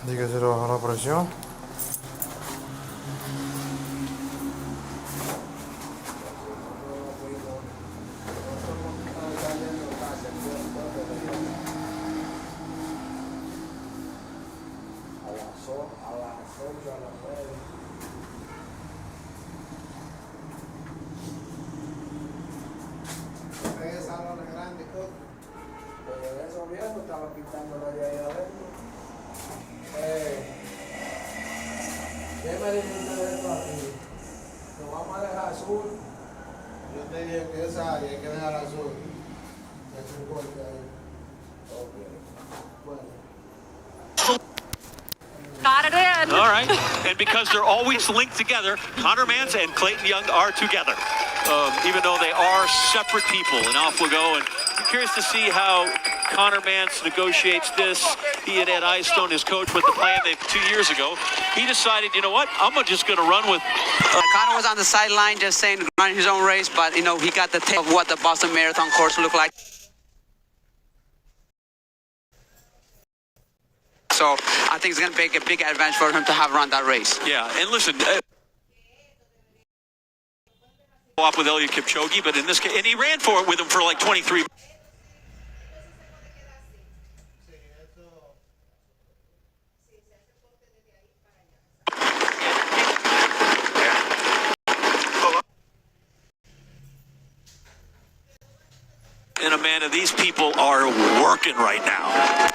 Di que se le bajó la presión. Eso mismo estaba quitándolo de ahí adentro. ¿Qué me dijiste de esto aquí? Lo vamos a dejar azul. Yo te dije que esa área hay que dejar azul. Es un corte ahí. Ok. Bueno. Got it in. All right. And because they're always linked together, Connor Mans and Clayton Young are together, even though they are separate people. And off we'll go. And I'm curious to see how Connor Mans negotiates this. He and Ed Eyestone, his coach, with the plan 2 years ago. He decided, you know what, I'm just going to run with... Connor was on the sideline just saying running his own race, but, you know, he got the taste of what the Boston Marathon course looked like. So I think it's going to make a big advantage for him to have run that race. Yeah, and listen... off with Eliud Kipchoge, but in this case, and he ran for it with him for like 23. And Amanda, these people are working right now.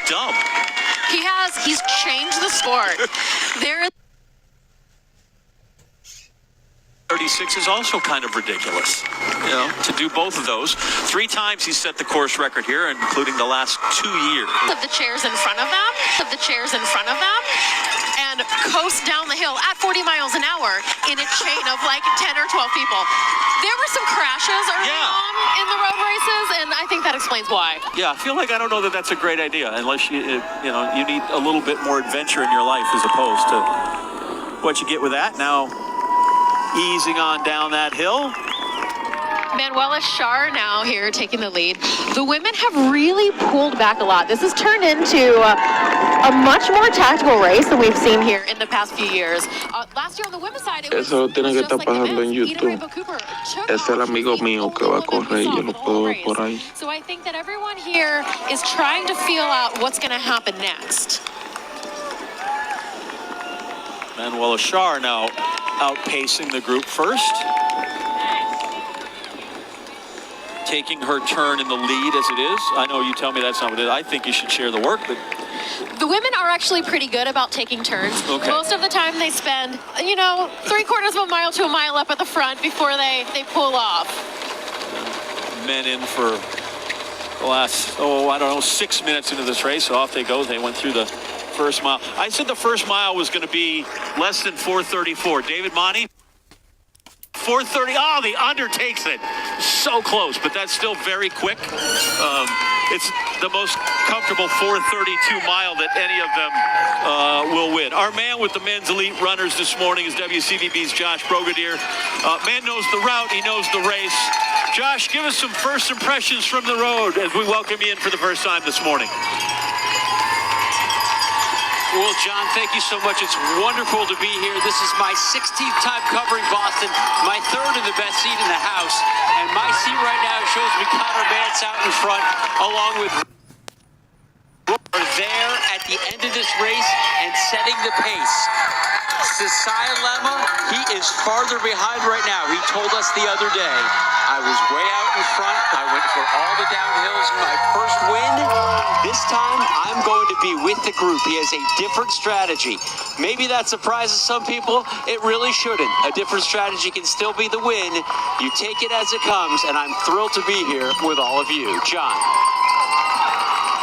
Dumb. He's changed the sport. There 36 is also kind of ridiculous, you know, to do both of those. 3 times he's set the course record here, including the last 2 years. of the chairs in front of them, and coast down the hill at 40 miles an hour in a chain of like 10 or 12 people. There were some crashes early on in the road races, and I think that explains why. Yeah, I feel like I don't know that that's a great idea unless you need a little bit more adventure in your life as opposed to what you get with that. Now, easing on down that hill. Manuela Schar now here taking the lead. The women have really pulled back a lot. This has turned into a much more tactical race than we've seen here in the past few years. Last year on the women's side, it was Eso tiene que just estar like the pasando en men's. Eden YouTube. Rainbow Cooper took Es el off. amigo She's the mío que only va a woman we correr y saw yo the lo whole puedo ver race. por ahí. So I think that everyone here is trying to feel out what's going to happen next. Manuela Schar now outpacing the group first. Taking her turn in the lead as it is. I know you tell me that's not what it is. I think you should share the work, but... The women are actually pretty good about taking turns. Okay. Most of the time they spend, 3/4 of a mile to a mile up at the front before they pull off. Men in for the last, 6 minutes into this race. So off they go. They went through the first mile. I said the first mile was going to be less than 4:34. David Monty? 4:30. Oh, the undertakes it. So close, but that's still very quick. It's the most comfortable 4:32 mile that any of them will win. Our man with the men's elite runners this morning is WCVB's Josh Brogadier. Man knows the route. He knows the race. Josh, give us some first impressions from the road as we welcome you in for the first time this morning. Well, John, thank you so much. It's wonderful to be here. This is my 16th time covering Boston, my 3rd in the best seat in the house. And my seat right now shows me Connor Mans out in front, along with there at the end of this race and setting the pace. Sasai Lema, he is farther behind right now. He told us the other day, I was way out in front. I went for all the downhills in my first win. This time, I'm going to be with the group. He has a different strategy. Maybe that surprises some people. It really shouldn't. A different strategy can still be the win. You take it as it comes, and I'm thrilled to be here with all of you. John.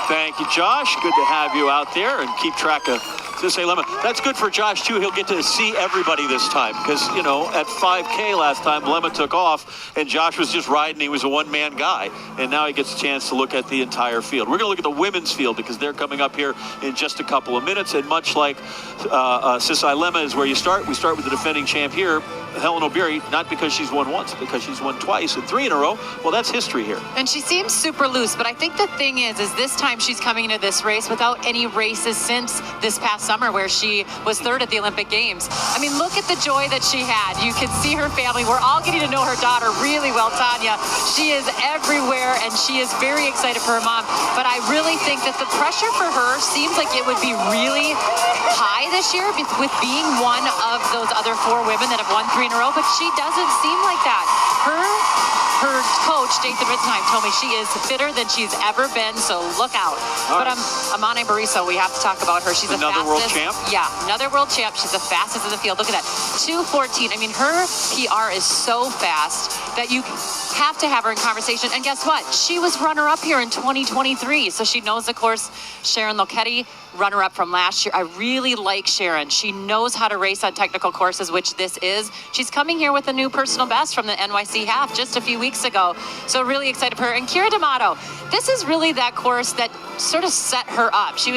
Thank you, Josh. Good to have you out there and keep track of Sasai Lema. That's good for Josh, too. He'll get to see everybody this time because, you know, at 5K last time, Lema took off and Josh was just riding. He was a one-man guy. And now he gets a chance to look at the entire field. We're going to look at the women's field because they're coming up here in just a couple of minutes. And much like Sasai Lema is where you start, we start with the defending champ here, Hellen Obiri, not because she's won once, because she's won twice and 3 in a row. Well, that's history here. And she seems super loose, but I think the thing is this time she's coming into this race without any races since this past summer where she was 3rd at the Olympic Games. I mean, look at the joy that she had. You can see her family. We're all getting to know her daughter really well, Tanya. She is everywhere, and she is very excited for her mom. But I really think that the pressure for her seems like it would be really high this year with being one of those other 4 women that have won 3 in a row, but she doesn't seem like that. Her coach, Dathan Ritzenheim, told me she is fitter than she's ever been, so look out. But Amane Bariso, we have to talk about her. She's another the fastest. World champ? Yeah, another world champ. She's the fastest in the field. Look at that, 2:14. I mean, her PR is so fast that you have to have her in conversation. And guess what? She was runner-up here in 2023, so she knows the course. Sharon Lokedi, runner-up from last year. I really like Sharon. She knows how to race on technical courses, which this is. She's coming here with a new personal best from the NYC half just a few weeks ago. So really excited for her. And Kira D'Amato, this is really that course that sort of set her up. She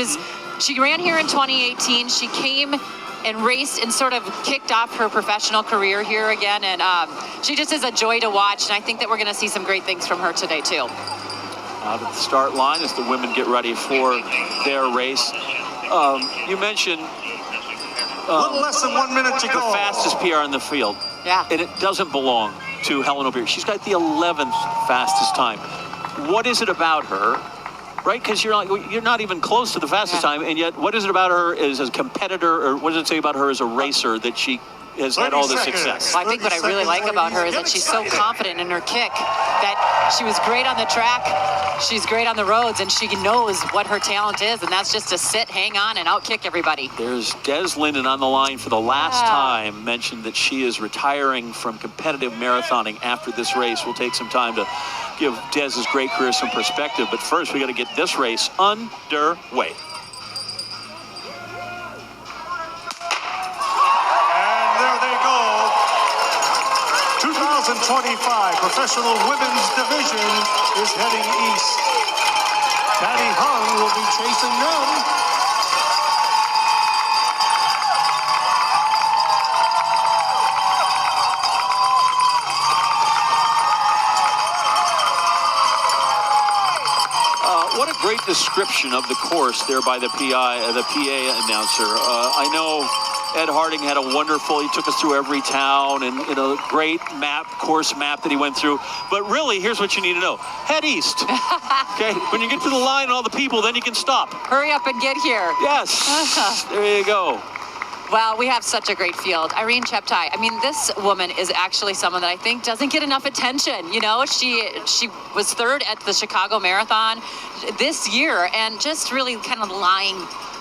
ran here in 2018. She came and raced and sort of kicked off her professional career here again. And she just is a joy to watch. And I think that we're going to see some great things from her today, too. Out at the start line as the women get ready for their race. You mentioned little less than 1 minute to the go. fastest PR in the field. Yeah. And it doesn't belong to Hellen Obiri. She's got the 11th fastest time. What is it about her? Right, because you're not even close to the fastest time, and yet what is it about her as a competitor, or what does it say about her as a racer that she has had all this success? Well, I think what I really like about her is that she's so confident in her kick that she was great on the track, she's great on the roads, and she knows what her talent is, and that's just to sit, hang on, and outkick everybody. There's Des Linden on the line for the last time, mentioned that she is retiring from competitive marathoning after this race. We'll take some time to give Dez's great career some perspective, but first we got to get this race underway. And there they go. 2025 Professional Women's Division is heading east. Patty Hung will be chasing them. What a great description of the course there by the PA announcer. I know Ed Harding had a wonderful, he took us through every town and, you know, great course map that he went through. But really, here's what you need to know. Head east. Okay? When you get to the line and all the people, then you can stop. Hurry up and get here. Yes. There you go. Well, we have such a great field. Irene Cheptai, I mean, this woman is actually someone that I think doesn't get enough attention. You know, she was 3rd at the Chicago Marathon this year and just really kind of lying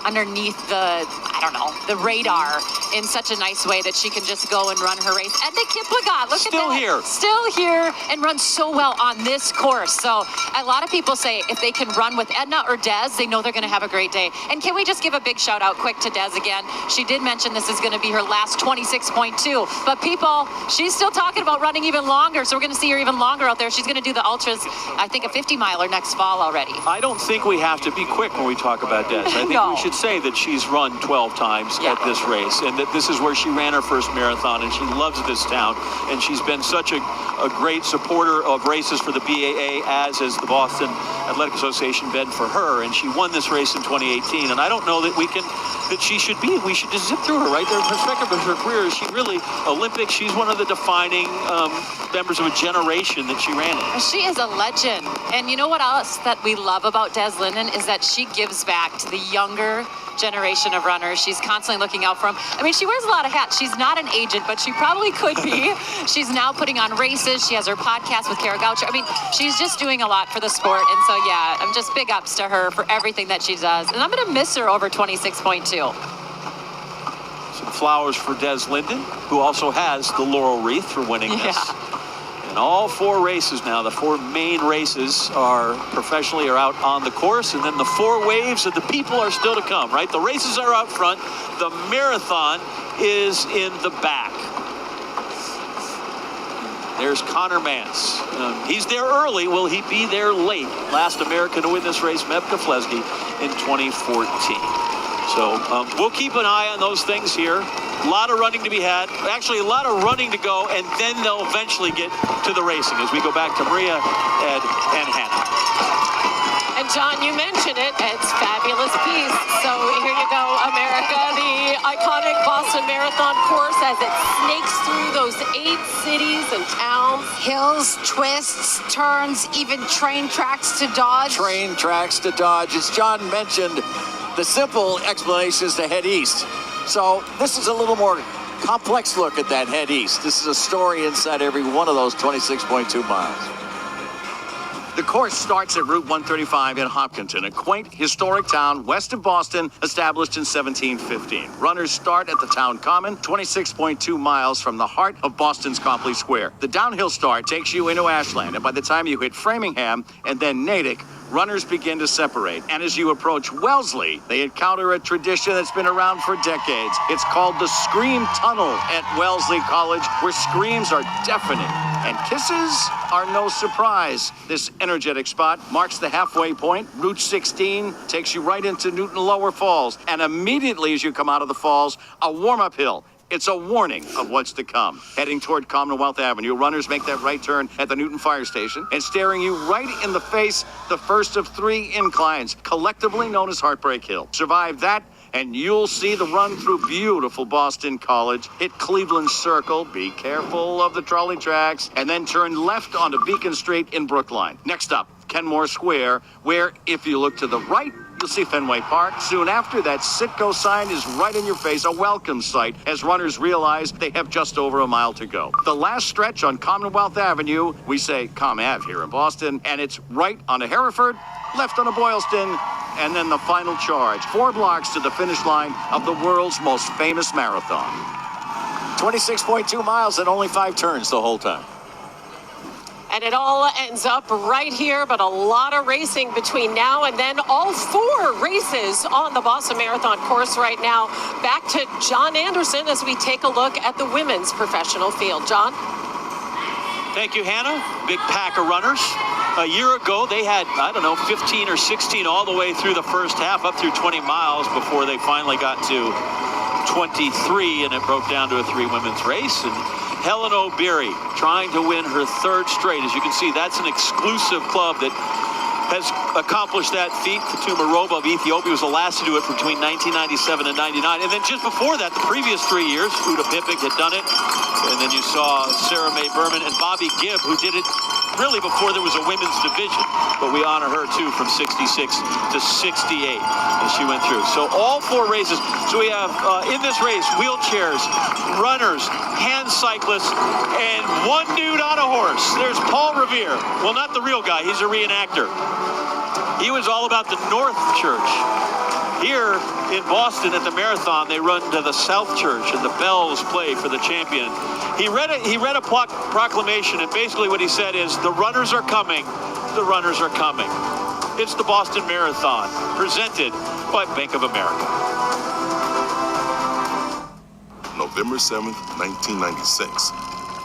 underneath the radar in such a nice way that she can just go and run her race. Edna Kiplagat, look at that. Still here and runs so well on this course. So a lot of people say if they can run with Edna or Des, they know they're going to have a great day. And can we just give a big shout out quick to Des again? She did mention this is going to be her last 26.2. But people, she's still talking about running even longer. So we're going to see her even longer out there. She's going to do the ultras, I think a 50-miler next fall already. I don't think we have to be quick when we talk about Des. I think we should say that she's run 12 times at this race, and that this is where she ran her first marathon, and she loves this town, and she's been such a a great supporter of races for the BAA, as is the Boston Athletic Association been for her, and she won this race in 2018. And I don't know that we should just zip through her right there. Perspective of her career, she really Olympic. She's one of the defining members of a generation that she ran in. She is a legend. And you know what else that we love about Des Linden is that she gives back to the younger generation of runners. She's constantly looking out for them. I mean, she wears a lot of hats. She's not an agent, but she probably could be. She's now putting on races. She has her podcast with Kara Goucher. I mean, she's just doing a lot for the sport. And so, yeah, I'm just big ups to her for everything that she does. And I'm going to miss her over 26.2. Some flowers for Des Linden, who also has the laurel wreath for winning this. And all 4 races now, the 4 main races are professionally are out on the course, and then the 4 waves of the people are still to come, right? The races are out front. The marathon is in the back. There's Connor Mance. He's there early. Will he be there late? Last American to win this race, Mebka Flesky, in 2014. So we'll keep an eye on those things here. A lot of running to be had. Actually, a lot of running to go, and then they'll eventually get to the racing as we go back to Maria, Ed, and Hannah. And John, you mentioned it. It's fabulous piece. So here you go, America, the iconic Boston Marathon course as it snakes through those 8 cities and towns. Hills, twists, turns, even train tracks to dodge. Train tracks to dodge. As John mentioned, the simple explanation is to head east. So this is a little more complex look at that head east. This is a story inside every one of those 26.2 miles. The course starts at Route 135 in Hopkinton, a quaint, historic town west of Boston, established in 1715. Runners start at the town common, 26.2 miles from the heart of Boston's Copley Square. The downhill start takes you into Ashland, and by the time you hit Framingham and then Natick, runners begin to separate. And as you approach Wellesley, they encounter a tradition that's been around for decades. It's called the Scream Tunnel at Wellesley College, where screams are deafening and kisses are no surprise. This energetic spot marks the halfway point. Route 16 takes you right into Newton Lower Falls. And immediately as you come out of the falls, a warm-up hill. It's a warning of what's to come. Heading toward Commonwealth Avenue, runners make that right turn at the Newton Fire Station, and staring you right in the face, the first of 3 inclines, collectively known as Heartbreak Hill. Survive that, and you'll see the run through beautiful Boston College, hit Cleveland Circle, be careful of the trolley tracks, and then turn left onto Beacon Street in Brookline. Next up, Kenmore Square, where if you look to the right, you'll see Fenway Park. Soon after, that Citgo sign is right in your face, a welcome sight as runners realize they have just over a mile to go. The last stretch on Commonwealth Avenue, we say Com Ave here in Boston, and it's right onto Hereford, left onto Boylston, and then the final charge. 4 blocks to the finish line of the world's most famous marathon. 26.2 miles and only 5 turns the whole time. And it all ends up right here, but a lot of racing between now and then. All 4 races on the Boston Marathon course right now. Back to John Anderson as we take a look at the women's professional field. John? Thank you, Hannah. Big pack of runners. A year ago, they had, 15 or 16 all the way through the first half, up through 20 miles before they finally got to 23, and it broke down to a 3 women's race. And Helen O'Beary trying to win her 3rd straight. As you can see, that's an exclusive club that has accomplished that feat. Fatuma Roba of Ethiopia was the last to do it between 1997 and 99. And then just before that, the previous 3 years, Uda Pipik had done it. And then you saw Sarah Mae Berman and Bobby Gibb, who did it really before there was a women's division. But we honor her, too, from 66 to 68 as she went through. So all 4 races. So we have, in this race, wheelchairs, runners, hand cyclists, and 1 dude on a horse. There's Paul Revere. Well, not the real guy. He's a reenactor. He was all about the North Church. Here in Boston at the marathon, they run to the South Church, and the bells play for the champion. He read a proclamation, and basically what he said is, the runners are coming, the runners are coming. It's the Boston Marathon, presented by Bank of America. November 7th, 1996.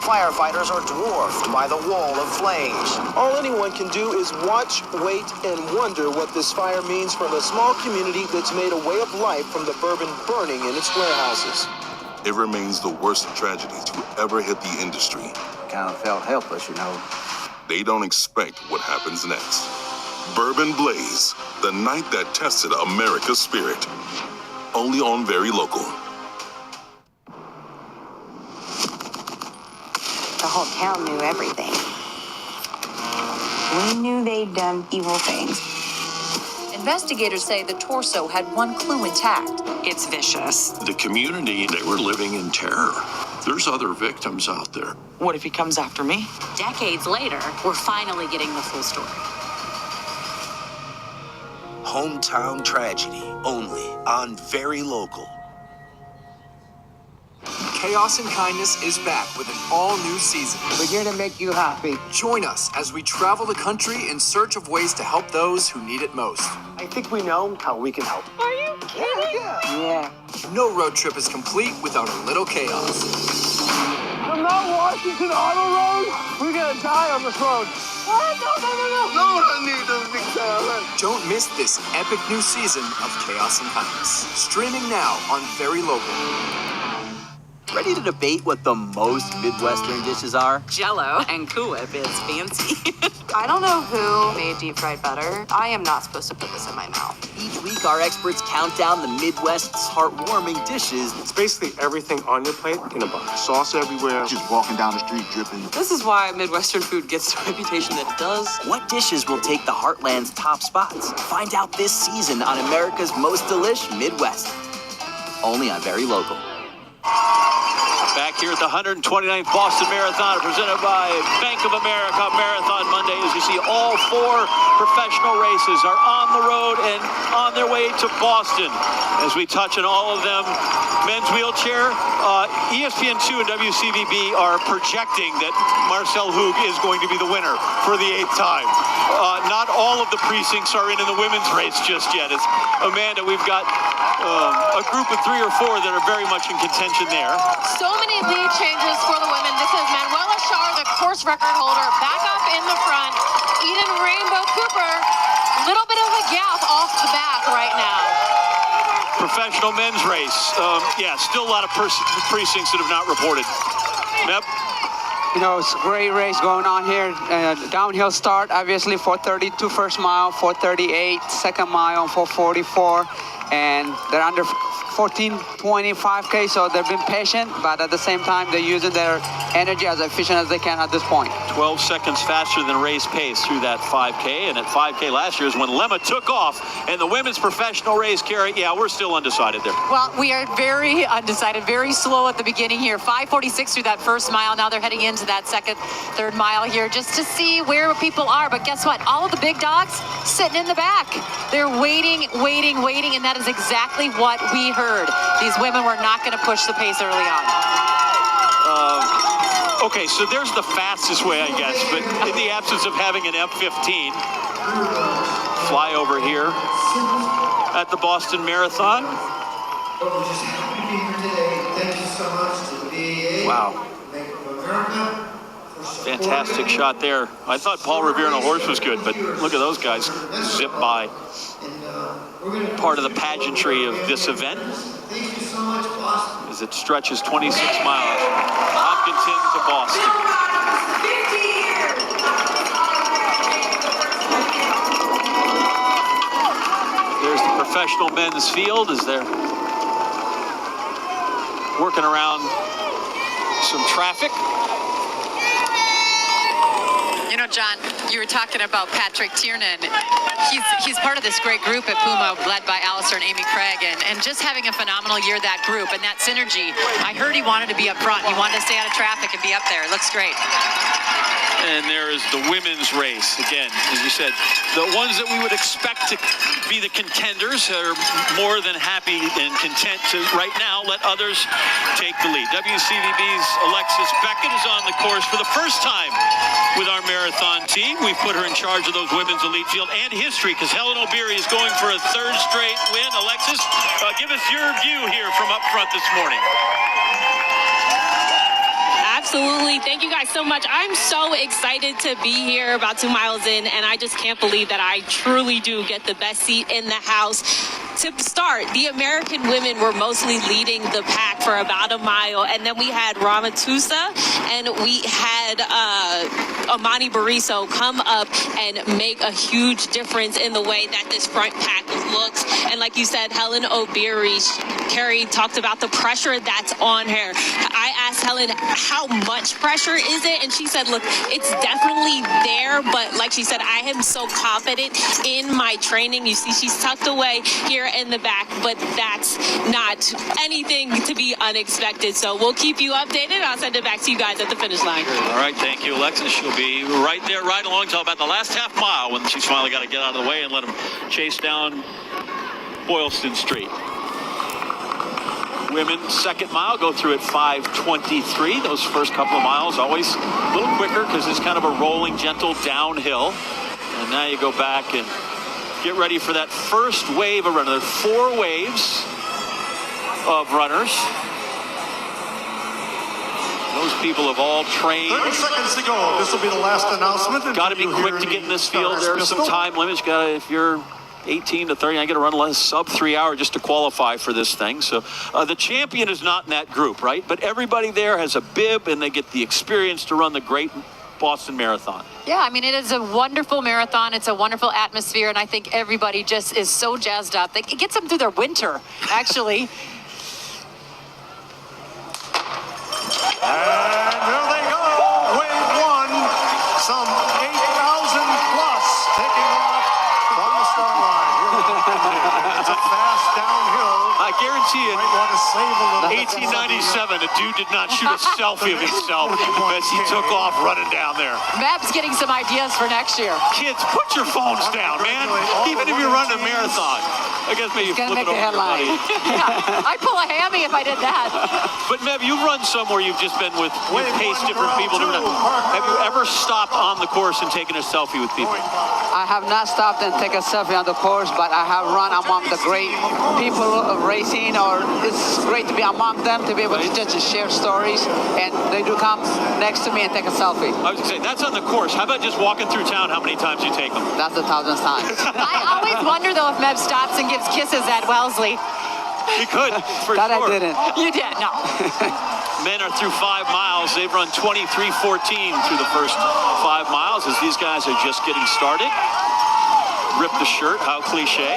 Firefighters are dwarfed by the wall of flames. All anyone can do is watch, wait, and wonder what this fire means for the small community that's made a way of life from the bourbon burning in its warehouses. It remains the worst tragedy to ever hit the industry, kind of felt helpless, you know. They don't expect what happens next. Bourbon Blaze, the night that tested America's spirit. Only on Very Local. The whole town knew everything. We knew they'd done evil things. Investigators say the torso had one clue intact. It's vicious. The community, they were living in terror. There's other victims out there. What if he comes after me? Decades later, we're finally getting the full story. Hometown tragedy, only on Very Local. Chaos and Kindness is back with an all-new season. We're here to make you happy. Join us as we travel the country in search of ways to help those who need it most. I think we know how we can help. Are you kidding? Yeah. No road trip is complete without a little chaos. I'm not Washington Auto Road. We're gonna die on this road. What? No. No, honey, this big town. Don't miss this epic new season of Chaos and Kindness. Streaming now on Very Local. Ready to debate what the most Midwestern dishes are? Jell-O and Cool Whip is fancy. I don't know who made deep fried butter. I am not supposed to put this in my mouth. Each week, our experts count down the Midwest's heartwarming dishes. It's basically everything on your plate in a box. Sauce everywhere. Just walking down the street dripping. This is why Midwestern food gets the reputation that it does. What dishes will take the Heartland's top spots? Find out this season on America's Most Delish Midwest. Only on Very Local. Back here at the 129th Boston Marathon, presented by Bank of America Marathon Monday. As you see, all 4 professional races are on the road and on their way to Boston. As we touch on all of them, men's wheelchair, ESPN2 and WCVB are projecting that Marcel Hoog is going to be the winner for the 8th time. Not all of the precincts are in the women's race just yet. It's Amanda, we've got a group of 3 or 4 that are very much in contention there. So many lead changes for the women. This is Manuela Schar, the course record holder, back up in the front. Eden Rainbow Cooper, little bit of a gap off the back right now. Professional men's race. Still a lot of precincts that have not reported. Yep. You know, it's a great race going on here. Downhill start, obviously, 4:32 first mile, 4:38 second mile, 4:44. And they're under 14:25K, so they've been patient, but at the same time, they're using their energy as efficient as they can at this point. 12 seconds faster than race pace through that 5K, and at 5K last year is when Lemma took off, and the women's professional race, Carrie, we're still undecided there. Well, we are very undecided, very slow at the beginning here. 5:46 through that first mile. Now they're heading into that second, third mile here just to see where people are. But guess what? All of the big dogs sitting in the back. They're waiting, and that is exactly what we heard. These women were not going to push the pace early on. Okay, so there's the fastest way, I guess, but in the absence of having an F-15, fly over here at the Boston Marathon. We're just happy to be here today. Thank you so much to the BAA. Wow. Bank of America. Fantastic shot there. I thought Paul Revere on a horse was good, but look at those guys zip by. Part of the pageantry of this event Thank you so much, Boston. as it stretches 26 miles from Hopkinton to Boston. There's the professional men's field as they're working around some traffic. You know, John, you were talking about Patrick Tiernan. He's part of this great group at Puma led by Alistair and Amy Craig, and just having a phenomenal year, that group and that synergy. I heard he wanted to be up front. He wanted to stay out of traffic and be up there. It looks great. And there is the women's race. Again, as you said, the ones that we would expect to be the contenders are more than happy and content to right now let others take the lead. WCVB's Alexis Beckett is on the course for the first time with our marathon team. We've put her in charge of those women's elite field and history because Helen O'Beary is going for a 3rd straight win. Alexis, give us your view here from up front this morning. Absolutely. Thank you guys so much. I'm so excited to be here about 2 miles in, and I just can't believe that I truly do get the best seat in the house. To start, the American women were mostly leading the pack for about a mile, and then we had Ramatusa and we had Amani Bariso come up and make a huge difference in the way that this front pack looks. And like you said, Helen O'Beary, Carrie talked about the pressure that's on her. I asked Helen, how much pressure is it? And she said, look, it's definitely there, but like she said, I am so confident in my training. You see, she's tucked away here in the back, but that's not anything to be unexpected. So we'll keep you updated. I'll send it back to you guys at the finish line. All right, thank you, Alexis. She'll be right there, right along till about the last half mile when she's finally got to get out of the way and let him chase down Boylston Street. Women's second mile go through at 5:23. Those first couple of miles always a little quicker because it's kind of a rolling, gentle downhill. And now you go back and get ready for that first wave of runners. There are 4 waves of runners. Those people have all trained. 30 seconds to go. This will be the last announcement. Got to be quick to get in this field. There are some time limits. Got to, if you're 18 to 30, I got to run less sub 3 hour just to qualify for this thing. So the champion is not in that group, right? But everybody there has a bib and they get the experience to run the great Boston Marathon. Yeah, I mean, it is a wonderful marathon. It's a wonderful atmosphere, and I think everybody just is so jazzed up. It gets them through their winter, actually. And there they go, wave 1, some 8,000 plus taking off from the start line. It's a fast downhill. I guarantee you, Might want to save a little. 1897, a dude did not shoot a selfie of himself as he took off running down there. Mab's getting some ideas for next year. Kids, put your phones down, man. Even if you're running a marathon. I guess maybe flip it over to your buddy. Yeah, I'd pull a hammy if I did that. But Mev, you've run somewhere you've just been with, you've paced different people. Have you ever stopped on the course and taken a selfie with people? I have not stopped and taken a selfie on the course, but I have run among the great people of racing, or it's great to be among them, to be able to just share stories, and they do come next to me and take a selfie. I was going to say, that's on the course. How about just walking through town, how many times you take them? That's 1,000 times. I always wonder, though, if Meb stops and gives kisses at Wellesley. You could, for that sure. I didn't. You did, no. Men are through 5 miles. They've run 23:14 through the first 5 miles as these guys are just getting started. Rip the shirt, how cliche.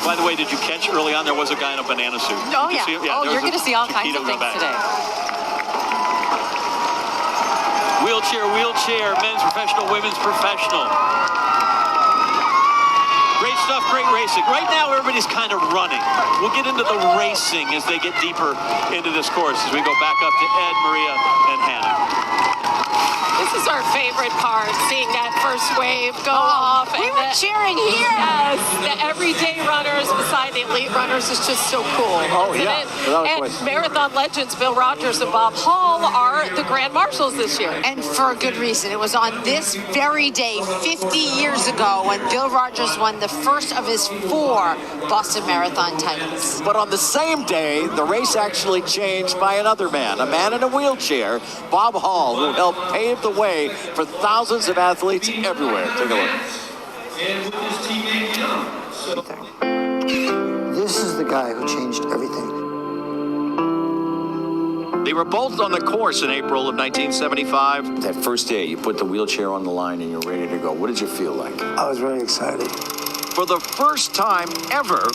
By the way, did you catch early on there was a guy in a banana suit? Oh, Did yeah. you see him? Oh, there you're was going to see all kinds Chiquito of things back. today. Wheelchair, men's professional, women's professional. Great stuff, great racing. Right now, everybody's kind of running. We'll get into the racing as they get deeper into this course as we go back up to Ed, Maria, and Hannah. This is our favorite part, seeing that first wave go off. We were cheering here. Yes, the everyday runners beside the elite runners is just so cool. Oh, isn't yeah. it? Without a And question. marathon legends Bill Rogers and Bob Hall are the grand marshals this year. And for a good reason. It was on this very day 50 years ago when Bill Rogers won the first of his 4 Boston Marathon titles. But on the same day, the race actually changed by another man, a man in a wheelchair, Bob Hall, who helped pave the way for thousands of athletes everywhere. Take a look. This is the guy who changed everything. They were both on the course in April of 1975. That first day, you put the wheelchair on the line and you're ready to go. What did you feel like? I was very excited. For the first time ever,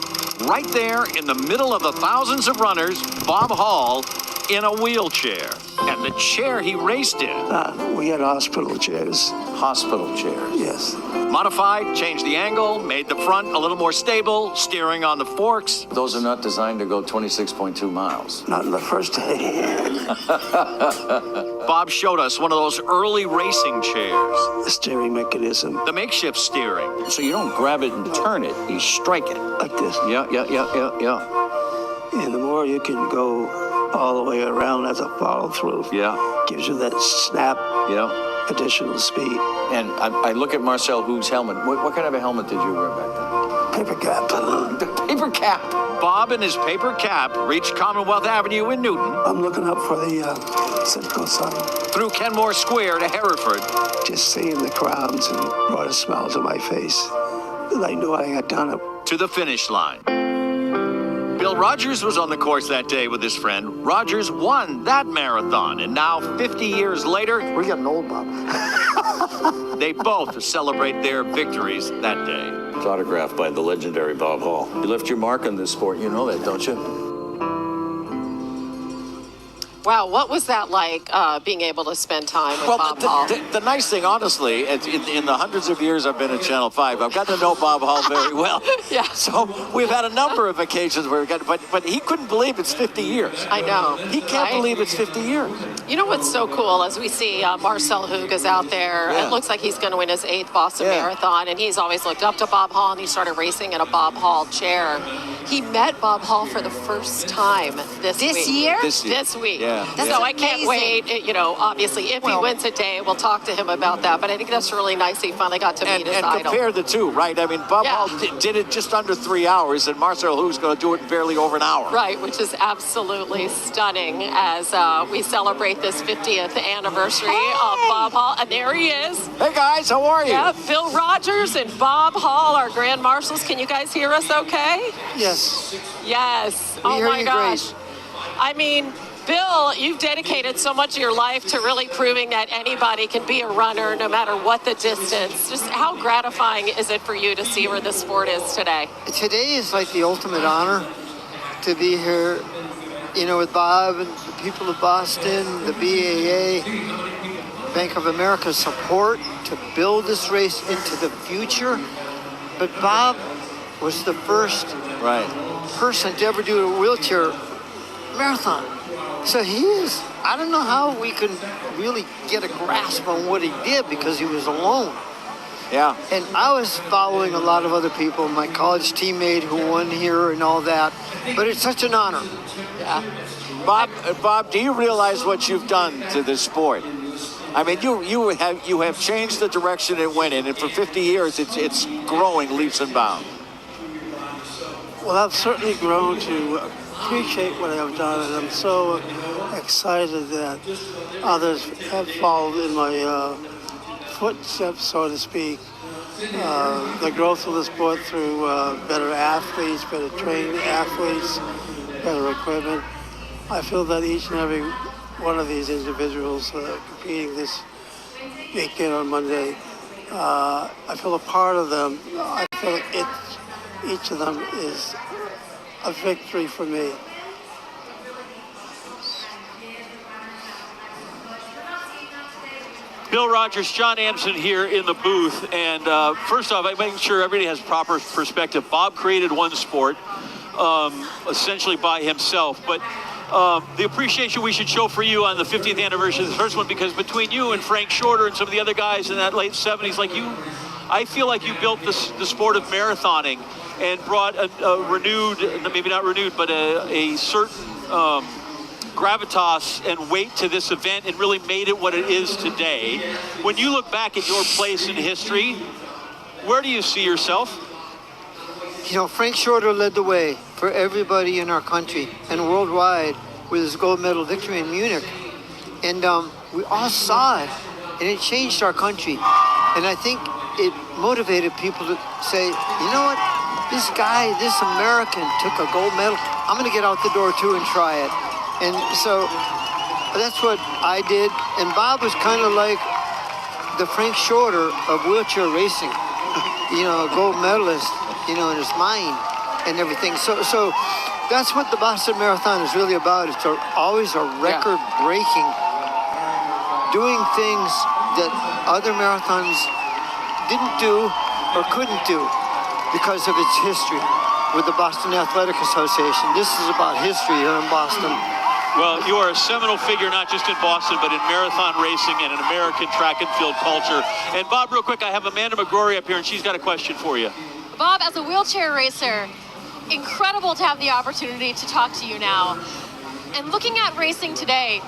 right there in the middle of the thousands of runners, Bob Hall in a wheelchair. And the chair he raced in. We had hospital chairs. Hospital chairs. Yes. Modified, changed the angle, made the front a little more stable, steering on the forks. Those are not designed to go 26.2 miles. Not in the first day. Bob showed us one of those early racing chairs. The steering mechanism. The makeshift steering. So you don't grab it and turn it, you strike it. Like this. Yeah. And the more you can go all the way around as a follow-through. Yeah. Gives you that snap. Yeah. Additional speed. And I look at Marcel Hoog's helmet. What kind of a helmet did you wear back then? Paper cap. The paper cap. Bob and his paper cap reached Commonwealth Avenue in Newton. I'm looking up for the Central Sun. Through Kenmore Square to Hereford. Just seeing the crowds and brought a smile to my face. I knew I had done it. To the finish line. Bill Rogers was on the course that day with his friend. Rogers won that marathon, and now 50 years later, we're getting old, Bob. they both celebrate their victories that day. It's autographed by the legendary Bob Hall. You left your mark on this sport, you know that, don't you? Wow, what was that like, being able to spend time with Bob Hall? The nice thing, honestly, in the hundreds of years I've been at Channel 5, I've gotten to know Bob Hall very well. Yeah. So we've had a number of occasions where we got, but he couldn't believe it's 50 years. I know. He can't believe it's 50 years. You know what's so cool, as we see Marcel Hoog is out there, Yeah. it looks like he's going to win his 8th Boston Marathon, and he's always looked up to Bob Hall, and he started racing in a Bob Hall chair. He met Bob Hall for the first time this week. year? This week. Yeah. So I can't wait, you know, obviously, if he wins today, we'll talk to him about that, but I think that's really nice he finally got to meet his and idol. compare the two, right? I mean, Bob Hall did it just under 3 hours, and Marcel Hoog's going to do it in barely over an hour. Right, which is absolutely stunning as we celebrate this 50th anniversary of Bob Hall. And there he is. Hey, guys, how are you? Yeah, Bill Rogers and Bob Hall, our grand marshals. Can you guys hear us okay? Yes. Yes. We Oh, hear my you gosh. I mean, Bill, you've dedicated so much of your life to really proving that anybody can be a runner no matter what the distance. Just how gratifying is it for you to see where the sport is today? Today is like the ultimate honor to be here, you know, with Bob and the people of Boston, the BAA, Bank of America support to build this race into the future. But Bob was the first person to ever do a wheelchair marathon. So he is, I don't know how we can really get a grasp on what he did because he was alone. Yeah. And I was following a lot of other people, my college teammate who won here and all that. But it's such an honor. Yeah. Bob, do you realize what you've done to this sport? I mean, you have changed the direction it went in, and for 50 years, it's growing leaps and bounds. Well, I've certainly grown to appreciate what I've done, and I'm so excited that others have followed in my footsteps, so to speak. The growth of the sport through better athletes, better trained athletes, better equipment. I feel that each and every one of these individuals competing this weekend on Monday, I feel a part of them. I feel like each of them is a victory for me. Bill Rogers, John Anderson here in the booth. And first off, I'm making sure everybody has proper perspective. Bob created one sport, essentially by himself. But the appreciation we should show for you on the 50th anniversary of the first one, because between you and Frank Shorter and some of the other guys in that late 70s, like you, I feel like you built the sport of marathoning and brought a renewed, maybe not renewed, but a certain gravitas and weight to this event and really made it what it is today. When you look back at your place in history, where do you see yourself? You know, Frank Shorter led the way for everybody in our country and worldwide with his gold medal victory in Munich. And we all saw it, and it changed our country. And I think it motivated people to say, you know what? This guy, this American took a gold medal. I'm going to get out the door too and try it. And so that's what I did. And Bob was kind of like the Frank Shorter of wheelchair racing, you know, a gold medalist, you know, in his mind and everything. So that's what the Boston Marathon is really about. It's always a record-breaking, doing things that other marathons didn't do or couldn't do because of its history with the Boston Athletic Association. This is about history here in Boston. Well, you are a seminal figure, not just in Boston, but in marathon racing and in American track and field culture. And Bob, real quick, I have Amanda McGrory up here, and she's got a question for you. Bob, as a wheelchair racer, incredible to have the opportunity to talk to you now. And looking at racing today,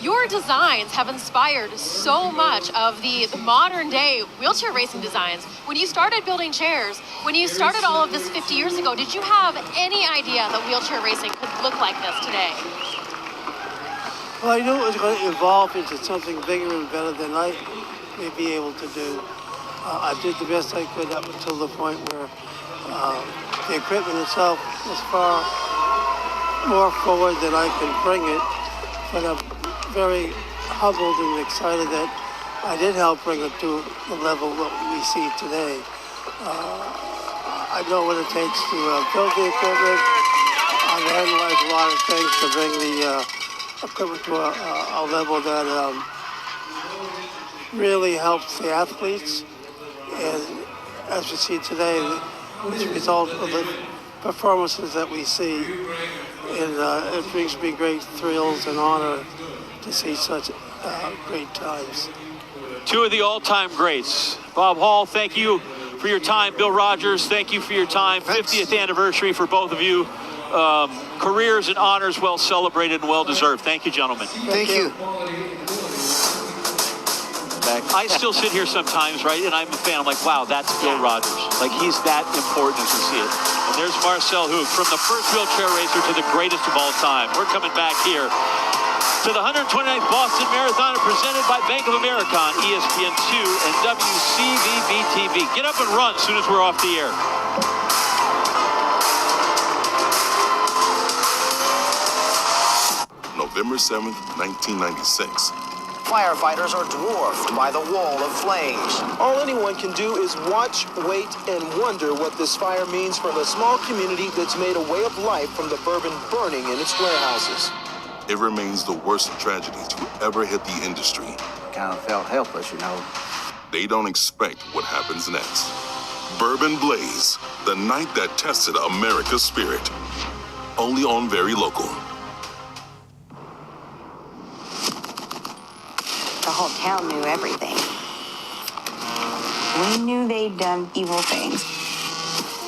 your designs have inspired so much of the modern day wheelchair racing designs. When you started building chairs, when you started all of this 50 years ago, did you have any idea that wheelchair racing could look like this today? Well, I knew it was going to evolve into something bigger and better than I may be able to do. I did the best I could up until the point where the equipment itself was far more forward than I can bring it, but I'm very humbled and excited that I did help bring it to the level that we see today. I know what it takes to build the equipment. I've analyzed a lot of things to bring the equipment to a level that really helps the athletes. And as we see today, as a result of the performances that we see, it brings me great thrills and honor to see such great times. Two of the all-time greats. Bob Hall, thank you for your time. Bill Rogers, thank you for your time. Thanks. 50th anniversary for both of you. Careers and honors well celebrated and well deserved. Thank you, gentlemen. Thank you. I still sit here sometimes, right, and I'm a fan. I'm like, wow, that's Bill Rogers. Like, he's that important as we see it. And there's Marcel Hoog, from the first wheelchair racer to the greatest of all time. We're coming back here to the 129th Boston Marathon, presented by Bank of America on ESPN2 and WCVB-TV. Get up and run as soon as we're off the air. November 7th, 1996. Firefighters are dwarfed by the wall of flames. All anyone can do is watch, wait, and wonder what this fire means from a small community that's made a way of life from the bourbon burning in its warehouses. It remains the worst tragedy to ever hit the industry. Kind of felt helpless, you know. They don't expect what happens next. Bourbon Blaze, the night that tested America's spirit. Only on Very Local. The whole town knew everything. We knew they'd done evil things.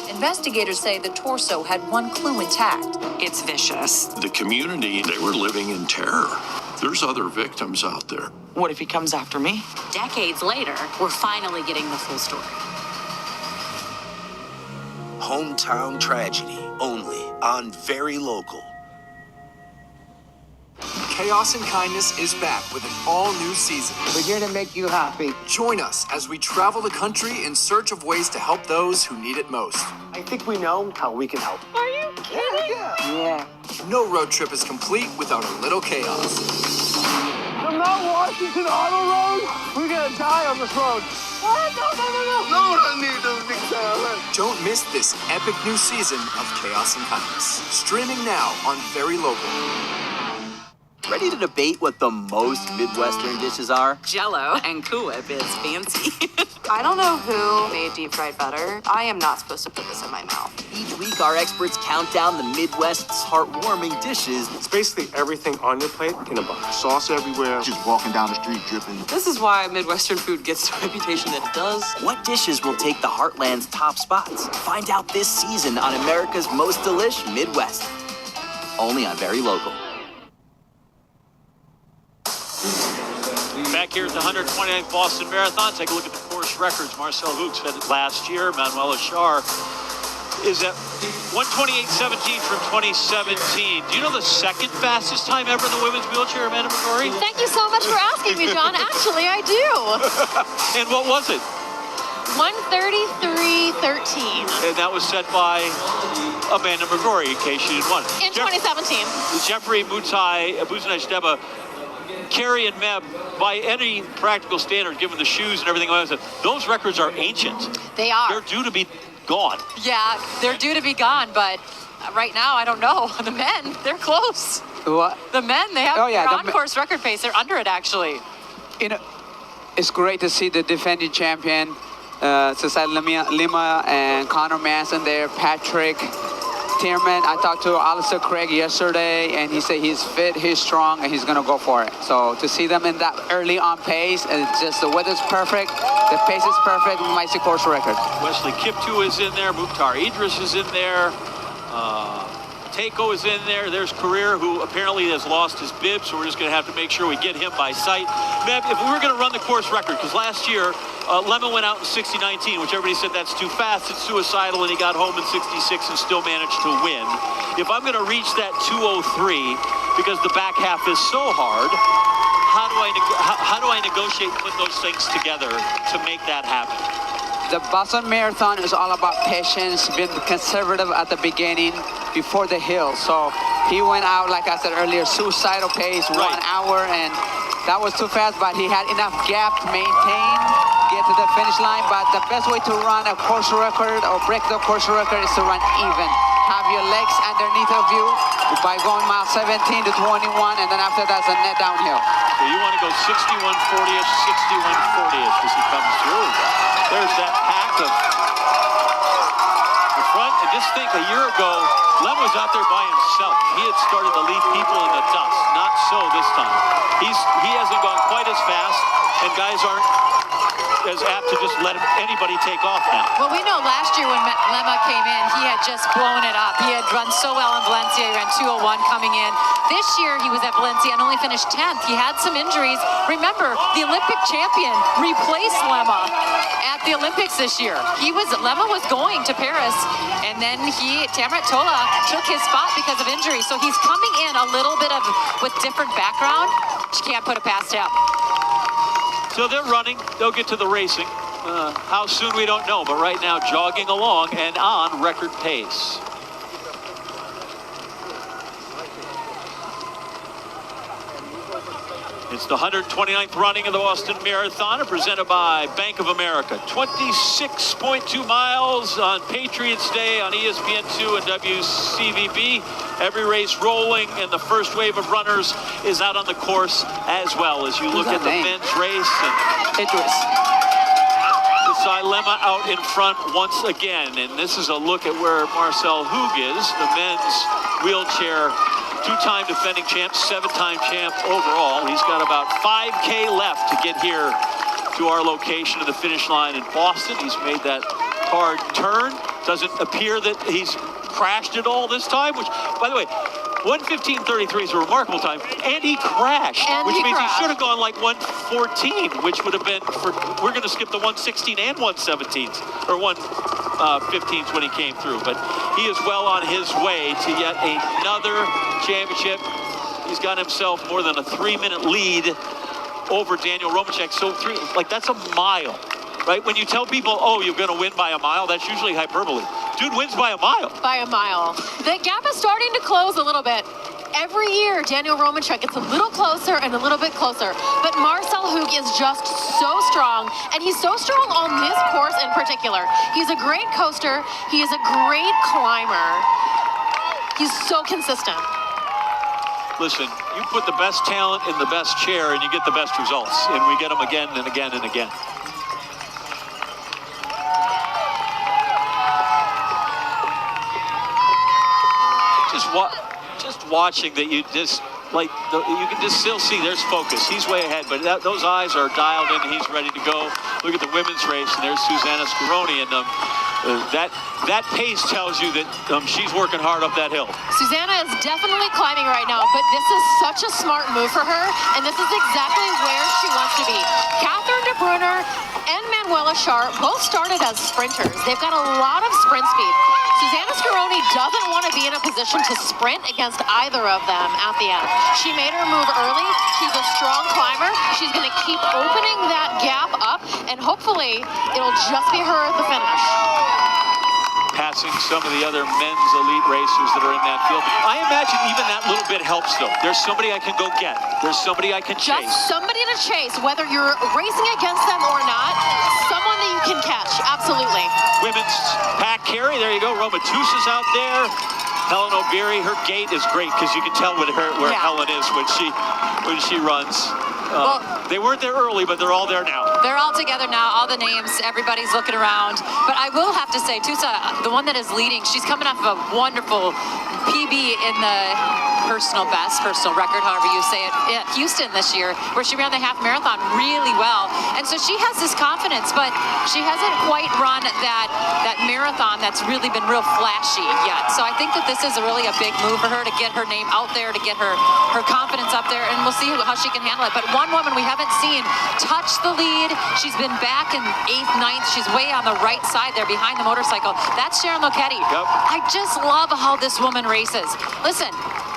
Investigators say the torso had one clue intact. It's vicious. The community, they were living in terror. There's other victims out there. What if he comes after me? Decades later, we're finally getting the full story. Hometown tragedy, only on Very Local. Chaos and Kindness is back with an all-new season. We're here to make you happy. Join us as we travel the country in search of ways to help those who need it most. I think we know how we can help. Are you kidding? Yeah. No road trip is complete without a little chaos. The Mount Washington Auto Road? We're gonna die on this road. No, I need those big tires. Don't miss this epic new season of Chaos and Kindness. Streaming now on Very Local. Ready to debate what the most Midwestern dishes are? Jell-O and Cool Whip is fancy. I don't know who made deep fried butter. I am not supposed to put this in my mouth. Each week, our experts count down the Midwest's heartwarming dishes. It's basically everything on your plate in a box. Sauce everywhere. Just walking down the street dripping. This is why Midwestern food gets the reputation that it does. What dishes will take the Heartland's top spots? Find out this season on America's Most Delish Midwest. Only on Very Local. Back here at the 129th Boston Marathon, take a look at the course records. Marcel Hoog said it last year. Manuela Schar is at 1:28.17 from 2017. Do you know the second fastest time ever in the women's wheelchair, Amanda McGrory? Thank you so much for asking me, John. Actually, I do. And what was it? 1:33.13 And that was set by Amanda McGrory, in case she didn't want it. in 2017. Jeffrey Mutai, Buzanaj Deba, Carrie and Meb, by any practical standard, given the shoes and everything else, those records are ancient. They are. They're due to be gone. Yeah, they're due to be gone, but right now, I don't know. The men, they're close. What? The men, they have their on-course record pace. They're under it, actually. You know, it's great to see the defending champion, Cesar Lima and Connor Manson there, Patrick Tierman. I talked to Alistair Craig yesterday, and he said he's fit, he's strong, and he's going to go for it. So to see them in that early on pace, and it's just the weather's perfect, the pace is perfect, we might see course record. Wesley Kiptu is in there. Mukhtar Idris is in there. Takeo is in there. There's Career, who apparently has lost his bib, so we're just going to have to make sure we get him by sight. Meb, if we were going to run the course record, because last year, Lemon went out in 60:19, which everybody said that's too fast, it's suicidal, and he got home in 66 and still managed to win. If I'm going to reach that 2:03, because the back half is so hard, how do I negotiate and put those things together to make that happen? The Boston Marathon is all about patience, being conservative at the beginning, before the hill. So he went out, like I said earlier, suicidal pace, 1 hour, and that was too fast, but he had enough gap to maintain, get to the finish line. But the best way to run a course record or break the course record is to run even. Have your legs underneath of you by going mile 17 to 21, and then after that's a net downhill. So you want to go 6140-ish, 6140-ish as he comes through. There's that pack of the front. And just think, a year ago, Lem was out there by himself. He had started to leave people in the dust. Not so this time. He hasn't gone quite as fast, and guys aren't as apt to just let anybody take off now. Well, we know last year when Lemma came in, he had just blown it up. He had run so well in Valencia. He ran 2:01 coming in. This year, he was at Valencia and only finished 10th. He had some injuries. Remember, the Olympic champion replaced Lemma at the Olympics this year. Lemma was going to Paris, and then Tamrat Tola took his spot because of injury. So he's coming in a little bit with different background. You can't put it past him. So they're running. They'll get to the racing. How soon, we don't know. But right now, jogging along and on record pace. It's the 129th running of the Boston Marathon, presented by Bank of America. 26.2 miles on Patriots Day on ESPN2 and WCVB. Every race rolling, and the first wave of runners is out on the course as well. As you look at the men's race, and Desai Lemma out in front once again. And this is a look at where Marcel Hug is, the men's wheelchair two-time defending champ, 7-time champ overall. He's got about 5K left to get here to our location of the finish line in Boston. He's made that hard turn. Doesn't appear that he's crashed at all this time, which, by the way, 1:15:33 is a remarkable time, and he crashed, which means he should have gone like 1:14, which would have been we're going to skip the 1:16 and 1:17s, or 1:15s when he came through. But he is well on his way to yet another championship. He's got himself more than a 3-minute lead over Daniel Romacek. So that's a mile, right? When you tell people, oh, you're going to win by a mile, that's usually hyperbole. Dude wins by a mile. By a mile. The gap is starting to close a little bit. Every year, Daniel Romacek gets a little closer and a little bit closer. But Marcel Hug is just so strong, and he's so strong on this course in particular. He's a great coaster. He is a great climber. He's so consistent. Listen, you put the best talent in the best chair, and you get the best results. And we get them again and again and again. Just watching that, you just you can just still see there's focus. He's way ahead, but those eyes are dialed in. He's ready to go. Look at the women's race, and there's Susanna Scaroni, and that pace tells you that she's working hard up that hill. Susanna is definitely climbing right now, but this is such a smart move for her, and this is exactly where she wants to be. Catherine de Bruyne and Manuela Schar both started as sprinters. They've got a lot of sprint speed. Susanna Scaroni doesn't want to be in a position to sprint against either of them at the end. She made her move early. She's a strong climber. She's going to keep opening that gap up, and hopefully it'll just be her at the finish. Passing some of the other men's elite racers that are in that field. I imagine even that little bit helps, though. There's somebody I can go get. There's somebody I can chase. Just somebody to chase, whether you're racing against them or not. Someone that you can catch, absolutely. Women's pack carry, there you go. Roma Tusa's out there. Helen O'Beary, her gait is great because you can tell where Helen is when she runs. They weren't there early, but they're all there now. They're all together now, all the names, everybody's looking around. But I will have to say, Tusa, the one that is leading, she's coming off of a wonderful PB in the personal record, however you say it, at Houston this year, where she ran the half marathon really well. And so she has this confidence, but she hasn't quite run that marathon that's really been real flashy yet. So I think that this is really a big move for her to get her name out there, to get her confidence up there, and we'll see how she can handle it. But one woman we haven't seen touch the lead. She's been back in 8th, 9th. She's way on the right side there behind the motorcycle. That's Sharon Lochetti. Yep. I just love how this woman races. Listen,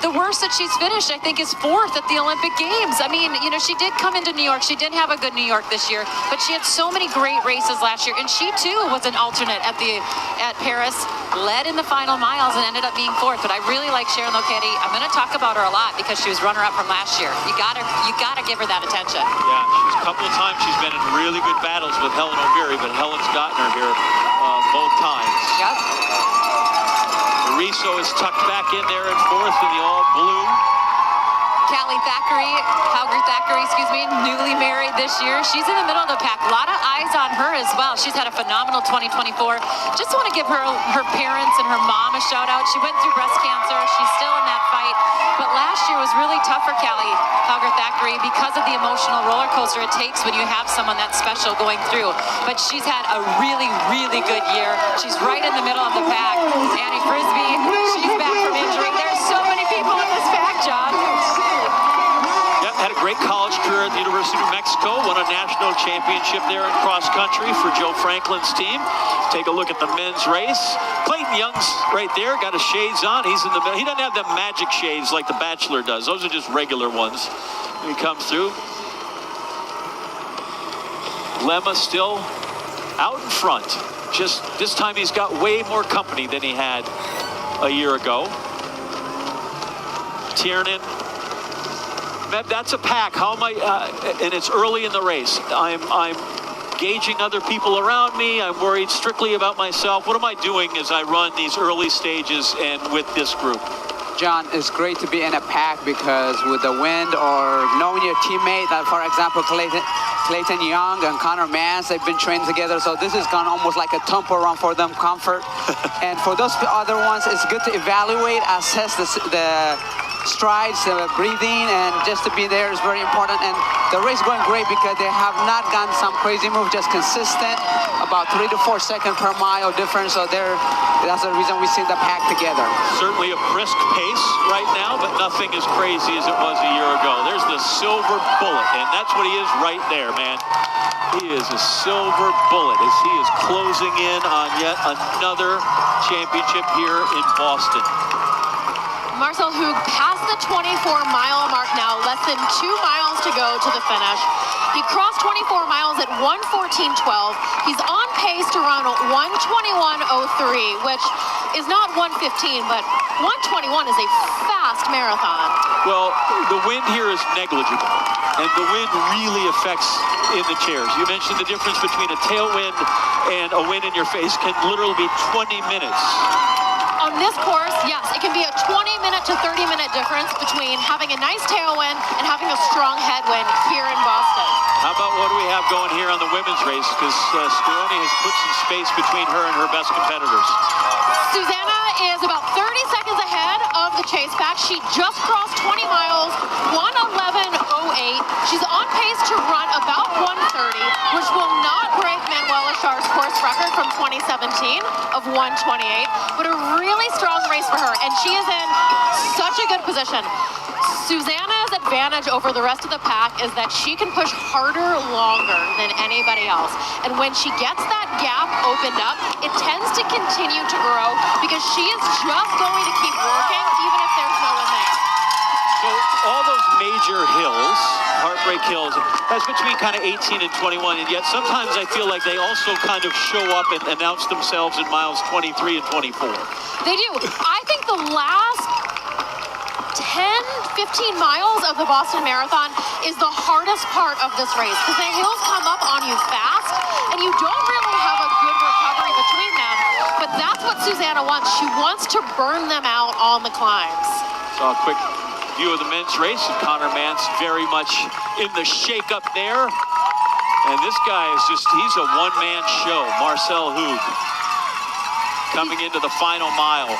the worst that she's finished, I think, is 4th at the Olympic Games. I mean, you know, she did come into New York. She didn't have a good New York this year, but she had so many great races last year. And she, too, was an alternate at Paris, led in the final miles and ended up being 4th. But I really like Sharon Lokedi. I'm going to talk about her a lot because she was runner-up from last year. You gotta give her that attention. Yeah, she's a couple of times she's been in really good battles with Helen O'Beary, but Helen's gotten her here both times. Yep. Riso is tucked back in there at 4th in the all-blue. Callie Thackeray, newly married this year. She's in the middle of the pack. A lot of eyes on her as well. She's had a phenomenal 2024. Just want to give her parents and her mom a shout out. She went through breast cancer. She's still in that fight. But last year was really tough for Callie Thackeray because of the emotional roller coaster it takes when you have someone that special going through. But she's had a really, really good year. She's right in the middle of the pack. Annie Frisbee, she's back from injury. There's so many people in this pack, John. Had a great college career at the University of New Mexico, won a national championship there in cross country for Joe Franklin's team. Take a look at the men's race. Clayton Young's right there, got his shades on. He's in the middle. He doesn't have the magic shades like the Bachelor does. Those are just regular ones. He comes through. Lemma still out in front. Just this time he's got way more company than he had a year ago. Tiernan. That's a pack. How am I? And it's early in the race. I'm gauging other people around me. I'm worried strictly about myself. What am I doing as I run these early stages and with this group? John, it's great to be in a pack because with the wind or knowing your teammate, that for example, Clayton Young and Connor Mance, they've been trained together. So this has gone almost like a tempo run for them, comfort. And for those other ones, it's good to evaluate, assess the strides, breathing, and just to be there is very important. And the race going great because they have not gotten some crazy move, just consistent, about 3 to 4 seconds per mile difference. So that's the reason we see the pack together. Certainly a brisk pace right now, but nothing as crazy as it was a year ago. There's the silver bullet, and that's what he is right there, man. He is a silver bullet as he is closing in on yet another championship here in Boston. Marcel Hug passed the 24-mile mark now, less than 2 miles to go to the finish. He crossed 24 miles at 1:14:12. He's on pace to run 1:21:03, which is not 1:15, but 1:21 is a fast marathon. Well, the wind here is negligible, and the wind really affects in the chairs. You mentioned the difference between a tailwind and a wind in your face can literally be 20 minutes. On this course, yes, it can be a 20-minute to 30-minute difference between having a nice tailwind and having a strong headwind here in Boston. How about what do we have going here on the women's race? Because Speroni has put some space between her and her best competitors. Susanna is about 30 seconds ahead of the chase pack. She just crossed 20 miles, 1:11:08. She's on pace to run about 1:30, which will not break Manuela Schar's course record from 2017 of 1:28, but a really strong race for her, and she is in such a good position. Susanna's advantage over the rest of the pack is that she can push harder longer than anybody else. And when she gets that gap opened up, it tends to continue to grow because she is just going to keep working even if there's no one there. So all those major hills, Heartbreak Hills, that's between kind of 18 and 21, and yet sometimes I feel like they also kind of show up and announce themselves in miles 23 and 24. They do. I think the last 10-15 miles of the Boston Marathon is the hardest part of this race because the hills come up on you fast and you don't really have a good recovery between them, but that's what Susanna wants. She wants to burn them out on the climbs. So a quick view of the men's race, and Connor Mance very much in the shake-up there. And this guy is he's a one-man show. Marcel Hug coming into the final mile.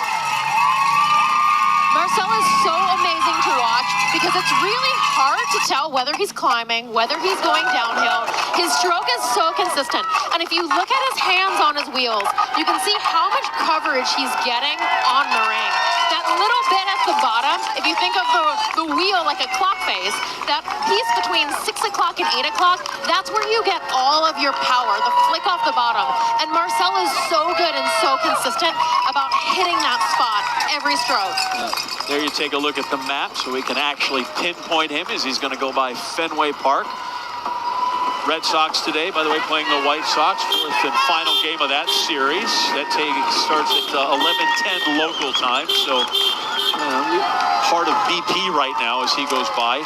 Marcel is so amazing to watch because it's really hard to tell whether he's climbing, whether he's going downhill. His stroke is so consistent. And if you look at his hands on his wheels, you can see how much coverage he's getting on the ring. That little bit at the bottom. If you think of the wheel like a clock face, that piece between 6 o'clock and 8 o'clock, that's where you get all of your power, the flick off the bottom. And Marcel is so good and so consistent about hitting that spot every stroke. There you take a look at the map so we can actually pinpoint him as he's going to go by Fenway Park. Red Sox today, by the way, playing the White Sox, fourth and final game of that series. That starts at 11:10 local time, so part of BP right now as he goes by.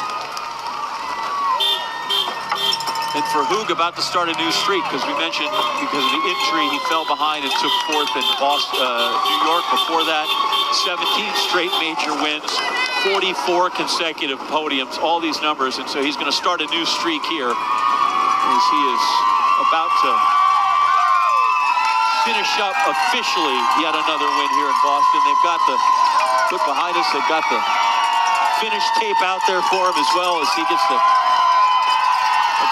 And for Hoog, about to start a new streak, because we mentioned because of the injury, he fell behind and took fourth in Boston, New York. Before that, 17 straight major wins, 44 consecutive podiums, all these numbers. And so he's going to start a new streak here as he is about to finish up officially yet another win here in Boston. They've got the, look behind us, they've got the finish tape out there for him as well as he gets to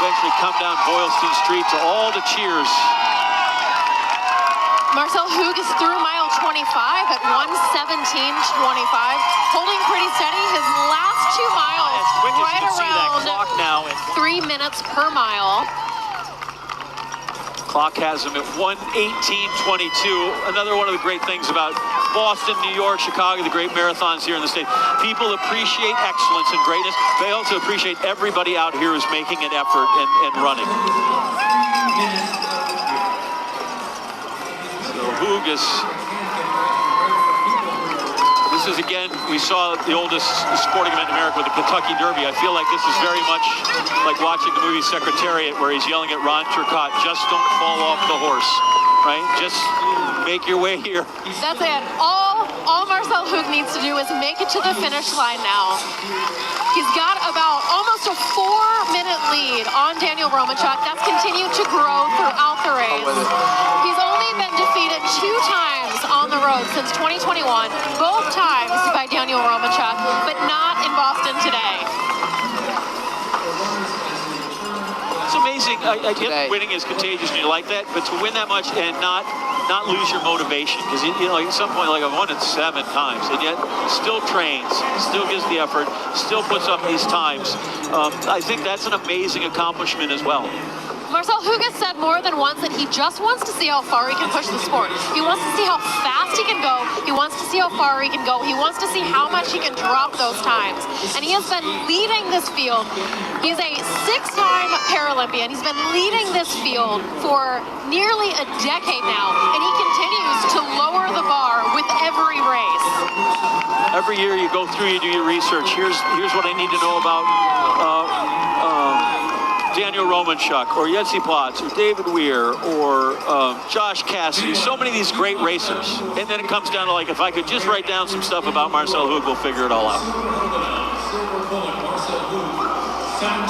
eventually come down Boylston Street to all the cheers. Marcel Hoog is through mile 25 at 1:17:25, holding pretty steady. His last 2 miles right around 3 minutes per mile. Clock has him at 1:18:22. Another one of the great things about Boston, New York, Chicago, the great marathons here in the state. People appreciate excellence and greatness. They also appreciate everybody out here who's making an effort and running. So Hoog is, this is again, we saw the oldest sporting event in America with the Kentucky Derby. I feel like this is very much like watching the movie Secretariat where he's yelling at Ron Turcotte, just don't fall off the horse, right? Just make your way here. That's it. All Marcel Hoog needs to do is make it to the finish line now. He's got about almost a 4-minute lead on Daniel Romanchuk. That's continued to grow throughout the race. He's only been defeated 2 times on the road since 2021, both times by Daniel Romanchuk, but not in Boston today. It's amazing. I get winning is contagious and you like that, but to win that much and not lose your motivation, because you know at some point, like I've won it 7 times and yet still trains, still gives the effort, still puts up these times. I think that's an amazing accomplishment as well. Marcel Hoog has said more than once that he just wants to see how far he can push the sport. He wants to see how fast he can go. He wants to see how far he can go. He wants to see how much he can drop those times. And he has been leading this field. He's a 6-time Paralympian. He's been leading this field for nearly a decade now. And he continues to lower the bar with every race. Every year you go through, you do your research. Here's what I need to know about Daniel Romanchuk, or Jesse Potts, or David Weir, or Josh Cassidy. So many of these great racers. And then it comes down to, like, if I could just write down some stuff about Marcel Hoog, we'll figure it all out.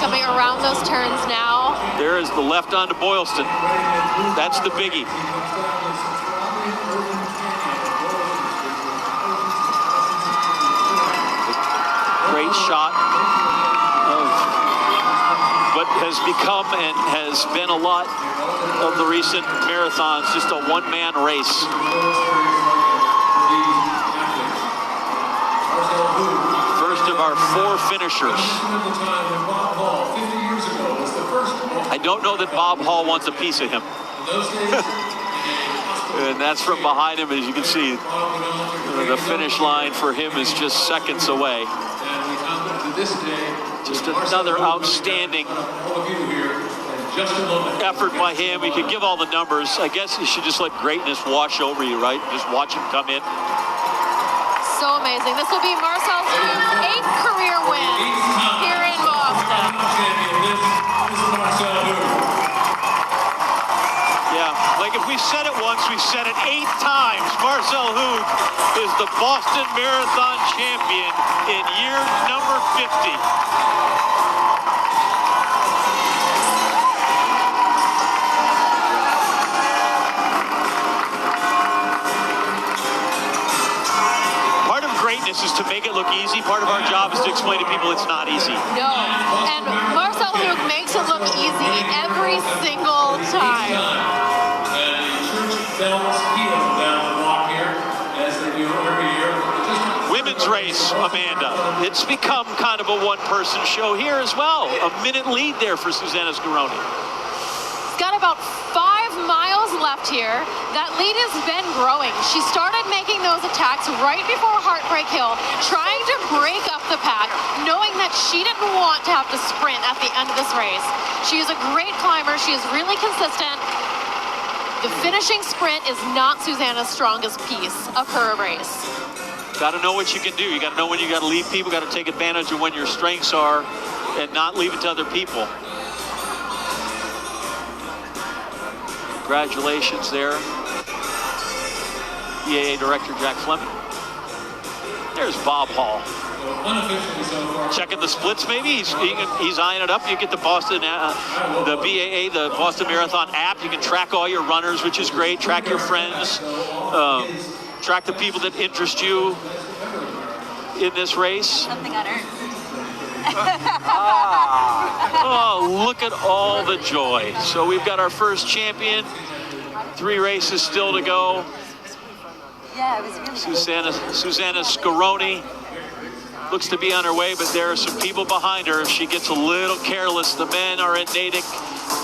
Coming around those turns now. There is the left onto Boylston. That's the biggie. Great shot of what has become and has been a lot of the recent marathons, just a one-man race. First of our 4 finishers. I don't know that Bob Hall wants a piece of him. And that's from behind him, as you can see. The finish line for him is just seconds away. Just another outstanding effort by him. We could give all the numbers. I guess you should just let greatness wash over you, right? Just watch him come in. So amazing. This will be Marcel Hoog's 8th career win here in Boston. Yeah, like if we said it once, we said it 8 times. Marcel Hoog is the Boston Marathon champion in year number 50. Part of greatness is to make it look easy. Part of our job is to explain to people it's not easy. No, and Marcel Hoog makes it look easy every single time. women's race, Amanda. It's become kind of a one-person show here as well. A minute lead there for Susanna Scaroni. Got about 5 miles left here. That lead has been growing. She started making those attacks right before Heartbreak Hill, trying to break up the pack, knowing that she didn't want to have to sprint at the end of this race. She is a great climber. She is really consistent. The finishing sprint is not Susanna's strongest piece of her race. Got to know what you can do. You got to know when you got to leave people. Got to take advantage of when your strengths are and not leave it to other people. Congratulations there, EAA Director Jack Fleming. There's Bob Hall. Checking the splits, maybe. He's eyeing it up. You get the Boston, the BAA, the Boston Marathon app. You can track all your runners, which is great. Track your friends. Track the people that interest you in this race. Something on Earth. Oh, look at all the joy. So we've got our first champion. 3 races still to go. Yeah, it was really Susanna Scaroni looks to be on her way, but there are some people behind her. If she gets a little careless, the men are in Natick,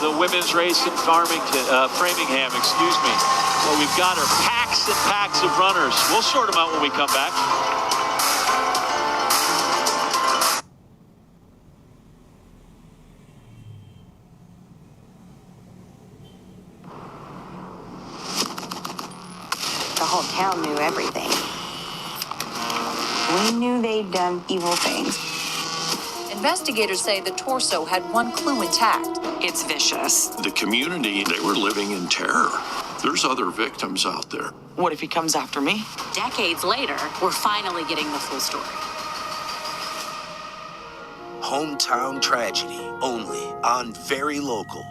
the women's race in Framingham, excuse me. So we've got her packs and packs of runners. We'll sort them out when we come back. The whole town knew everything. We knew they'd done evil things. Investigators say the torso had one clue intact. It's vicious. The community, they were living in terror. There's other victims out there. What if he comes after me? Decades later, we're finally getting the full story. Hometown tragedy, only on Very Local.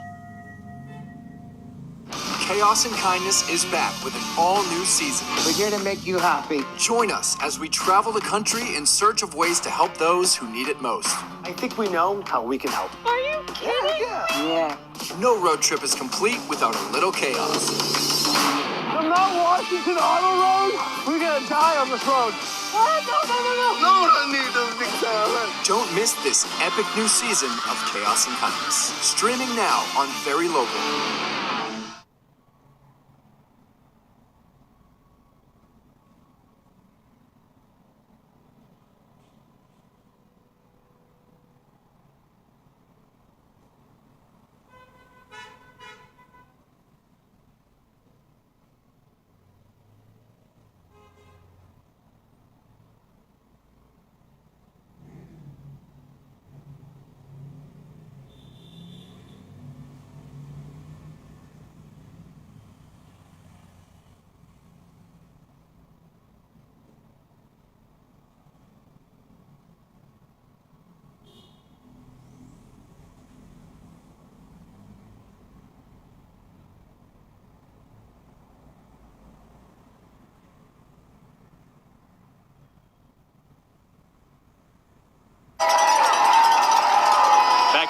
Chaos and Kindness is back with an all-new season. We're here to make you happy. Join us as we travel the country in search of ways to help those who need it most. I think we know how we can help. Are you kidding? Yeah. No road trip is complete without a little chaos. The Mount Washington Auto Road? We're gonna die on this road. No, I need this big salad. Don't miss this epic new season of Chaos and Kindness. Streaming now on Very Local.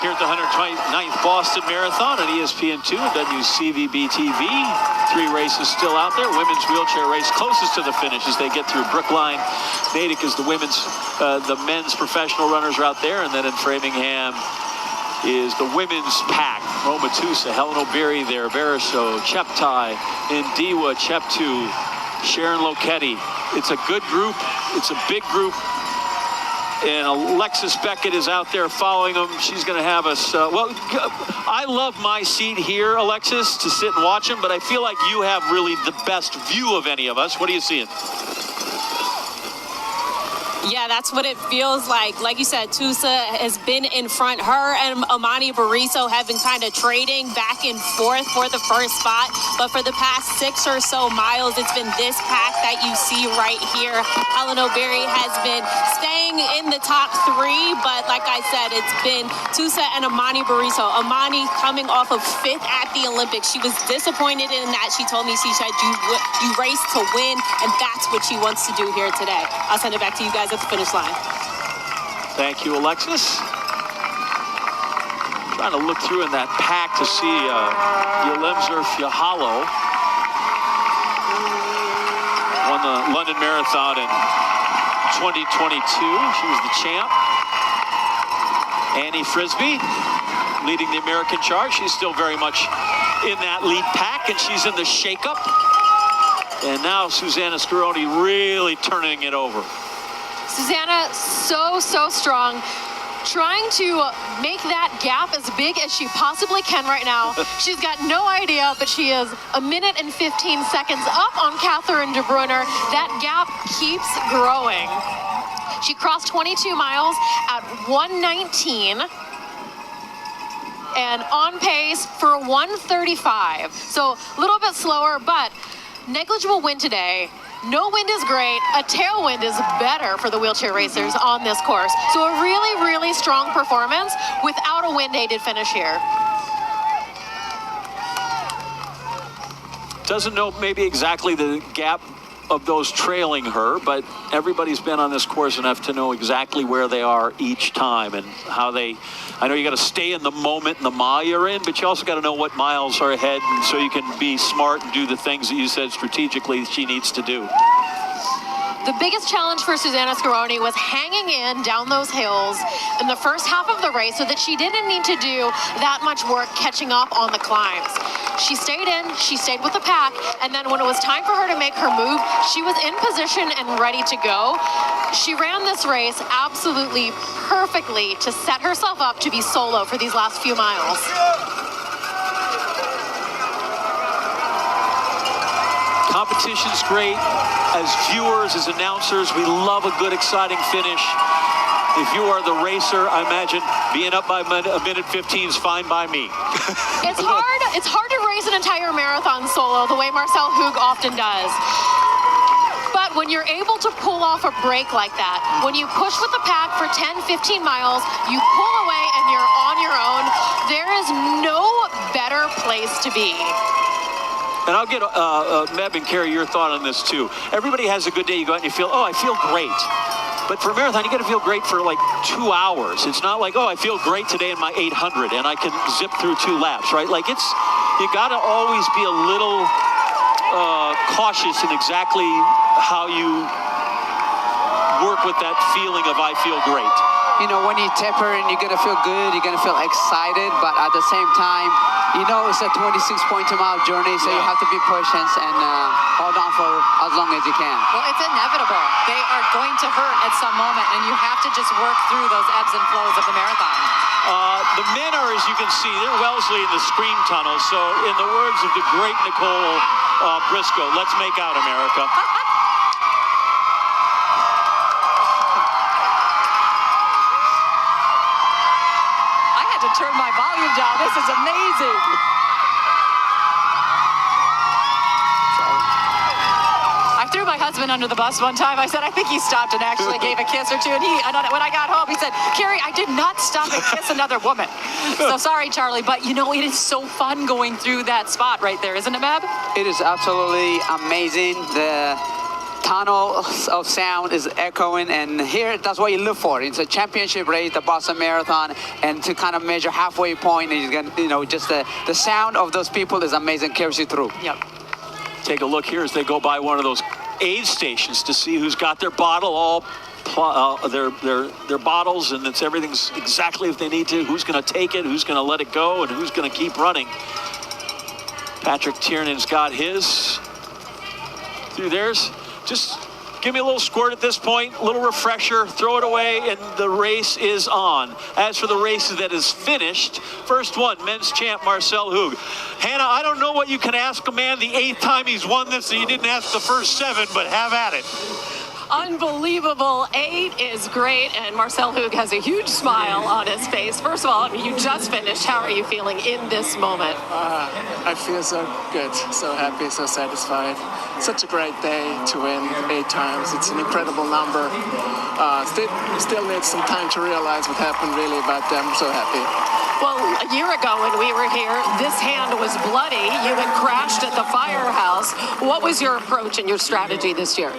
Here at the 129th Boston Marathon on ESPN2 and WCVB-TV. 3 races still out there. Women's wheelchair race closest to the finish as they get through Brookline. Natick is the men's professional runners are out there. And then in Framingham is the women's pack. Roma Tusa, Helen O'Beary there, Veriso, Cheptai, Indiwa, Cheptu, Sharon Loketti. It's a good group. It's a big group. And Alexis Beckett is out there following them. She's going to have us. I love my seat here, Alexis, to sit and watch them, but I feel like you have really the best view of any of us. What are you seeing? Yeah, that's what it feels like. Like you said, Tusa has been in front. Her and Amani Bariso have been kind of trading back and forth for the first spot. But for the past 6 or so miles, it's been this pack that you see right here. Helen O'Beary has been staying in the top 3. But like I said, it's been Tusa and Amani Bariso. Amani coming off of 5th at the Olympics. She was disappointed in that. She told me, she said, you race to win, and that's what she wants to do here today. I'll send it back to you guys at the finish line. Thank you, Alexis. Trying to look through in that pack to see Yelemzer Fiahalo won the London Marathon in 2022. She was the champ. Annie Frisbee leading the American chart. She's still very much in that lead pack, and she's in the shakeup. And now Susanna Scaroni really turning it over. Susanna, so strong. Trying to make that gap as big as she possibly can right now. She's got no idea, but she is 1 minute and 15 seconds up on Catherine De Bruyne. That gap keeps growing. She crossed 22 miles at 1:19 and on pace for 1:35. So a little bit slower, but negligible wind today. No wind is great. A tailwind is better for the wheelchair racers on this course. So a really strong performance without a wind-aided finish here. Doesn't know maybe exactly the gap of those trailing her, but everybody's been on this course enough to know exactly where they are each time and how they, I know you got to stay in the moment in the mile you're in, but you also got to know what miles are ahead, and so you can be smart and do the things that you said strategically she needs to do. The biggest challenge for Susanna Scaroni was hanging in down those hills in the first half of the race so that she didn't need to do that much work catching up on the climbs. She stayed in, she stayed with the pack, and then when it was time for her to make her move, she was in position and ready to go. She ran this race absolutely perfectly to set herself up to be solo for these last few miles. Competition's great. As viewers, as announcers, we love a good, exciting finish. If you are the racer, I imagine being up by a minute 15 is fine by me. It's hard to race an entire marathon solo the way Marcel Hug often does. But when you're able to pull off a break like that, when you push with the pack for 10, 15 miles, you pull away and you're on your own, there is no better place to be. And I'll get Meb and Carrie your thought on this too. Everybody has a good day. You go out and you feel, oh, I feel great. But for a marathon, you got to feel great for like 2 hours. It's not like, oh, I feel great today in my 800 and I can zip through 2 laps, right? Like you got to always be a little cautious in exactly how you work with that feeling of I feel great. You know, when you taper and you're gonna feel good, you're gonna feel excited, but at the same time, you know it's a 26.2-mile journey, so you have to be patient and hold on for as long as you can. Well, it's inevitable. They are going to hurt at some moment, and you have to just work through those ebbs and flows of the marathon. The men are, as you can see, they're Wellesley in the screen tunnel, so in the words of the great Nicole Briscoe, let's make out, America. Turn my volume down. This is amazing. I threw my husband under the bus one time. I said, I think he stopped and actually gave a kiss or two. And when I got home, he said, Carrie, I did not stop and kiss another woman. So sorry, Charlie, but you know, it is so fun going through that spot right there, isn't it, Meb? It is absolutely amazing. The tunnel of sound is echoing, and here that's what you look for. It's a championship race, the Boston Marathon, and to kind of measure halfway point, and you know, just the sound of those people is amazing, carries you through. Yep. Take a look here as they go by one of those aid stations to see who's got their bottle all their bottles, and it's everything's exactly if they need to, who's going to take it, who's going to let it go, and who's going to keep running. Patrick Tiernan's got his through theirs. Just give me a little squirt at this point, a little refresher, throw it away, and the race is on. As for the race that is finished, first one, men's champ Marcel Hug. Hannah, I don't know what you can ask a man the 8th time he's won this, so you didn't ask the first 7, but have at it. Unbelievable. 8 is great, and Marcel Hug has a huge smile on his face. First of all, I mean, you just finished. How are you feeling in this moment? I feel so good, so happy, so satisfied. Such a great day to win 8 times. It's an incredible number. Still need some time to realize what happened, really, but I'm so happy. Well, a year ago when we were here, this hand was bloody. You had crashed at the firehouse. What was your approach and your strategy this year?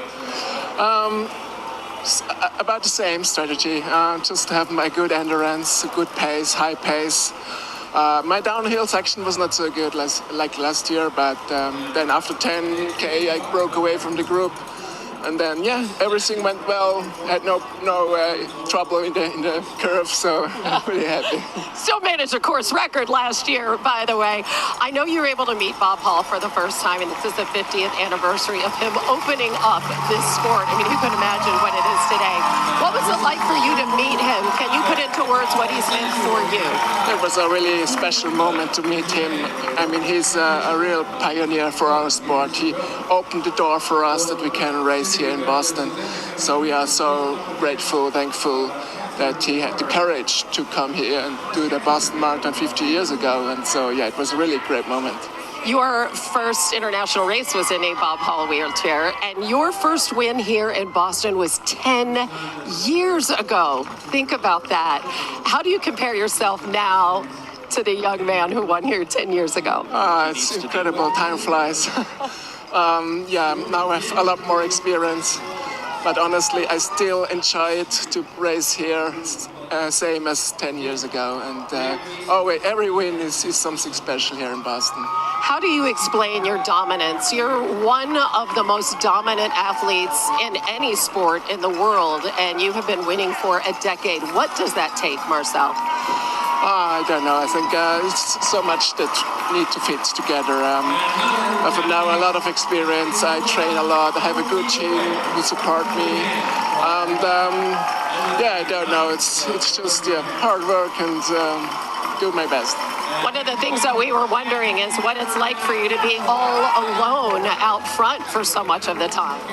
About the same strategy, just to have my good endurance, good pace, high pace. My downhill section was not so good like last year, but then after 10K I broke away from the group And then, yeah, everything went well. Had no trouble in the curve, so I'm really happy. Still managed a course record last year, by the way. I know you were able to meet Bob Hall for the first time, and this is the 50th anniversary of him opening up this sport. I mean, you can imagine what it is today. What was it like for you to meet him? Can you put into words what he's meant for you? It was a really special moment to meet him. I mean, he's a real pioneer for our sport. He opened the door for us that we can race here in Boston. So we are so grateful, thankful that he had the courage to come here and do the Boston Marathon 50 years ago. And so, yeah, it was a really great moment. Your first international race was in a Bob Hall wheelchair, and your first win here in Boston was 10 years ago. Think about that. How do you compare yourself now to the young man who won here 10 years ago? It's incredible. Time flies. Yeah, now I have a lot more experience, but honestly, I still enjoy it to race here, same as 10 years ago. And every win is something special here in Boston. How do you explain your dominance? You're one of the most dominant athletes in any sport in the world, and you have been winning for a decade. What does that take, Marcel? I don't know. I think it's so much that need to fit together. I've now a lot of experience. I train a lot. I have a good team who support me. And I don't know. It's just hard work and do my best. One of the things that we were wondering is what it's like for you to be all alone out front for so much of the time.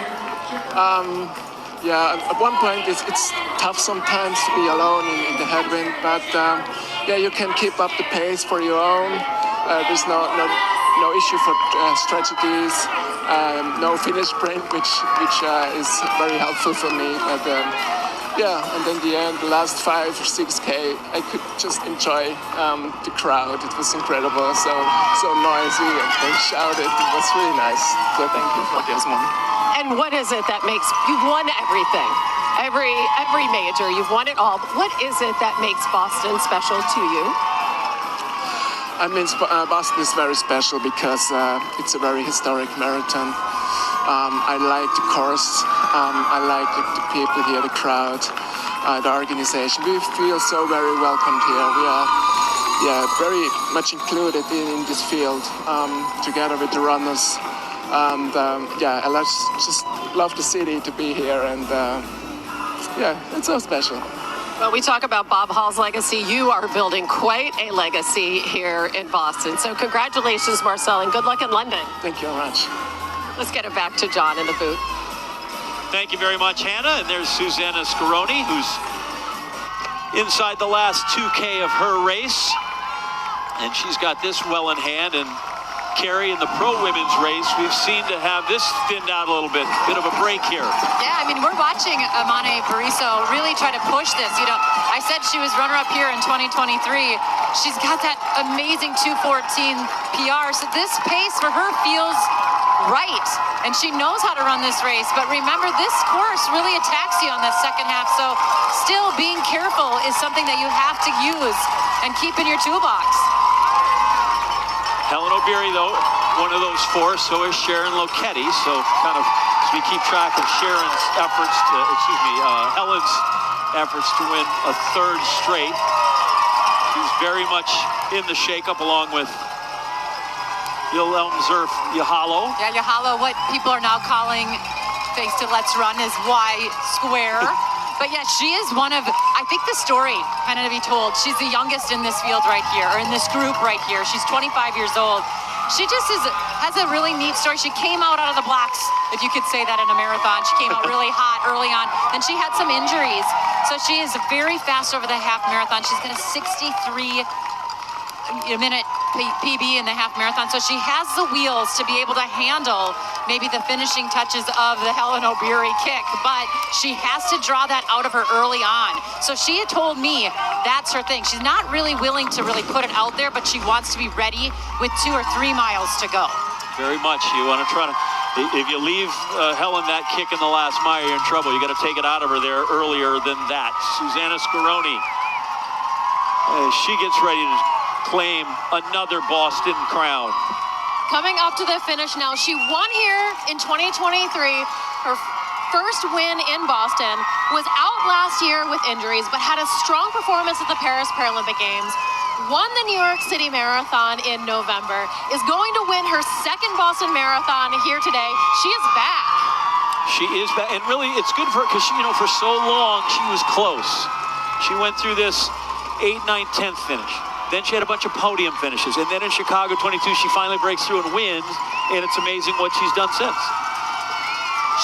At one point it's tough sometimes to be alone in the headwind, but you can keep up the pace for your own. There's no issue for strategies, no finish sprint, which is very helpful for me. But and then the end, the last 5 or 6K, I could just enjoy the crowd. It was incredible, so noisy, and they shouted. It was really nice. So thank you for this one. And what is it that makes, you've won everything, every major, you've won it all. What is it that makes Boston special to you? I mean, Boston is very special because it's a very historic marathon. I like the course, I like the people here, the crowd, the organization. We feel so very welcomed here. We are very much included in this field, together with the runners. And I just love the city to be here, and it's so special. Well, we talk about Bob Hall's legacy. You are building quite a legacy here in Boston. So congratulations, Marcel, and good luck in London. Thank you very much. Let's get it back to John in the booth. Thank you very much, Hannah. And there's Susanna Scaroni, who's inside the last 2K of her race. And she's got this well in hand. And Carrie, in the pro women's race, we've seen to have this thinned out a little bit of a break here. Yeah, I mean, we're watching Amane Bariso really try to push this. You know, I said she was runner-up here in 2023. She's got that amazing 2:14 PR, so this pace for her feels right, and she knows how to run this race. But remember, this course really attacks you on the second half, so still being careful is something that you have to use and keep in your toolbox. Helen O'Beary, though, one of those four, so is Sharon Lochetti. So kind of, as we keep track of Sharon's efforts Helen's efforts to win a third straight. She's very much in the shakeup along with Yilem Zerf Yahalo. Yeah, Yahalo, what people are now calling, thanks to Let's Run, is Y Square. But yeah, she is one of, I think the story kind of to be told, she's the youngest in this field right here, or in this group right here. She's 25 years old. She just has a really neat story. She came out of the blocks, if you could say that in a marathon. She came out really hot early on. Then she had some injuries. So she is very fast over the half marathon. She's got a 63-minute PB in the half marathon. So she has the wheels to be able to handle maybe the finishing touches of the Helen O'Beary kick, but she has to draw that out of her early on. So she had told me that's her thing. She's not really willing to really put it out there, but she wants to be ready with 2 or 3 miles to go. Very much. You want to try to, if you leave Helen that kick in the last mile, you're in trouble. You got to take it out of her there earlier than that. Susanna Scaroni, she gets ready to claim another Boston crown. Coming up to the finish now. She won here in 2023. Her first win in Boston, was out last year with injuries, but had a strong performance at the Paris Paralympic Games, won the New York City Marathon in November, is going to win her second Boston Marathon here today. She is back. She is back, and really it's good for her because, you know, for so long she was close. She went through this 8th, 9th, 10th finish. Then she had a bunch of podium finishes. And then in Chicago 22, she finally breaks through and wins. And it's amazing what she's done since.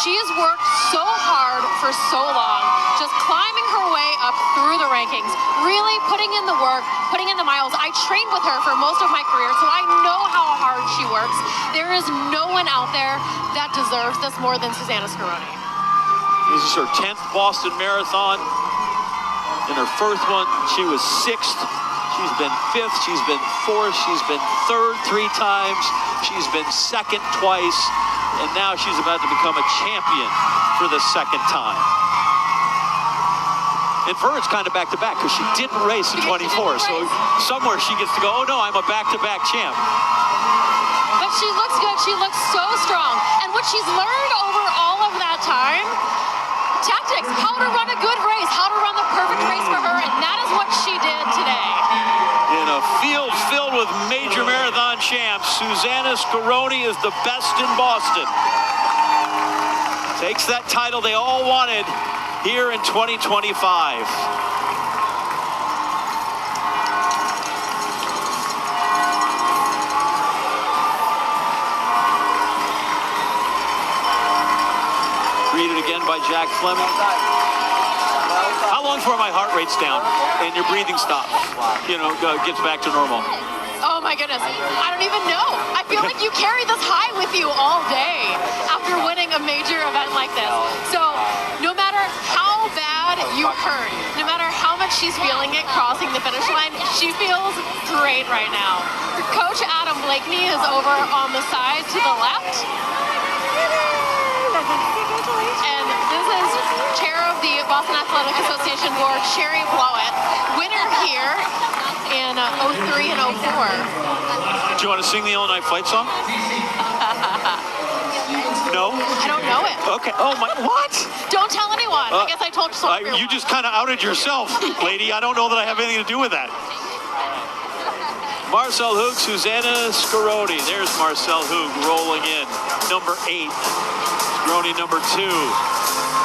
She has worked so hard for so long, just climbing her way up through the rankings, really putting in the work, putting in the miles. I trained with her for most of my career, so I know how hard she works. There is no one out there that deserves this more than Susanna Scaroni. This is her 10th Boston Marathon. In her first one, she was 6th. She's been 5th, she's been 4th, she's been 3rd 3 times, she's been 2nd twice, and now she's about to become a champion for the 2nd time. And for her, it's kind of back-to-back because she didn't race in 24, so somewhere she gets to go, oh no, I'm a back-to-back champ. But she looks good, she looks so strong, and what she's learned over all of that time, tactics, how to run a good race, how to run the perfect race for her, and that is what she did today. In a field filled with major marathon champs, Susanna Scaroni is the best in Boston. Takes that title they all wanted here in 2025. Greeted again by Jack Fleming. How long before my heart rate's down and your breathing stops? You know, gets back to normal. Oh my goodness, I don't even know. I feel like you carry this high with you all day after winning a major event like this. So no matter how bad you hurt, no matter how much she's feeling it crossing the finish line, she feels great right now. Coach Adam Blakeney is over on the side to the left. And this is chair of the Boston Athletic Association Board, Sherry Blowett, winner here in 03 and 04. Do you want to sing the All Night Flight song? No? I don't know it. Okay. Oh my, what? Don't tell anyone. I guess I told everyone. You just kind of outed yourself, lady. I don't know that I have anything to do with that. Marcel Hoog, Susanna Scaroni. There's Marcel Hoog rolling in. Number 8. Scaroni number 2.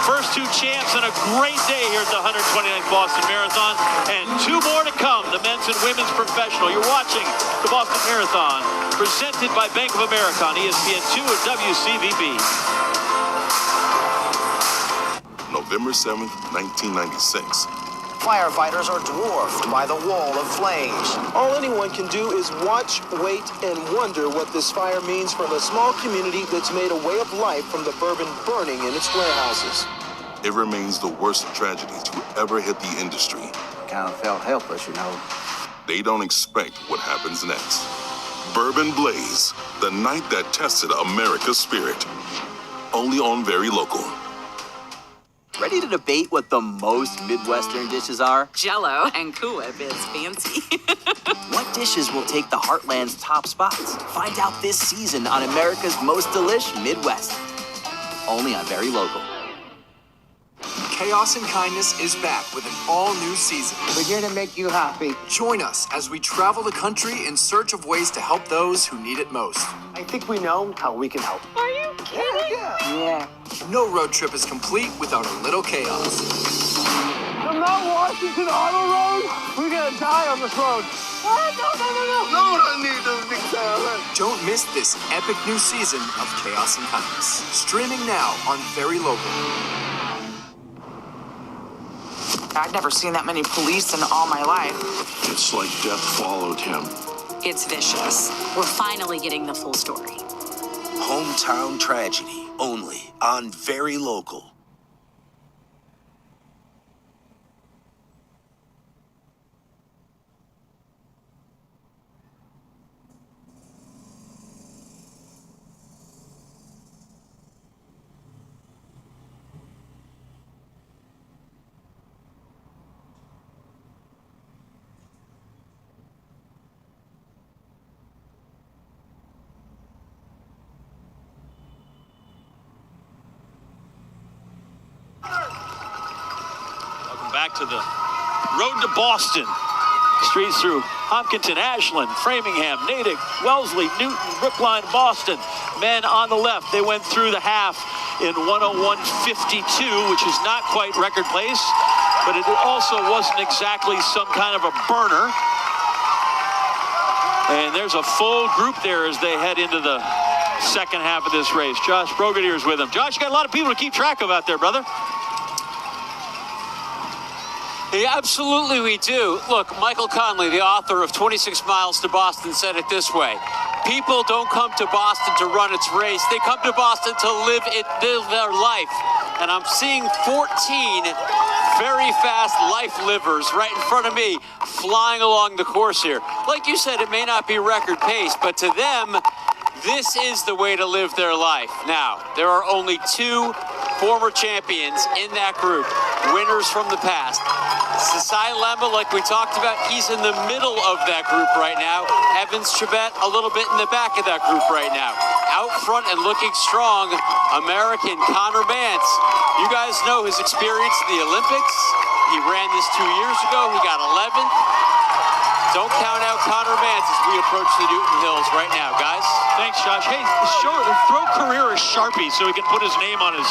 First 2 champs and a great day here at the 129th Boston Marathon. And 2 more to come, the men's and women's professional. You're watching the Boston Marathon, presented by Bank of America on ESPN2 and WCVB. November 7th, 1996. Firefighters are dwarfed by the wall of flames. All anyone can do is watch, wait, and wonder what this fire means for the small community that's made a way of life from the bourbon burning in its warehouses. It remains the worst tragedy to ever hit the industry. Kind of felt helpless, you know. They don't expect what happens next. Bourbon Blaze, the night that tested America's spirit. Only on Very Local. Ready to debate what the most Midwestern dishes are? Jell-O and Cool Whip is fancy. What dishes will take the Heartland's top spots? Find out this season on America's Most Delish Midwest. Only on Very Local. Chaos and Kindness is back with an all-new season. We're here to make you happy. Join us as we travel the country in search of ways to help those who need it most. I think we know how we can help. Are you kidding? Yeah. No road trip is complete without a little chaos. The Mount Washington Auto Road? We're gonna die on this road. No, I need this big time. Don't miss this epic new season of Chaos and Kindness. Streaming now on Very Local. I've never seen that many police in all my life. It's like death followed him. It's vicious. We're finally getting the full story. Hometown tragedy, only on Very Local. back to the road to Boston. Streets through Hopkinton, Ashland, Framingham, Natick, Wellesley, Newton, Brookline, Boston. Men on the left, they went through the half in 101.52, which is not quite record pace, but it also wasn't exactly some kind of a burner. And there's a full group there as they head into the second half of this race. Josh Brogadier's with them. Josh, you got a lot of people to keep track of out there, brother. Yeah, absolutely we do. Look, Michael Conley, the author of 26 Miles to Boston, said it this way. People don't come to Boston to run its race. They come to Boston to live their life. And I'm seeing 14 very fast life livers right in front of me flying along the course here. Like you said, it may not be record pace, but to them, this is the way to live their life. Now, there are only 2 former champions in that group, winners from the past. Sasai Lemba, like we talked about, he's in the middle of that group right now. Evans Chebet a little bit in the back of that group right now. Out front and looking strong, American Connor Mance. You guys know his experience in the Olympics. He ran this 2 years ago. He got 11th. Don't count out Connor Mance as we approach the Newton Hills right now, guys. Thanks, Josh. Hey, throw Carrera Sharpie so he can put his name on his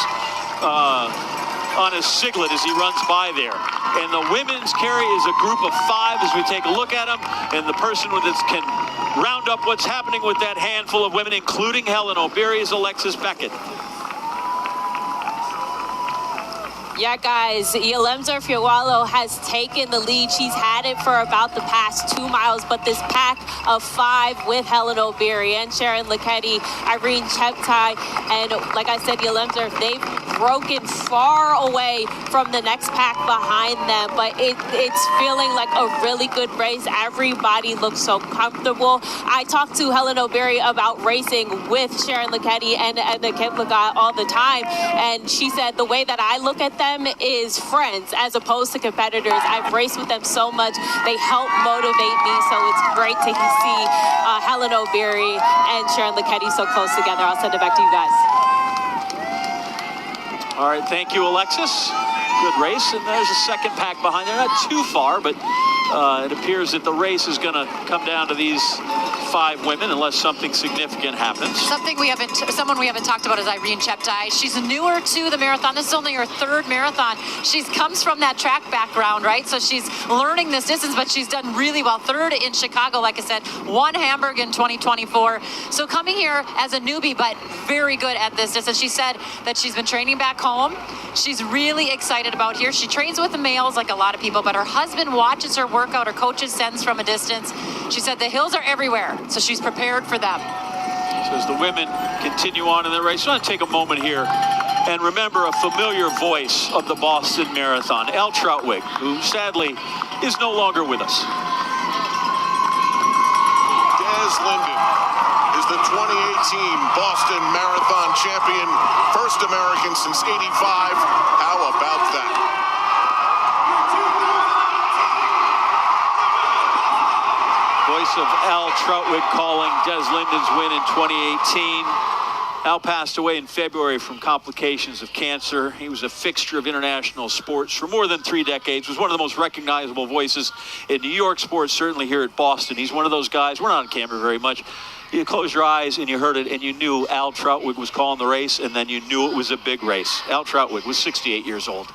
siglet as he runs by there. And the women's carry is a group of 5 as we take a look at them. And the person with this can round up what's happening with that handful of women, including Helen O'Beary, is Alexis Beckett. Yeah, guys, Yalemzer Fiawalo has taken the lead. She's had it for about the past 2 miles, but this pack of 5 with Helen O'Beary and Sharon Laketti, Irene Cheptai, and like I said, Yalemzer, they've broken far away from the next pack behind them, but it's feeling like a really good race. Everybody looks so comfortable. I talked to Helen O'Beary about racing with Sharon Laketti and the Kiplagat all the time, and she said the way that I look at them is friends as opposed to competitors. I've raced with them so much. They help motivate me, so it's great to see Helen O'Beary and Sharon Laketti so close together. I'll send it back to you guys. All right, thank you, Alexis. Good race, and there's a second pack behind there. Not too far, but it appears that the race is going to come down to these 5 women unless something significant happens. Someone we haven't talked about is Irene Cheptai. She's newer to the marathon. This is only her 3rd marathon. She comes from that track background, right? So she's learning this distance, but she's done really well. 3rd in Chicago, like I said, won Hamburg in 2024. So coming here as a newbie, but very good at this distance. She said that she's been training back home. She's really excited about here. She trains with the males like a lot of people, but her husband watches her workout. Her coaches sends from a distance. She said the hills are everywhere, so she's prepared for them. So as the women continue on in the race, I want to take a moment here and remember a familiar voice of the Boston Marathon, Elle Troutwig, who sadly is no longer with us. Des Linden is the 2018 Boston Marathon champion, first American since '85. How about that? Voice of Al Troutwig calling Des Linden's win in 2018. Al passed away in February from complications of cancer. He was a fixture of international sports for more than 3 decades, was one of the most recognizable voices in New York sports, certainly here at Boston. He's one of those guys, we're not on camera very much, you close your eyes and you heard it and you knew Al Troutwig was calling the race, and then you knew it was a big race. Al Troutwig was 68 years old.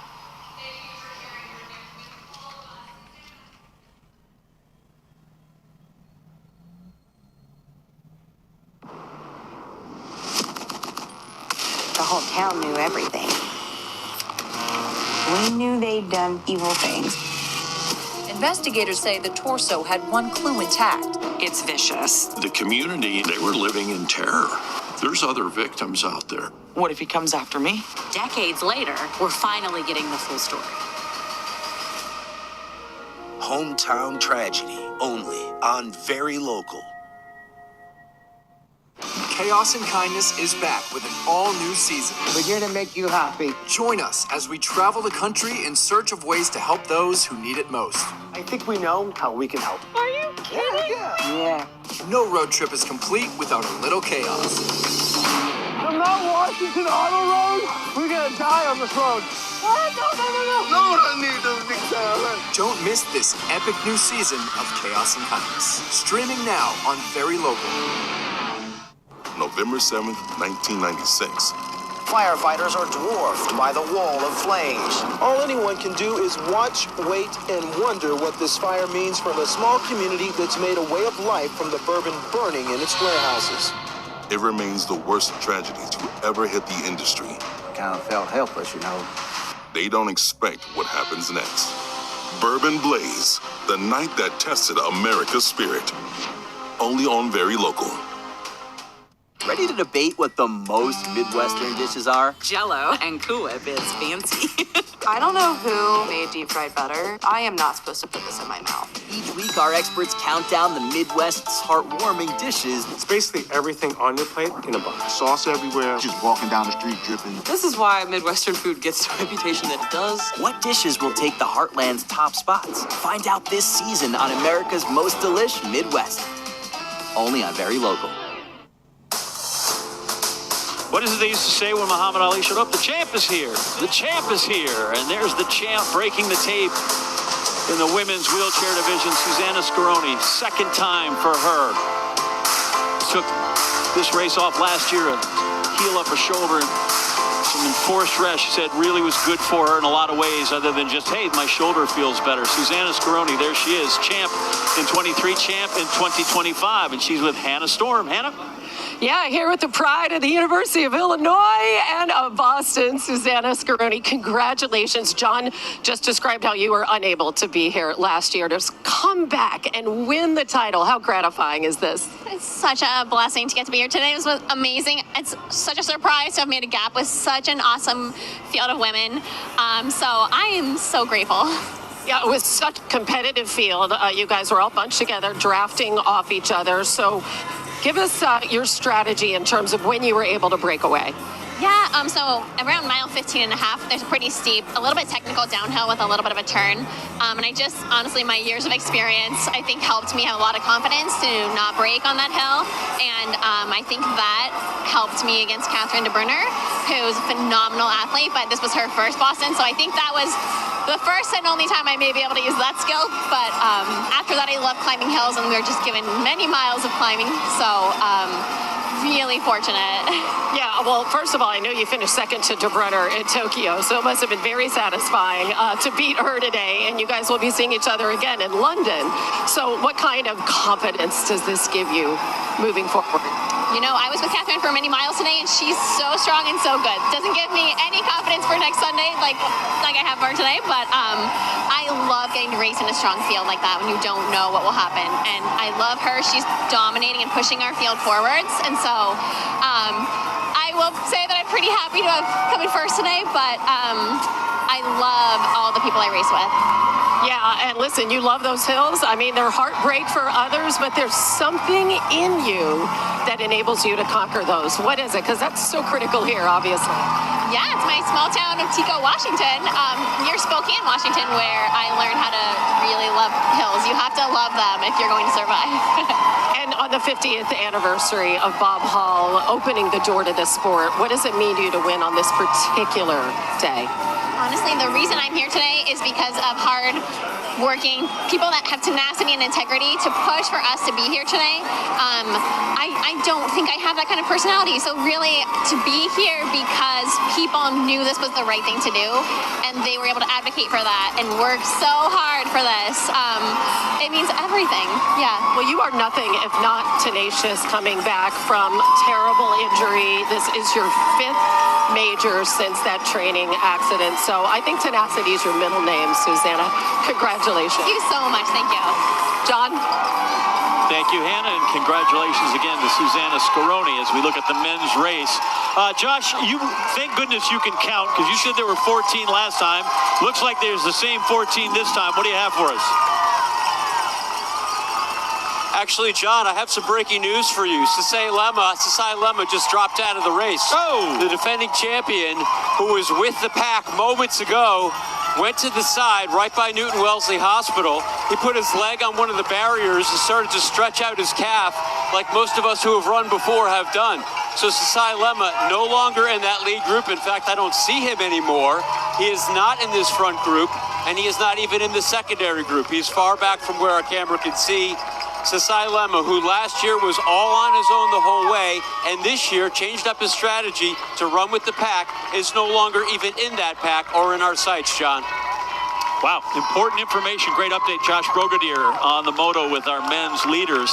The whole town knew everything. We knew they'd done evil things. Investigators say the torso had one clue intact. It's vicious. The community, they were living in terror. There's other victims out there. What if he comes after me? Decades later, we're finally getting the full story. Hometown tragedy, only on Very Local. Chaos and Kindness is back with an all-new season. We're here to make you happy. Join us as we travel the country in search of ways to help those who need it most. I think we know how we can help. Are you kidding? Yeah. No road trip is complete without a little chaos. The Mount Washington Auto Road? We're gonna die on this road. Lord, I need those big time. Don't miss this epic new season of Chaos and Kindness. Streaming now on Very Local. November 7th, 1996. Firefighters are dwarfed by the wall of flames. All anyone can do is watch, wait, and wonder what this fire means for the small community that's made a way of life from the bourbon burning in its warehouses. It remains the worst tragedy to ever hit the industry. Kind of felt helpless, you know. They don't expect what happens next. Bourbon Blaze, the night that tested America's spirit. Only on Very Local. Ready to debate what the most Midwestern dishes are? Jell-O and Cool Whip is fancy. I don't know who made deep fried butter. I am not supposed to put this in my mouth. Each week, our experts count down the Midwest's heartwarming dishes. It's basically everything on your plate in a box. Sauce everywhere. Just walking down the street dripping. This is why Midwestern food gets the reputation that it does. What dishes will take the Heartland's top spots? Find out this season on America's Most Delish Midwest. Only on Very Local. What is it they used to say when Muhammad Ali showed up? The champ is here. The champ is here. And there's the champ breaking the tape in the women's wheelchair division, Susanna Scaroni. Second time for her. Took this race off last year, a heel up her shoulder. Some enforced rest, she said, really was good for her in a lot of ways other than just, hey, my shoulder feels better. Susanna Scaroni, there she is. Champ in 23, champ in 2025. And she's with Hannah Storm. Hannah? Yeah, here with the pride of the University of Illinois and of Boston, Susanna Scaroni. Congratulations. John just described how you were unable to be here last year to come back and win the title. How gratifying is this? It's such a blessing to get to be here today. It was amazing. It's such a surprise to have made a gap with such an awesome field of women. So I am so grateful. Yeah, it was such a competitive field. You guys were all bunched together, drafting off each other. So give us your strategy in terms of when you were able to break away. Yeah, so around mile 15 and a half, there's a pretty steep, a little bit technical downhill with a little bit of a turn. And I just, honestly, my years of experience, I think helped me have a lot of confidence to not break on that hill. And I think that helped me against Catherine DeBrunner, who's a phenomenal athlete, but this was her first Boston. So I think that was the first and only time I may be able to use that skill. But after that, I love climbing hills, and we were just given many miles of climbing. So really fortunate. Yeah, well, first of all, I know you finished second to DeBrunner in Tokyo, so it must have been very satisfying to beat her today, and you guys will be seeing each other again in London. So what kind of confidence does this give you moving forward? You know, I was with Catherine for many miles today, and she's so strong and so good. Doesn't give me any confidence for next Sunday like I have for today, but I love getting to race in a strong field like that when you don't know what will happen. And I love her. She's dominating and pushing our field forwards. And so I will say that I'm pretty happy to have come in first today, but I love all the people I race with. Yeah, and listen, you love those hills. I mean, they're heartbreak for others, but there's something in you that enables you to conquer those. What is it? Because that's so critical here, obviously. Yeah, it's my small town of Tico, Washington, near Spokane, Washington, where I learned how to really love hills. You have to love them if you're going to survive. And on the 50th anniversary of Bob Hall opening the door to this sport, what does it mean to you to win on this particular day? Honestly, the reason I'm here today is because of hard-working people that have tenacity and integrity to push for us to be here today. I don't think I have that kind of personality. So really, to be here because people knew this was the right thing to do, and they were able to advocate for that and work so hard for this, it means everything. Yeah. Well, you are nothing if not tenacious, coming back from terrible injury. This is your 5th major since that training accident. So I think tenacity is your middle name, Susanna. Congratulations. Thank you so much. Thank you. John? Thank you, Hannah, and congratulations again to Susanna Scaroni as we look at the men's race. Josh, thank goodness you can count, because you said there were 14 last time. Looks like there's the same 14 this time. What do you have for us? Actually, John, I have some breaking news for you. Sasai Lema just dropped out of the race. Oh! The defending champion, who was with the pack moments ago, went to the side right by Newton Wellesley Hospital. He put his leg on one of the barriers and started to stretch out his calf like most of us who have run before have done. So Sasai Lema no longer in that lead group. In fact, I don't see him anymore. He is not in this front group, and he is not even in the secondary group. He's far back from where our camera can see. Sasai Lema, who last year was all on his own the whole way, and this year changed up his strategy to run with the pack, is no longer even in that pack or in our sights, John. Wow, important information. Great update, Josh Brogadier on the moto with our men's leaders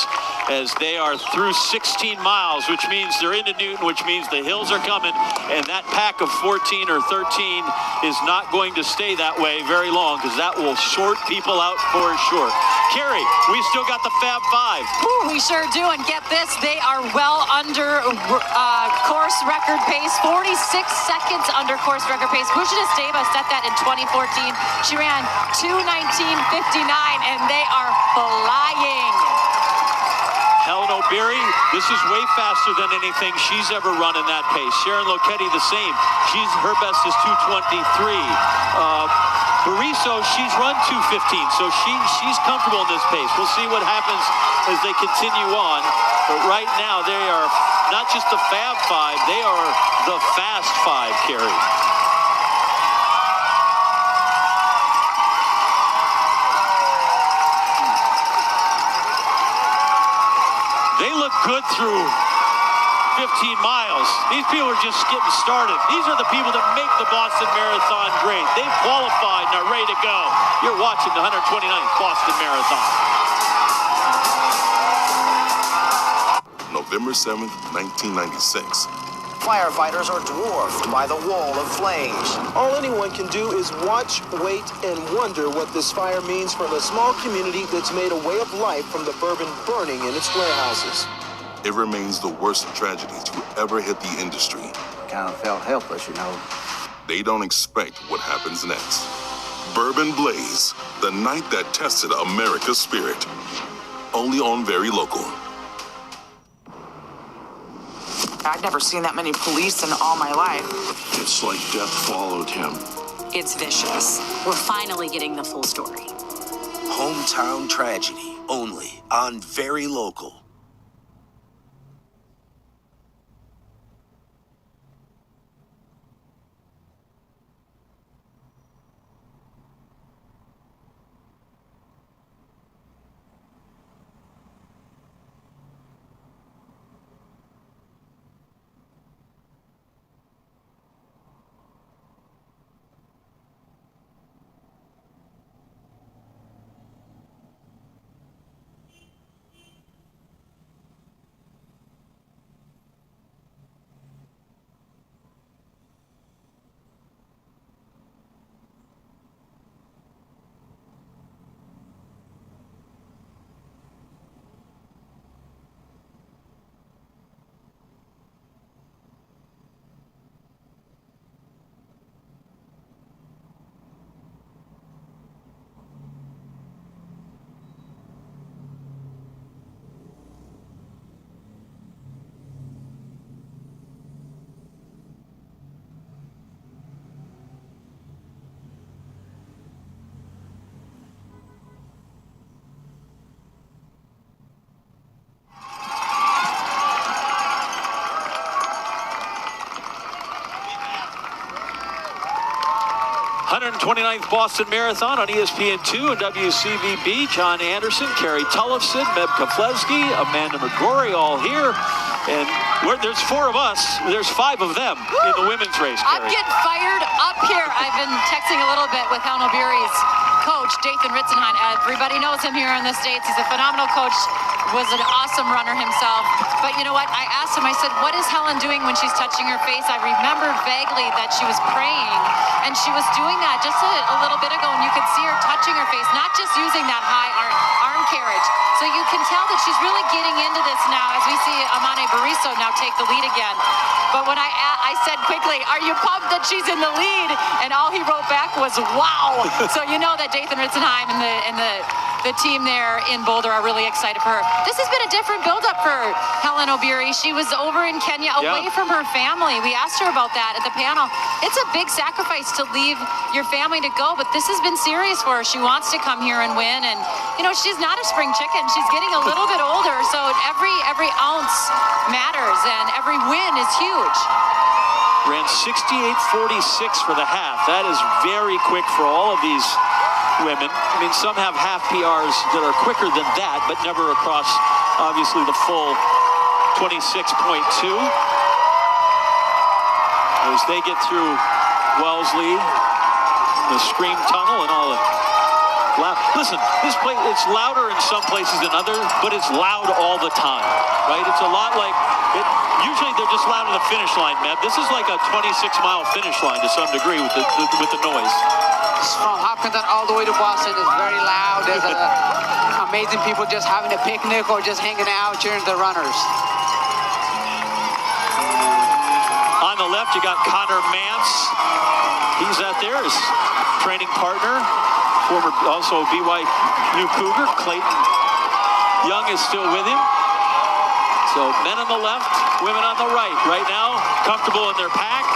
as they are through 16 miles, which means they're into Newton, which means the hills are coming, and that pack of 14 or 13 is not going to stay that way very long because that will short people out for sure. Carrie, we still got the Fab Five. Ooh, we sure do, and get this, they are well under course record pace, 46 seconds under course record pace. Busha Esteva set that in 2014. She ran 2:19:59, and they are flying. Helen O'Beary, this is way faster than anything she's ever run in that pace. Sharon Lochetti, the same. Her best is 2:23. Bariso, she's run 2:15, so she's comfortable in this pace. We'll see what happens as they continue on. But right now, they are not just the Fab Five, they are the Fast Five, Carrie. They look good through 15 miles. These people are just getting started. These are the people that make the Boston Marathon great. They've qualified and are ready to go. You're watching the 129th Boston Marathon. November 7th, 1996. Firefighters are dwarfed by the wall of flames. All anyone can do is watch, wait, and wonder what this fire means from a small community that's made a way of life from the bourbon burning in its warehouses. It remains the worst tragedy to ever hit the industry. Kind of felt helpless, you know. They don't expect what happens next. Bourbon Blaze, the night that tested America's spirit. Only on Very Local. I've never seen that many police in all my life. It's like death followed him. It's vicious. We're finally getting the full story. Hometown tragedy, only on Very Local. th Boston Marathon on ESPN2 and WCVB. John Anderson, Carrie Tullifson, Meb Keflezighi, Amanda McGrory, all here. And there's four of us. There's five of them in the women's race, Carrie. I'm getting fired up here. I've been texting a little bit with Helen O'Beary's coach, Dathan Ritzenheim. Everybody knows him here in the States. He's a phenomenal coach, was an awesome runner himself. But you know what? I asked him, I said, what is Helen doing when she's touching her face? I remember vaguely that she was praying, and she was doing that just a little bit ago, and you could see her touching her face, not just using that high arm carriage. So you can tell that she's really getting into this now as we see Amane Bariso now take the lead again. But when I said quickly, are you pumped that she's in the lead? And all he wrote back was, wow. So you know that Dathan Ritzenheim and the team there in Boulder are really excited for her. This has been a different build-up for Helen O'Beary. She was over in Kenya away from her family. We asked her about that at the panel. It's a big sacrifice to leave your family to go, but this has been serious for her. She wants to come here and win, and you know, she's not a spring chicken. She's getting a little bit older, so every ounce matters, and every win is huge. ran 68.46 for the half. That is very quick for all of these women. I mean, some have half PRs that are quicker than that, but never across, obviously, the full 26.2. As they get through Wellesley, the Scream Tunnel, and all the loud. Listen, this place, it's louder in some places than others, but it's loud all the time, right? It's a lot like, usually they're just loud at the finish line, Matt. This is like a 26-mile finish line to some degree with the noise. From Hopkinton all the way to Boston is very loud. There's amazing people just having a picnic or just hanging out cheering the runners. On the left, you got Connor Mance. He's out there, his training partner, former also BYU Cougar. Clayton Young is still with him. So men on the left, women on the right. Right now, comfortable in their pack.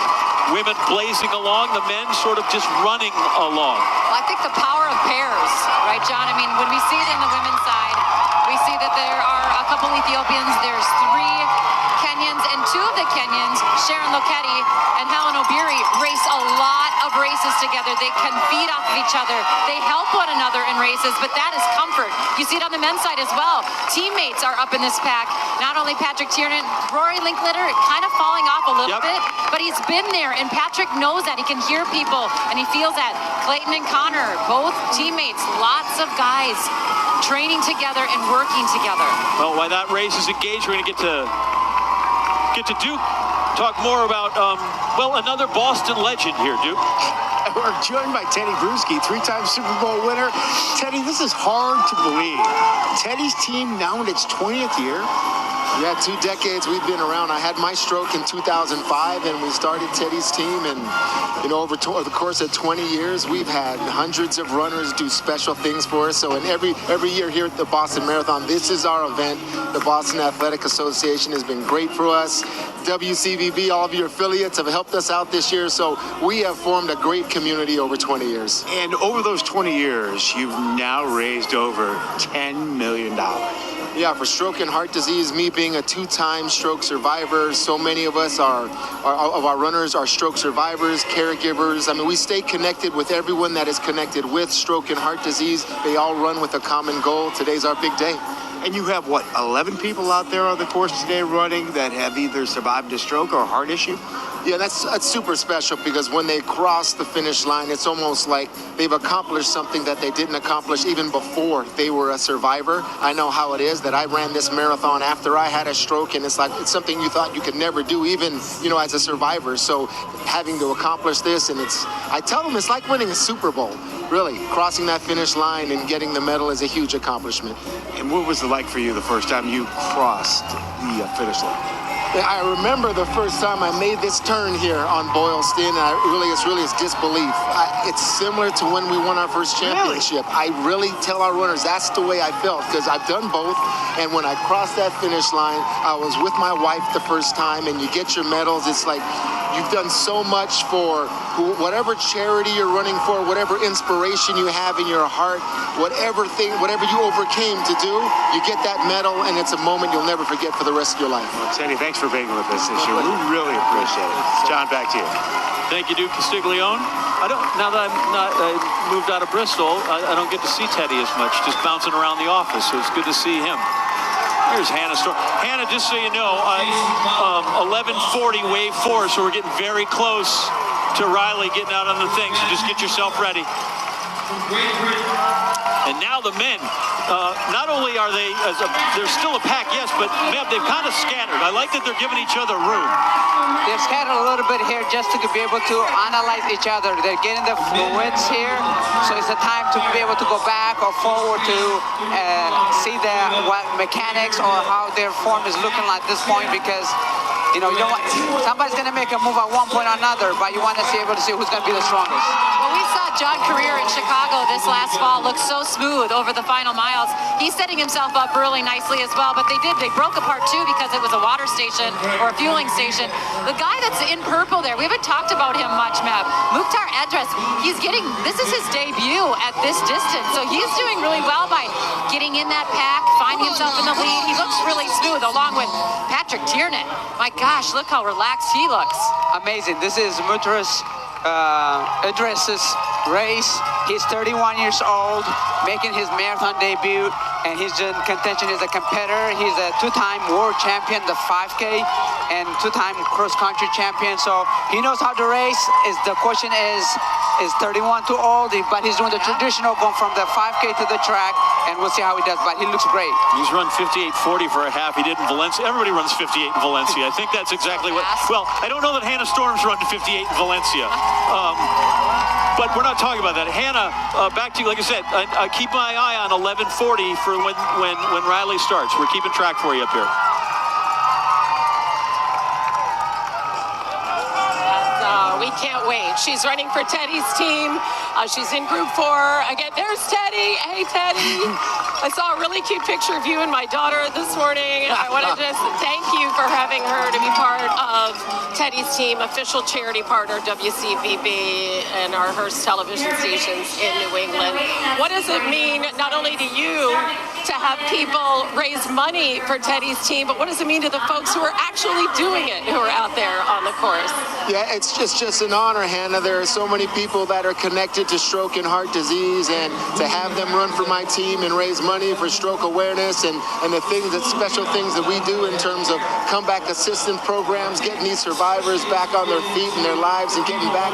Women blazing along, the men sort of just running along. Well, I think the power of pairs, right, John? I mean, when we see it in the women's side, we see that there are a couple Ethiopians. There's 3 Kenyans, and 2 of the Kenyans, Sharon Lokedi and Helen Obiri, race a lot of races together. They can feed off of each other. They help one another in races, but that is comfort. You see it on the men's side as well. Teammates are up in this pack. Not only Patrick Tiernan, Rory Linkletter kind of falling off a little bit, but he's been there, and Patrick knows that. He can hear people, and he feels that. Clayton and Connor, both teammates, lots of guys training together and working together. Well, while that race is engaged, we're going to get to Duke talk more about, well, another Boston legend here, Duke. We're joined by Teddy Bruschi, 3-time Super Bowl winner. Teddy, this is hard to believe. Teddy's team now in its 20th year. Yeah, 2 decades we've been around. I had my stroke in 2005, and we started Teddy's team. And, you know, over the course of 20 years, we've had hundreds of runners do special things for us. So in every year here at the Boston Marathon, this is our event. The Boston Athletic Association has been great for us. WCVB, all of your affiliates have helped us out this year. So we have formed a great community over 20 years. And over those 20 years, you've now raised over $10 million. Yeah, for stroke and heart disease, me being a 2-time stroke survivor, so many of us of our runners are stroke survivors, caregivers. I mean, we stay connected with everyone that is connected with stroke and heart disease. They all run with a common goal. Today's our big day. And you have, what, 11 people out there on the course today running that have either survived a stroke or a heart issue? Yeah, that's super special because when they cross the finish line, it's almost like they've accomplished something that they didn't accomplish even before they were a survivor. I know how it is that I ran this marathon after I had a stroke, and it's like it's something you thought you could never do, even, you know, as a survivor. So having to accomplish this, and I tell them it's like winning a Super Bowl. Really, crossing that finish line and getting the medal is a huge accomplishment. And what was it like for you the first time you crossed the finish line? I remember the first time I made this turn here on Boylston, and it's really disbelief. It's similar to when we won our first championship. Really? I really tell our runners that's the way I felt, because I've done both, and when I crossed that finish line, I was with my wife the first time, and you get your medals. It's like you've done so much for whatever charity you're running for, whatever inspiration you have in your heart, whatever you overcame to do, you get that medal, and it's a moment you'll never forget for the rest of your life. Well, Teddy, thanks for being with us this year. We really appreciate it. John, back to you. Thank you, Duke Castiglione. Now that I moved out of Bristol, I don't get to see Teddy as much, just bouncing around the office, so it's good to see him. Here's Hannah's story. Hannah, just so you know, 11:40 wave 4, so we're getting very close to Riley getting out on the thing, so just get yourself ready. And now the men, not only are they, there's still a pack, yes, but man, they've kind of scattered. I like that they're giving each other room. They're scattered a little bit here just to be able to analyze each other. They're getting the fluids here, so it's a time to be able to go back or forward to see what mechanics or how their form is looking at this point, because you know, you don't want, somebody's going to make a move at one point or another, but you want to be able to see who's going to be the strongest. Well, we saw John Career in Chicago this last fall looked so smooth over the final miles. He's setting himself up really nicely as well, but they broke apart too because it was a water station or a fueling station. The guy that's in purple there, we haven't talked about him much, Meb. Mukhtar Edris, this is his debut at this distance, so he's doing really well by getting in that pack, finding himself in the lead. He looks really smooth along with Patrick Tiernan. My gosh, look how relaxed he looks. Amazing. This is Mukhtar Edris's race. He's 31 years old, making his marathon debut, and he's in contention as a competitor. He's a two-time world champion, the 5K, and two-time cross-country champion. So he knows how to race. The question is 31 too old? But he's doing the traditional, going from the 5K to the track, and we'll see how he does. But he looks great. He's run 58:40 for a half. He did in Valencia. Everybody runs 58 in Valencia. I think that's exactly what. Well, I don't know that Hannah Storm's run 58 in Valencia. But we're not talking about that. Hannah, back to you. Like I said, I keep my eye on 11:40 for when Riley starts. We're keeping track for you up here. We can't wait. She's running for Teddy's team. She's in Group 4. Again, there's Teddy. Hey, Teddy. I saw a really cute picture of you and my daughter this morning. I want to just thank you for having her to be part of Teddy's team, official charity partner, WCVB, and our Hearst television stations in New England. What does it mean, not only to you, to have people raise money for Teddy's team, but what does it mean to the folks who are actually doing it, who are out there on the course? Yeah, it's just an honor, Hannah. There are so many people that are connected to stroke and heart disease, and to have them run for my team and raise money for stroke awareness and the special things that we do in terms of comeback assistance programs, getting these survivors back on their feet in their lives and getting back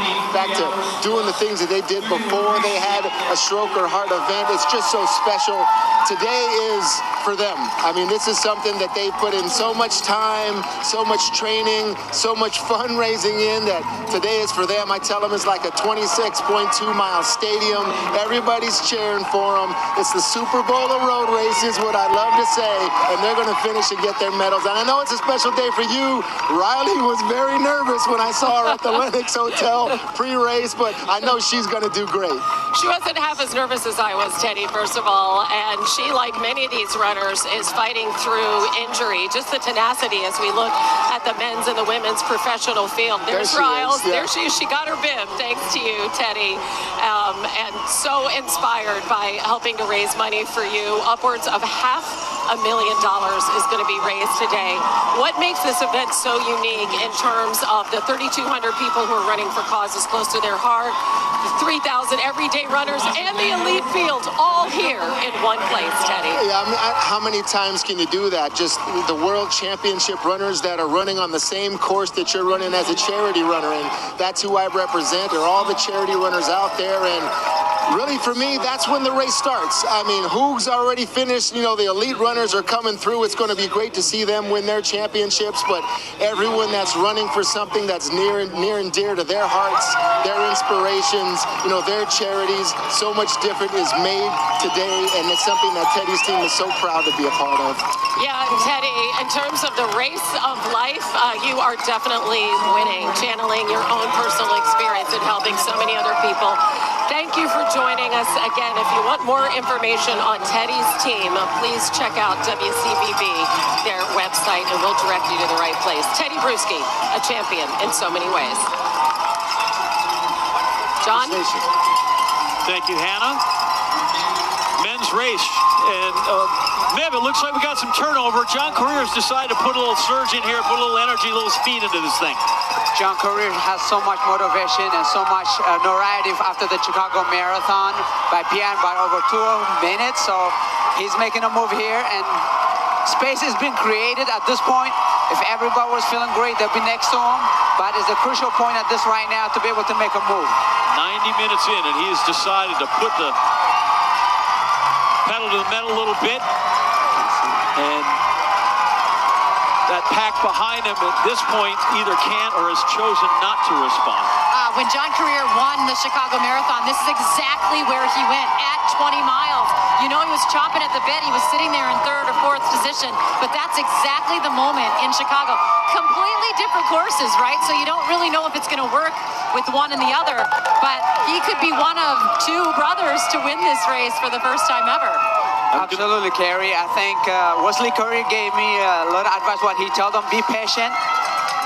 to doing the things that they did before they had a stroke or heart event. It's just so special. Today is for them. I mean, this is something that they put in so much time, so much training, so much fundraising in, that today is for them. I tell them it's like a 26.2-mile stadium. Everybody's cheering for them. It's the Super Bowl of road races, what I love to say, and they're going to finish and get their medals. And I know it's a special day for you. Riley was very nervous when I saw her at the Lennox Hotel pre-race, but I know she's going to do great. She wasn't half as nervous as I was, Teddy, first of all, and she, like many of these runners, is fighting through injury. Just the tenacity as we look at the men's and the women's professional field. There's Riles. There she is. She got her bib, thanks to you, Teddy. And so inspired by helping to raise money for you. Upwards of $500,000 is going to be raised today. What makes this event so unique in terms of the 3,200 people who are running for causes close to their heart, the 3,000 everyday runners, and the elite field all here in one place, Teddy? Yeah, I mean, how many times can you do that? Just the world championship runners that are running on the same course that you're running as a charity runner, and that's who I represent, are all the charity runners out there. And really, for me, that's when the race starts. I mean, Hoog's already finished. You know, the elite runners are coming through. It's going to be great to see them win their championships, but everyone that's running for something that's near and dear to their hearts, their inspirations, you know, their charities, so much different is made today, and it's something that Teddy's team is so proud to be a part of. Yeah, and Teddy, in terms of the race of life, you are definitely winning, channeling your own personal experience and helping so many other people. Thank you for joining us again. If you want more information on Teddy's team, please check out WCVB, their website, and we'll direct you to the right place. Teddy Bruschi, a champion in so many ways. John? Thank you, Hannah. Men's race. And Meb, it looks like we got some turnover. John Career's decided to put a little surge in here, put a little energy, a little speed into this thing. John Career has so much motivation and so much notoriety after the Chicago Marathon by over 2 minutes. So he's making a move here, and space has been created at this point. If everybody was feeling great, they'll be next to him. But it's a crucial point at this right now to be able to make a move. 90 minutes in, and he's decided to put the pedal to the metal a little bit. And that pack behind him at this point either can't or has chosen not to respond. When John Career won the Chicago Marathon, this is exactly where he went, at 20 miles. You know, he was chomping at the bit. He was sitting there in 3rd or 4th position, but that's exactly the moment in Chicago. Completely different road courses, right? So you don't really know if it's going to work with one and the other. But he could be one of two brothers to win this race for the first time ever. Absolutely, Carrie. I think Wesley Curry gave me a lot of advice. What he told them: be patient,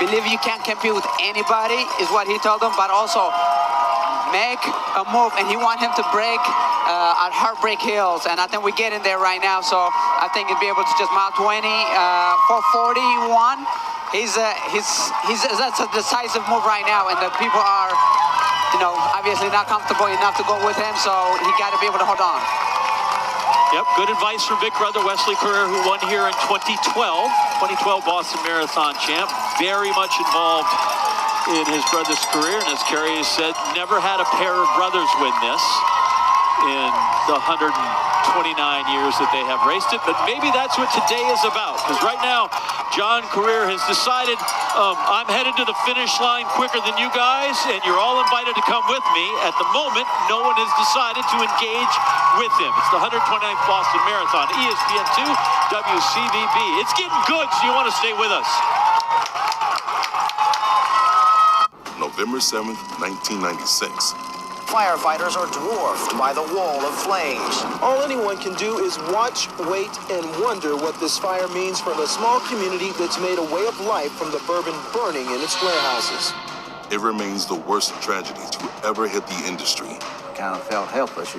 believe you can't compete with anybody, is what he told them. But also make a move, and he want him to break at heartbreak hills. And I think we get in there right now. So I think he'll be able to just mile 20, 441. That's a decisive move right now, and the people are, obviously not comfortable enough to go with him. So he got to be able to hold on. Yep, good advice from big brother Wesley Career, who won here in 2012 Boston Marathon champ. Very much involved in his brother's career, and as Carrie has said, never had a pair of brothers win this in the 129 years that they have raced it. But maybe that's what today is about, because right now, John Career has decided, I'm headed to the finish line quicker than you guys, and you're all invited to come with me. At the moment, no one has decided to engage with him. It's the 129th Boston Marathon, ESPN2, WCVB. It's getting good, so you want to stay with us. November 7th, 1996. Firefighters are dwarfed by the wall of flames. All anyone can do is watch, wait, and wonder what this fire means for the small community that's made a way of life from the bourbon burning in its warehouses. It remains the worst tragedy to ever hit the industry. Kind of felt helpless,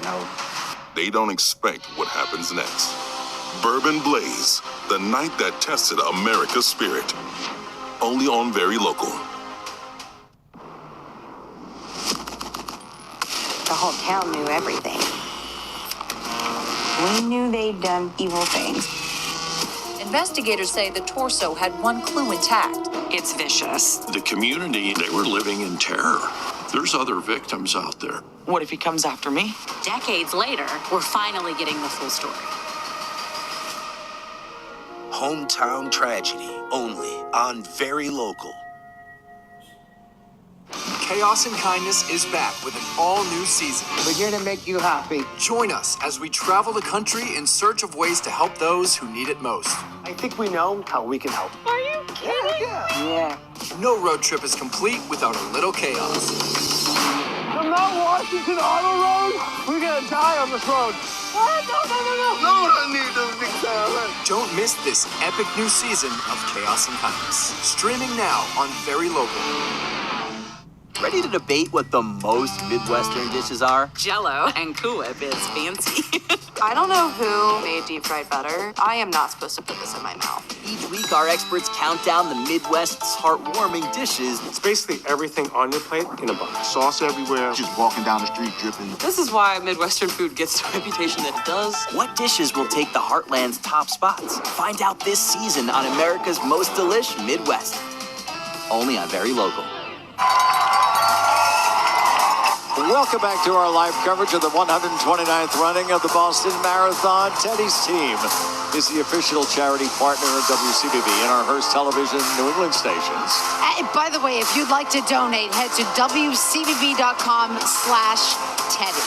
They don't expect what happens next. Bourbon Blaze, the night that tested America's spirit. Only on Very Local. The whole town knew everything. We knew they'd done evil things. Investigators say the torso had one clue intact. It's vicious. The community, they were living in terror. There's other victims out there. What if he comes after me? Decades later, we're finally getting the full story. Hometown tragedy, only on Very Local. Chaos and Kindness is back with an all-new season. We're here to make you happy. Join us as we travel the country in search of ways to help those who need it most. I think we know how we can help. Are you kidding? Yeah. No road trip is complete without a little chaos. The Mount Washington Auto Road? We're gonna die on this road. What? No. No, I need those big tires. Don't miss this epic new season of Chaos and Kindness. Streaming now on Very Local. Ready to debate what the most Midwestern dishes are? Jell-O and Cool Whip is fancy. I don't know who made deep fried butter. I am not supposed to put this in my mouth. Each week, our experts count down the Midwest's heartwarming dishes. It's basically everything on your plate in a box. Sauce everywhere. Just walking down the street dripping. This is why Midwestern food gets the reputation that it does. What dishes will take the Heartland's top spots? Find out this season on America's Most Delish Midwest. Only on Very Local. Welcome back to our live coverage of the 129th running of the Boston Marathon. Teddy's team is the official charity partner of WCVB and our Hearst Television New England stations. By the way, if you'd like to donate, head to WCVB.com/Teddy.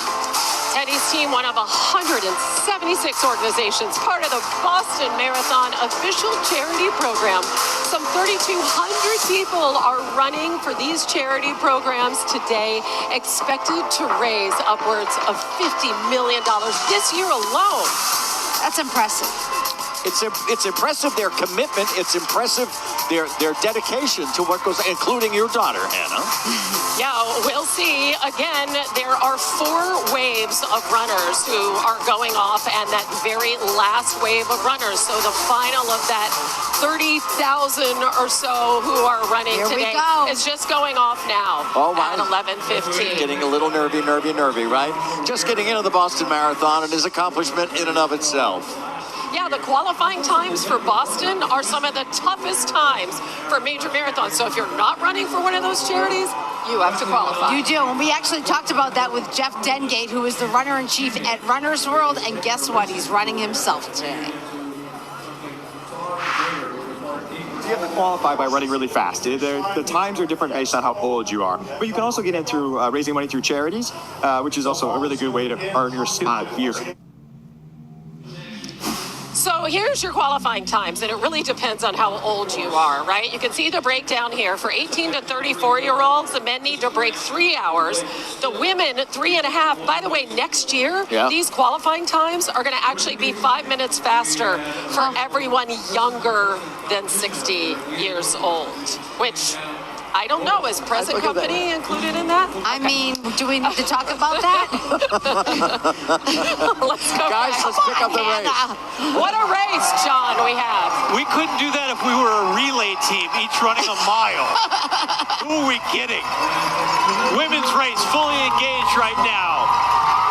Teddy's team, one of 176 organizations, part of the Boston Marathon official charity program. Some 3,200 people are running for these charity programs today, expected to raise upwards of $50 million this year alone. That's impressive. It's impressive, their commitment. It's impressive, their dedication to what goes, including your daughter, Hannah. Yeah, we'll see. Again, there are 4 waves of runners who are going off, and that very last wave of runners. So the final of that 30,000 or so who are running Here today is just going off now at 11:15. Getting a little nervy, right? Just getting into the Boston Marathon and his accomplishment in and of itself. Yeah, the qualifying times for Boston are some of the toughest times for major marathons. So if you're not running for one of those charities, you have to qualify. You do, and we actually talked about that with Jeff Dengate, who is the runner-in-chief at Runner's World, and guess what? He's running himself today. You have to qualify by running really fast. The times are different based on how old you are. But you can also get in through raising money through charities, which is also a really good way to earn your spot here. So here's your qualifying times, and it really depends on how old you are, right? You can see the breakdown here. For 18 to 34-year-olds, the men need to break 3 hours. The women, 3.5. By the way, next year, these qualifying times are going to actually be 5 minutes faster for everyone younger than 60 years old, which I don't know. Is present company included in that? I mean, do we need to talk about that? Let's go. Guys, let's pick up the race. What a race, John, we have. We couldn't do that if we were a relay team, each running a mile. Who are we kidding? Women's race fully engaged right now.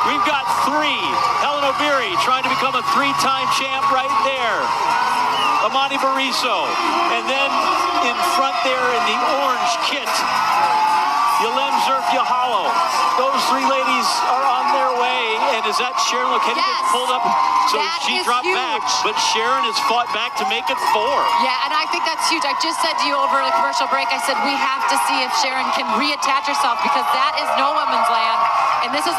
We've got 3. Helen Obiri trying to become a 3-time champ right there. Amani Bariso. And then in front there in the orange kit, Yalem Zerf-Yahalo. Those 3 ladies are on their way. And is that Sharon Lokedi gets pulled up? So she dropped back, but Sharon has fought back to make it 4. Yeah, and I think that's huge. I just said to you over the commercial break, I said we have to see if Sharon can reattach herself, because that is no women's land. And this is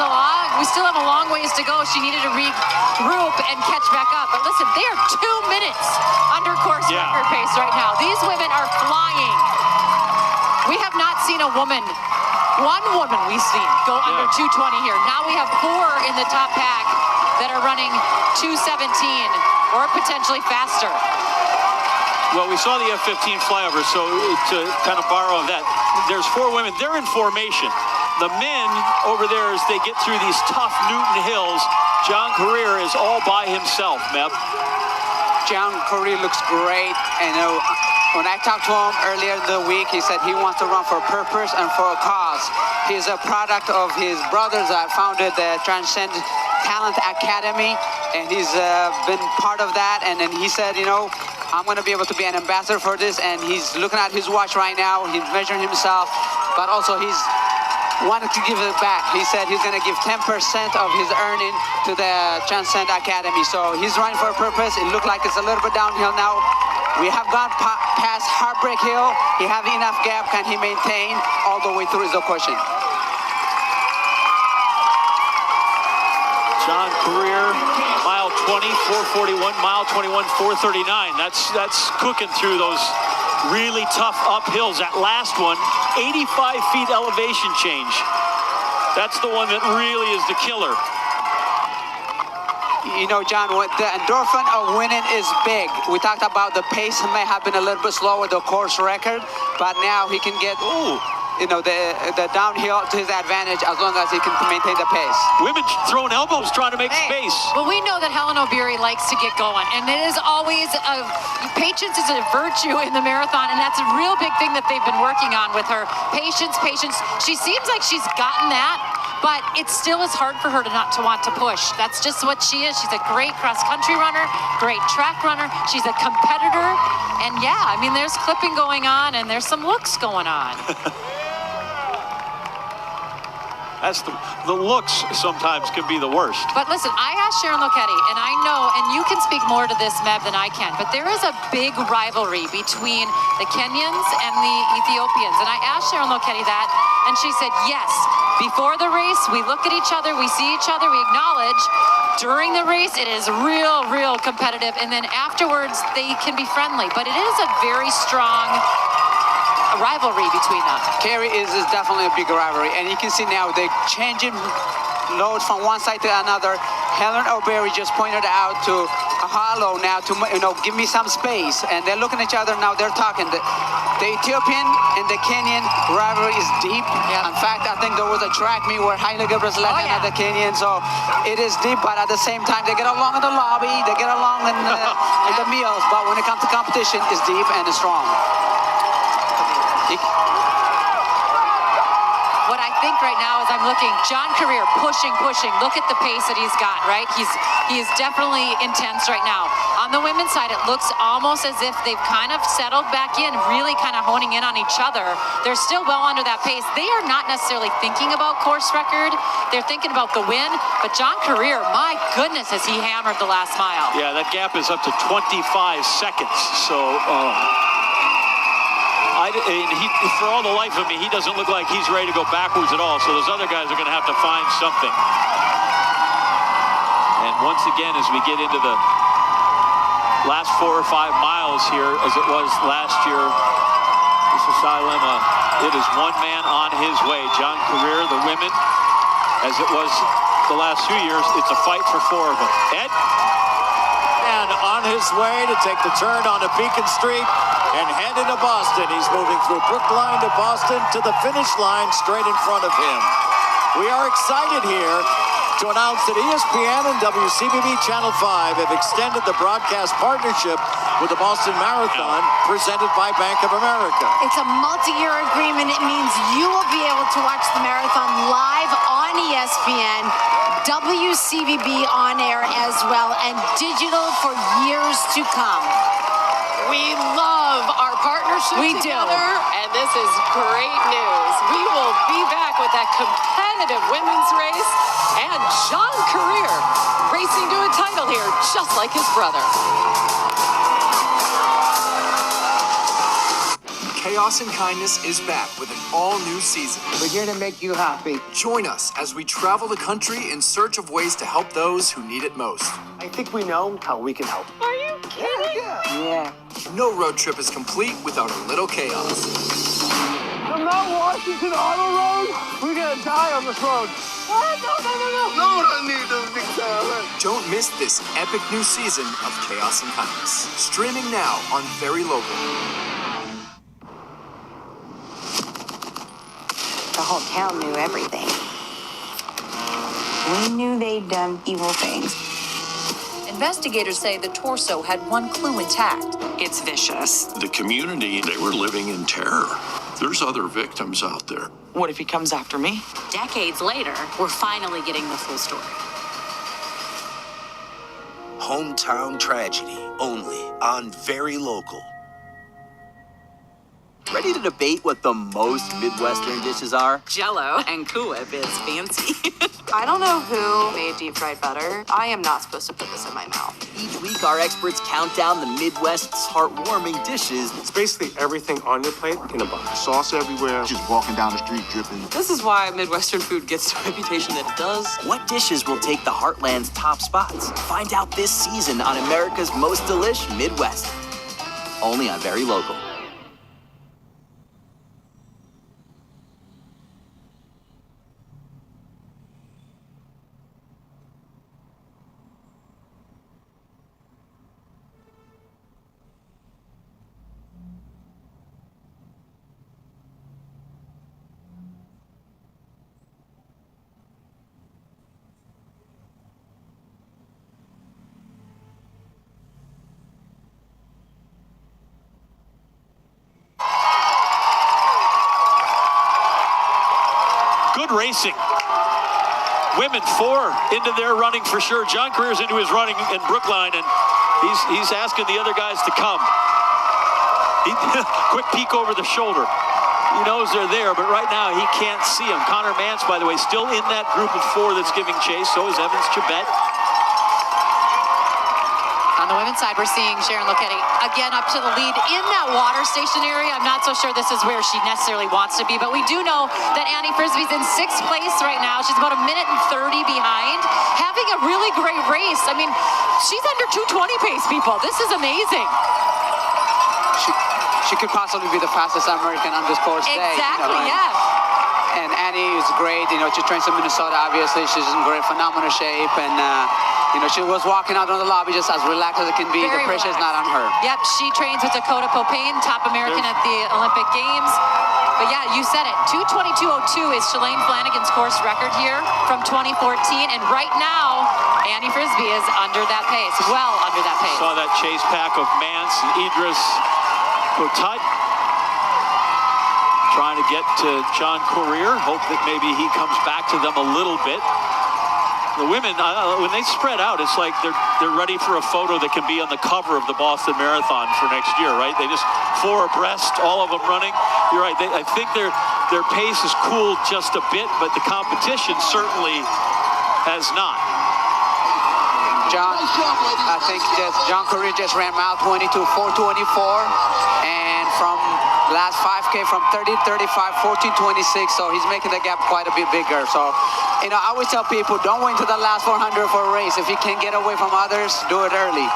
we still have a long ways to go. She needed to regroup and catch back up. But listen, they are 2 minutes under course record pace right now. These women are flying. We have not seen one woman we've seen go under 2:20 here. Now we have 4 in the top pack that are running 2:17 or potentially faster. Well, we saw the F-15 flyover, so to kind of borrow that, there's 4 women. They're in formation. The men over there, as they get through these tough Newton hills, John Career is all by himself, Meb. John Career looks great. And when I talked to him earlier in the week, he said he wants to run for a purpose and for a cause. He's a product of his brothers that founded the Transcend Talent Academy, and he's been part of that. And then he said, I'm going to be able to be an ambassador for this. And he's looking at his watch right now. He's measuring himself, but also he's wanted to give it back. He said he's going to give 10% of his earning to the Transcend Academy. So he's running for a purpose. It looked like it's a little bit downhill now. We have gone past Heartbreak Hill. He have enough gap. Can he maintain all the way through is the question. John Career, mile 20, 441, mile 21, 439. That's cooking through those really tough uphills. That last one, 85 feet elevation change. That's the one that really is the killer. John, the endorphin of winning is big. We talked about the pace may have been a little bit slower, the course record, but now he can get the downhill to his advantage as long as he can maintain the pace. Women throwing elbows trying to make space. Well, we know that Helen Obiri likes to get going, and it is always patience is a virtue in the marathon, and that's a real big thing that they've been working on with her. Patience. She seems like she's gotten that, but it still is hard for her to not to want to push. That's just what she is. She's a great cross-country runner, great track runner. She's a competitor, and there's clipping going on, and there's some looks going on. That's the looks sometimes can be the worst. But listen, I asked Sharon Lokedi, and I know, and you can speak more to this, Meb, than I can, but there is a big rivalry between the Kenyans and the Ethiopians. And I asked Sharon Lokedi that, and she said, yes, before the race, we look at each other, we see each other, we acknowledge. During the race, it is real competitive. And then afterwards, they can be friendly. But it is a very strong rivalry between them. Kerry is definitely a big rivalry, and you can see now they're changing load from one side to another. Helen Obiri just pointed out to Halo now to give me some space, and they're looking at each other now. They're talking. The Ethiopian and the Kenyan rivalry is deep. In fact, I think there was a track meet where Haile Gebrselassie and the Kenyan, so it is deep. But at the same time, they get along in the lobby, they get along in the meals. But when it comes to competition, it's deep and it's strong. What I think right now is I'm looking, John Career pushing. Look at the pace that he's got, right? He is definitely intense right now. On the women's side, it looks almost as if they've kind of settled back in, really kind of honing in on each other. They're still well under that pace. They are not necessarily thinking about course record. They're thinking about the win. But John Career, my goodness, has he hammered the last mile. Yeah, that gap is up to 25 seconds. So, for all the life of me, he doesn't look like he's ready to go backwards at all. So those other guys are going to have to find something. And once again, as we get into the last 4 or 5 miles here as it was last year. This is Silema. It is one man on his way. John Career, the women, as it was the last few years, it's a fight for 4 of them. Ed? And on his way to take the turn onto Beacon Street and head into Boston. He's moving through Brookline to Boston to the finish line straight in front of him. We are excited here to announce that ESPN and WCBB Channel 5 have extended the broadcast partnership with the Boston Marathon presented by Bank of America. It's a multi-year agreement. It means you will be able to watch the marathon live on ESPN, WCBB on air as well, and digital for years to come. We love our partnership together, and this is great news. We will be back with that competitive women's race and John Career racing to a title here, just like his brother. Chaos and Kindness is back with an all-new season. We're here to make you happy. Join us as we travel the country in search of ways to help those who need it most. I think we know how we can help. Are you kidding? Yeah. No road trip is complete without a little chaos. From Mount Washington Auto Road, we're gonna die on this road. What? No, I need those big tires. Don't miss this epic new season of Chaos and Kindness. Streaming now on Very Local. The whole town knew everything. We knew they'd done evil things. Investigators say the torso had one clue intact. It's vicious. The community, they were living in terror. There's other victims out there. What if he comes after me? Decades later, we're finally getting the full story. Hometown tragedy, only on Very Local. Ready to debate what the most Midwestern dishes are? Jello and Cool Whip is fancy. I don't know who made deep fried butter. I am not supposed to put this in my mouth. Each week, our experts count down the Midwest's heartwarming dishes. It's basically everything on your plate in a box. Sauce everywhere. Just walking down the street dripping. This is why Midwestern food gets the reputation that it does. What dishes will take the Heartland's top spots? Find out this season on America's Most Delish Midwest. Only on Very Local. Good racing. Women 4 into their running for sure. John Career's into his running in Brookline, and he's asking the other guys to come. Quick peek over the shoulder. He knows they're there, but right now he can't see them. Connor Mance, by the way, still in that group of 4 that's giving chase. So is Evans Chibet. On the women's side, we're seeing Sharon Loketti again up to the lead in that water station area. I'm not so sure this is where she necessarily wants to be, but we do know that Annie Frisbee's in 6th place right now. She's about 1 minute and 30 behind, having a really great race. I mean, she's under 2:20 pace, people. This is amazing. She could possibly be the fastest American on this course today. Exactly, yeah. And Annie is great. You know, she trains in Minnesota, obviously. She's in great, phenomenal shape. And, you know, she was walking out on the lobby just as relaxed as it can be. Very the pressure's relaxed. not on her. Yep, she trains with Dakota Popane, top American at the Olympic Games. But yeah, you said it. 2:22:02 is Shalane Flanagan's course record here from 2014. And right now, Annie Frisbee is under that pace, well under that pace. Saw that chase pack of Mance and Idris Kotut trying to get to John Career. Hope that maybe he comes back to them a little bit. The women, when they spread out, it's like they're ready for a photo that can be on the cover of the Boston Marathon for next year, right? They just 4 abreast, all of them running. You're right. I think their pace has cooled just a bit, but the competition certainly has not. I think John Career just ran mile 22, 4:24, and from last 5K from 30:35, 14:26. So he's making the gap quite a bit bigger. So, you know, I always tell people, don't wait until the last 400 for a race. If you can get away from others, do it early.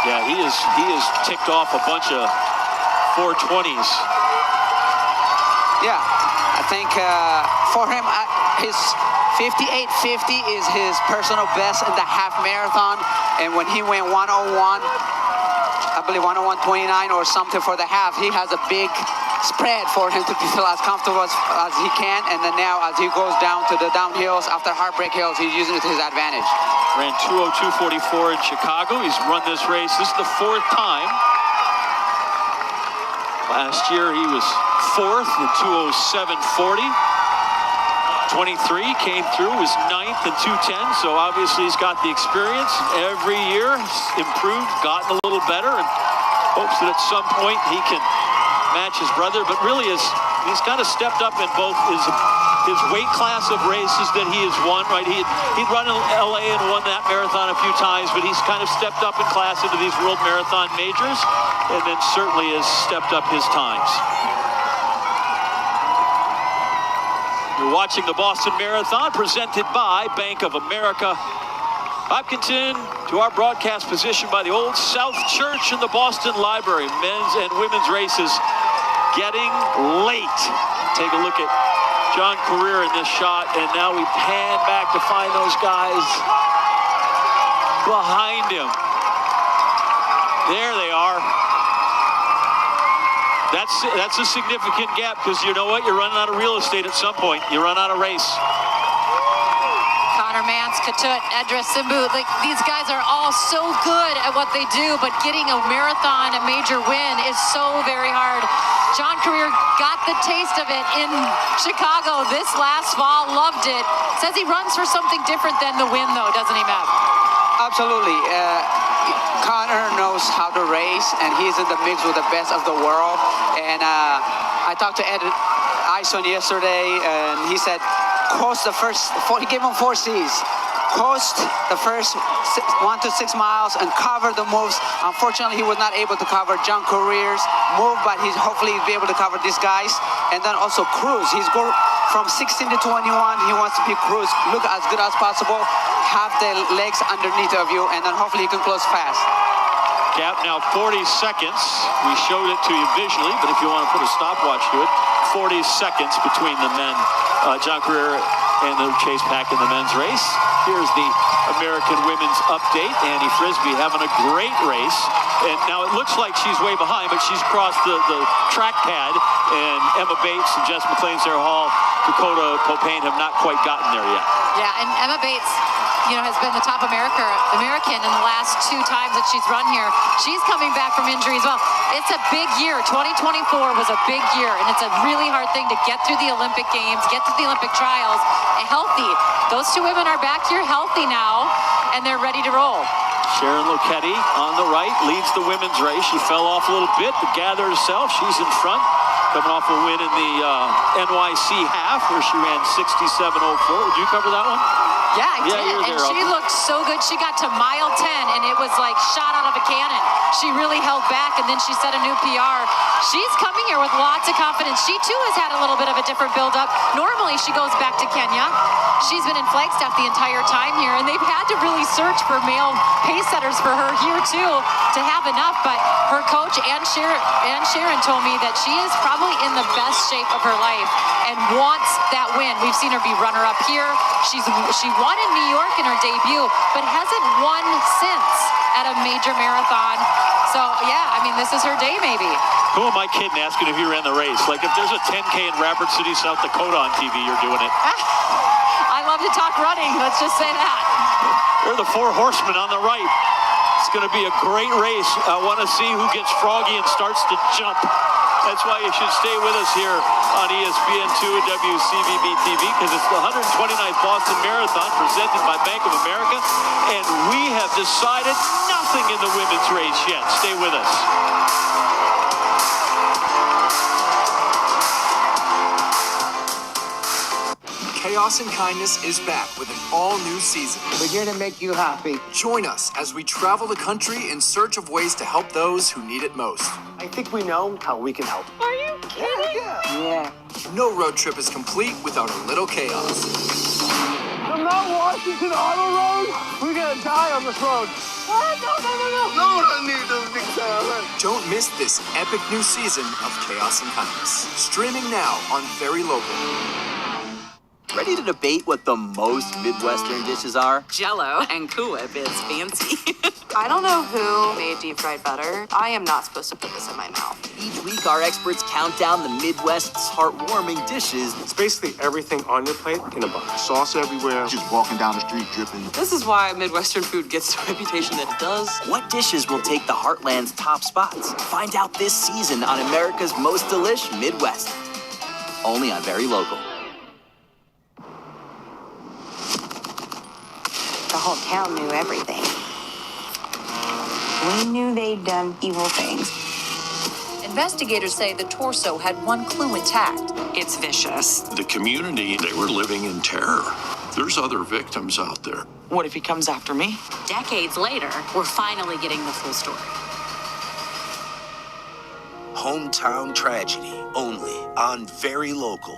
Yeah, he is ticked off a bunch of 420s. Yeah, I think for him, his 58.50 is his personal best in the half marathon. And when he went 101, I believe 101.29 or something for the half, he has a big spread for him to feel as comfortable as he can. And then now as he goes down to the downhills, after heartbreak hills, he's using it to his advantage. Ran 2:02.44 in Chicago. He's run this race. This is the fourth time. Last year he was fourth in 2:07.40. 23 came through, was ninth in 2:10. So obviously he's got the experience. Every year he's improved, gotten a little better, and hopes that at some point he can match his brother. But really he's kind of stepped up in both his weight class of races that he has won, right? He'd run in LA and won that marathon a few times, but he's kind of stepped up in class into these world marathon majors, and then certainly has stepped up his times. You're watching the Boston Marathon presented by Bank of America. Hopkinton to our broadcast position by the Old South Church in the Boston Library. Men's and women's races getting late. Take a look at John Career in this shot, and now we pan back to find those guys behind him. There they are. That's a significant gap, because you know what? You're running out of real estate at some point. You run out of race. Connor Mance, Katut, Edris, Simbu, like these guys are all so good at what they do, but getting a marathon, a major win is so very hard. John Career got the taste of it in Chicago this last fall, loved it. Says he runs for something different than the win, though, doesn't he, Matt? Absolutely. Connor knows how to race, and he's in the mix with the best of the world. And I talked to Ed Ison yesterday, and he said, coast the first, he gave him 4 C's. Coast the first 1 to 6 miles and cover the moves. Unfortunately, he was not able to cover John Career's move, but he's hopefully be able to cover these guys. And then also cruise. He's going from 16 to 21. He wants to be cruise, look as good as possible, have the legs underneath of you, and then hopefully he can close fast. Gap now 40 seconds. We showed it to you visually, but if you want to put a stopwatch to it, 40 seconds between the men, John Career and the chase pack in the men's race. Here's the American women's update. Annie Frisbee having a great race. And now it looks like she's way behind, but she's crossed the track pad, and Emma Bates and Jess McLean-Sarah-Hall, Dakota Popane have not quite gotten there yet. Yeah, and Emma Bates, has been the top American in the last 2 times that she's run here. She's coming back from injury as well. It's a big year. 2024 was a big year, and it's a really hard thing to get through the Olympic Games, get through the Olympic trials, and healthy. Those 2 women are back here healthy now, and they're ready to roll. Sharon Lochetti on the right leads the women's race. She fell off a little bit, but gathered herself. She's in front, coming off a win in the NYC half, where she ran 67.04. Did you cover that one? Yeah, I did. You're And there, she looked so good. She got to mile 10, and it was like shot out of a cannon. She really held back, and then she set a new PR. She's coming here with lots of confidence. She, too, has had a little bit of a different build-up. Normally, she goes back to Kenya. She's been in Flagstaff the entire time here, and they've had to really search for male pace setters for her here, too, to have enough. But her coach, and Sharon told me that she is probably in the best shape of her life and wants that win. We've seen her be runner-up here. She won in New York in her debut, but hasn't won since at a major marathon. So, yeah, this is her day, maybe. Who am I kidding asking if you ran the race? Like, if there's a 10K in Rapid City, South Dakota on TV, you're doing it. I love to talk running. Let's just say that. They're the 4 horsemen on the right. It's going to be a great race. I want to see who gets froggy and starts to jump. That's why you should stay with us here on ESPN2 and WCVB TV, because it's the 129th Boston Marathon presented by Bank of America, and we have decided nothing in the women's race yet. Stay with us. Chaos and Kindness is back with an all-new season. We're here to make you happy. Join us as we travel the country in search of ways to help those who need it most. I think we know how we can help. Are you kidding? Yeah. No road trip is complete without a little chaos. The Mount Washington Auto Road? We're gonna die on this road. What? No. No, I need this big time. Don't miss this epic new season of Chaos and Kindness. Streaming now on Very Local. Ready to debate what the most Midwestern dishes are? Jell-O and Cool Whip is fancy. I don't know who made deep fried butter. I am not supposed to put this in my mouth. Each week, our experts count down the Midwest's heartwarming dishes. It's basically everything on your plate in a box. Sauce everywhere. Just walking down the street dripping. This is why Midwestern food gets the reputation that it does. What dishes will take the Heartland's top spots? Find out this season on America's Most Delish Midwest. Only on Very Local. The whole town knew everything. We knew they'd done evil things. Investigators say the torso had one clue intact. It's vicious. The community, they were living in terror. There's other victims out there. What if he comes after me? Decades later, we're finally getting the full story. Hometown tragedy, only on Very Local.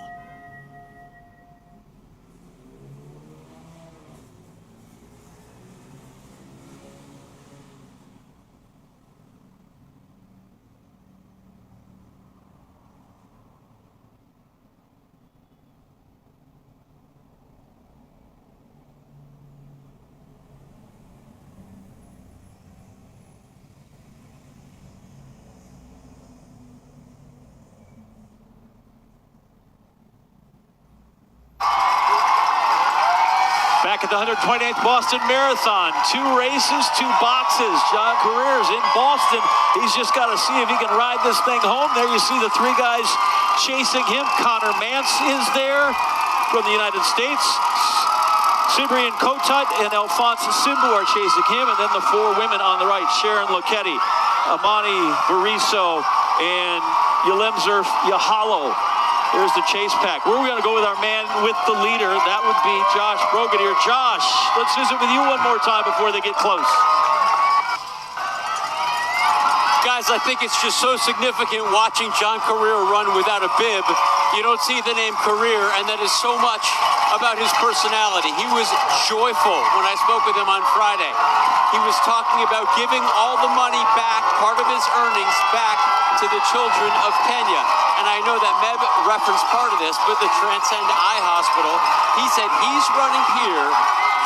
Back at the 128th Boston Marathon, 2 races, 2 boxes. John Career's in Boston. He's just got to see if he can ride this thing home. There you see the 3 guys chasing him. Connor Mance is there from the United States. Cyprian Cotot and Alphonse Simbu are chasing him. And then the 4 women on the right, Sharon Lochetti, Amani Bariso, and Yalemzer Yahalo. There's the chase pack. We're going to go with our man with the leader. That would be Josh Brogadier. Josh, let's visit with you one more time before they get close. Guys, I think it's just so significant watching John Career run without a bib. You don't see the name Career, and that is so much about his personality. He was joyful when I spoke with him on Friday. He was talking about giving all the money back, part of his earnings back to the children of Kenya. And I know that Meb referenced part of this, but the Transcend Eye Hospital, he said he's running here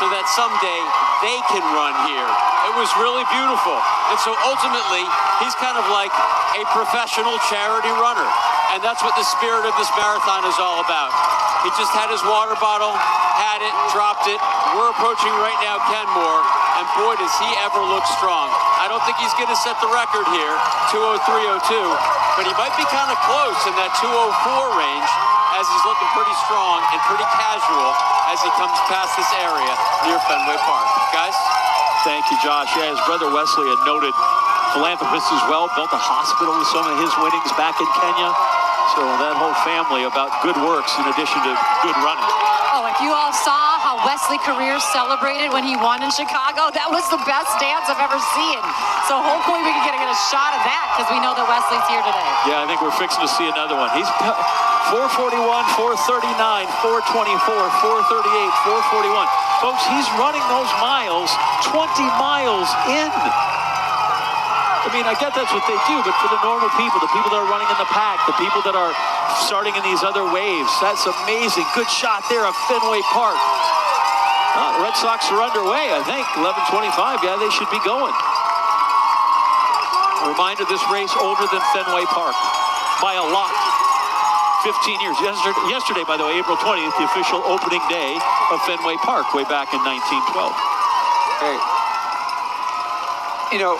so that someday they can run here. It was really beautiful. And so ultimately, he's kind of like a professional charity runner. And that's what the spirit of this marathon is all about. He just had his water bottle, had it, dropped it. We're approaching right now Kenmore, and boy, does he ever look strong. I don't think he's going to set the record here, 2:03:02, but he might be kind of close in that 2:04 range, as he's looking pretty strong and pretty casual as he comes past this area near Fenway Park. Guys? Thank you, Josh. Yeah, his brother Wesley, a noted philanthropist as well, built a hospital with some of his winnings back in Kenya. So that whole family about good works in addition to good running. Oh, if you all saw how Wesley Career celebrated when he won in Chicago, that was the best dance I've ever seen. So hopefully we can get a shot of that because we know that Wesley's here today. Yeah, I think we're fixing to see another one. He's 4:41, 4:39, 4:24, 4:38, 4:41. Folks, he's running those miles 20 miles in. I mean, I get that's what they do, but for the normal people, the people that are running in the pack, the people that are starting in these other waves, that's amazing. Good shot there of Fenway Park. The Red Sox are underway, I think. 11:25, yeah, they should be going. A reminder, this race older than Fenway Park by a lot. 15 years. Yesterday, by the way, April 20th, the official opening day of Fenway Park, way back in 1912. Hey, you know,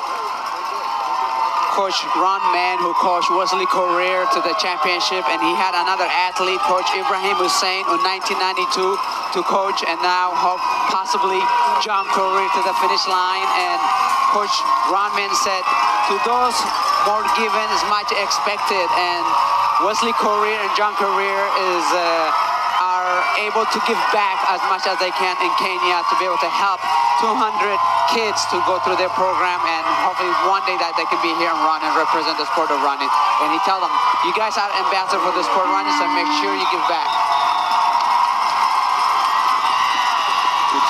Coach Ron Mann, who coached Wesley Career to the championship, and he had another athlete, Coach Ibrahim Hussein, in 1992 to coach, and now possibly John Career to the finish line. And Coach Ron Mann said, to those more given is much expected, and Wesley Career and John Career are able to give back as much as they can in Kenya to be able to help 200 kids to go through their program, and hopefully one day that they can be here and run and represent the sport of running. And he tell them, you guys are ambassador for the sport of running, so make sure you give back.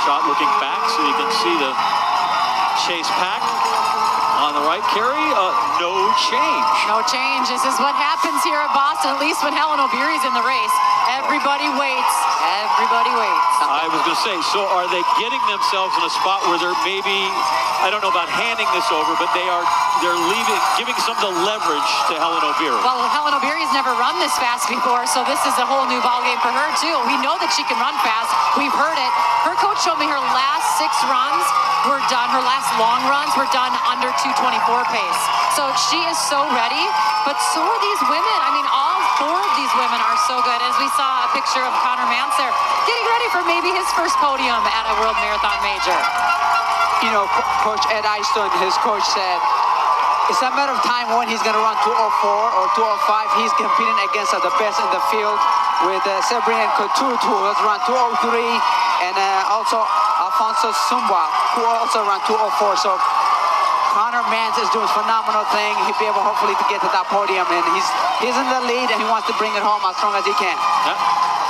shot looking back so you can see the chase pack. On the right, Carrie, no change. No change. This is what happens here at Boston, at least when Helen Obiri's in the race. Everybody waits. Everybody waits. I was going to say, so are they getting themselves in a spot where they're maybe, I don't know about handing this over, but they're giving some of the leverage to Helen Obiri. Well, Helen Obiri's never run this fast before, so this is a whole new ballgame for her, too. We know that she can run fast. We've heard it. Her coach showed me her last 6 runs were done, her last long runs were done under 2:24 pace. So she is so ready, but so are these women. I mean, all 4 of these women are so good. As we saw a picture of Connor Mance there, getting ready for maybe his first podium at a World Marathon Major. You know, Coach Ed Eiston, his coach said, it's a matter of time when he's going to run 2:04 or 2:05. He's competing against the best in the field with Sabrina Couture, who has run 2:03, and also Alfonso Sumba, who also ran 2:04. So Connor Mance is doing a phenomenal thing. He'll be able hopefully to get to that podium, and he's in the lead, and he wants to bring it home as strong as he can. Yeah.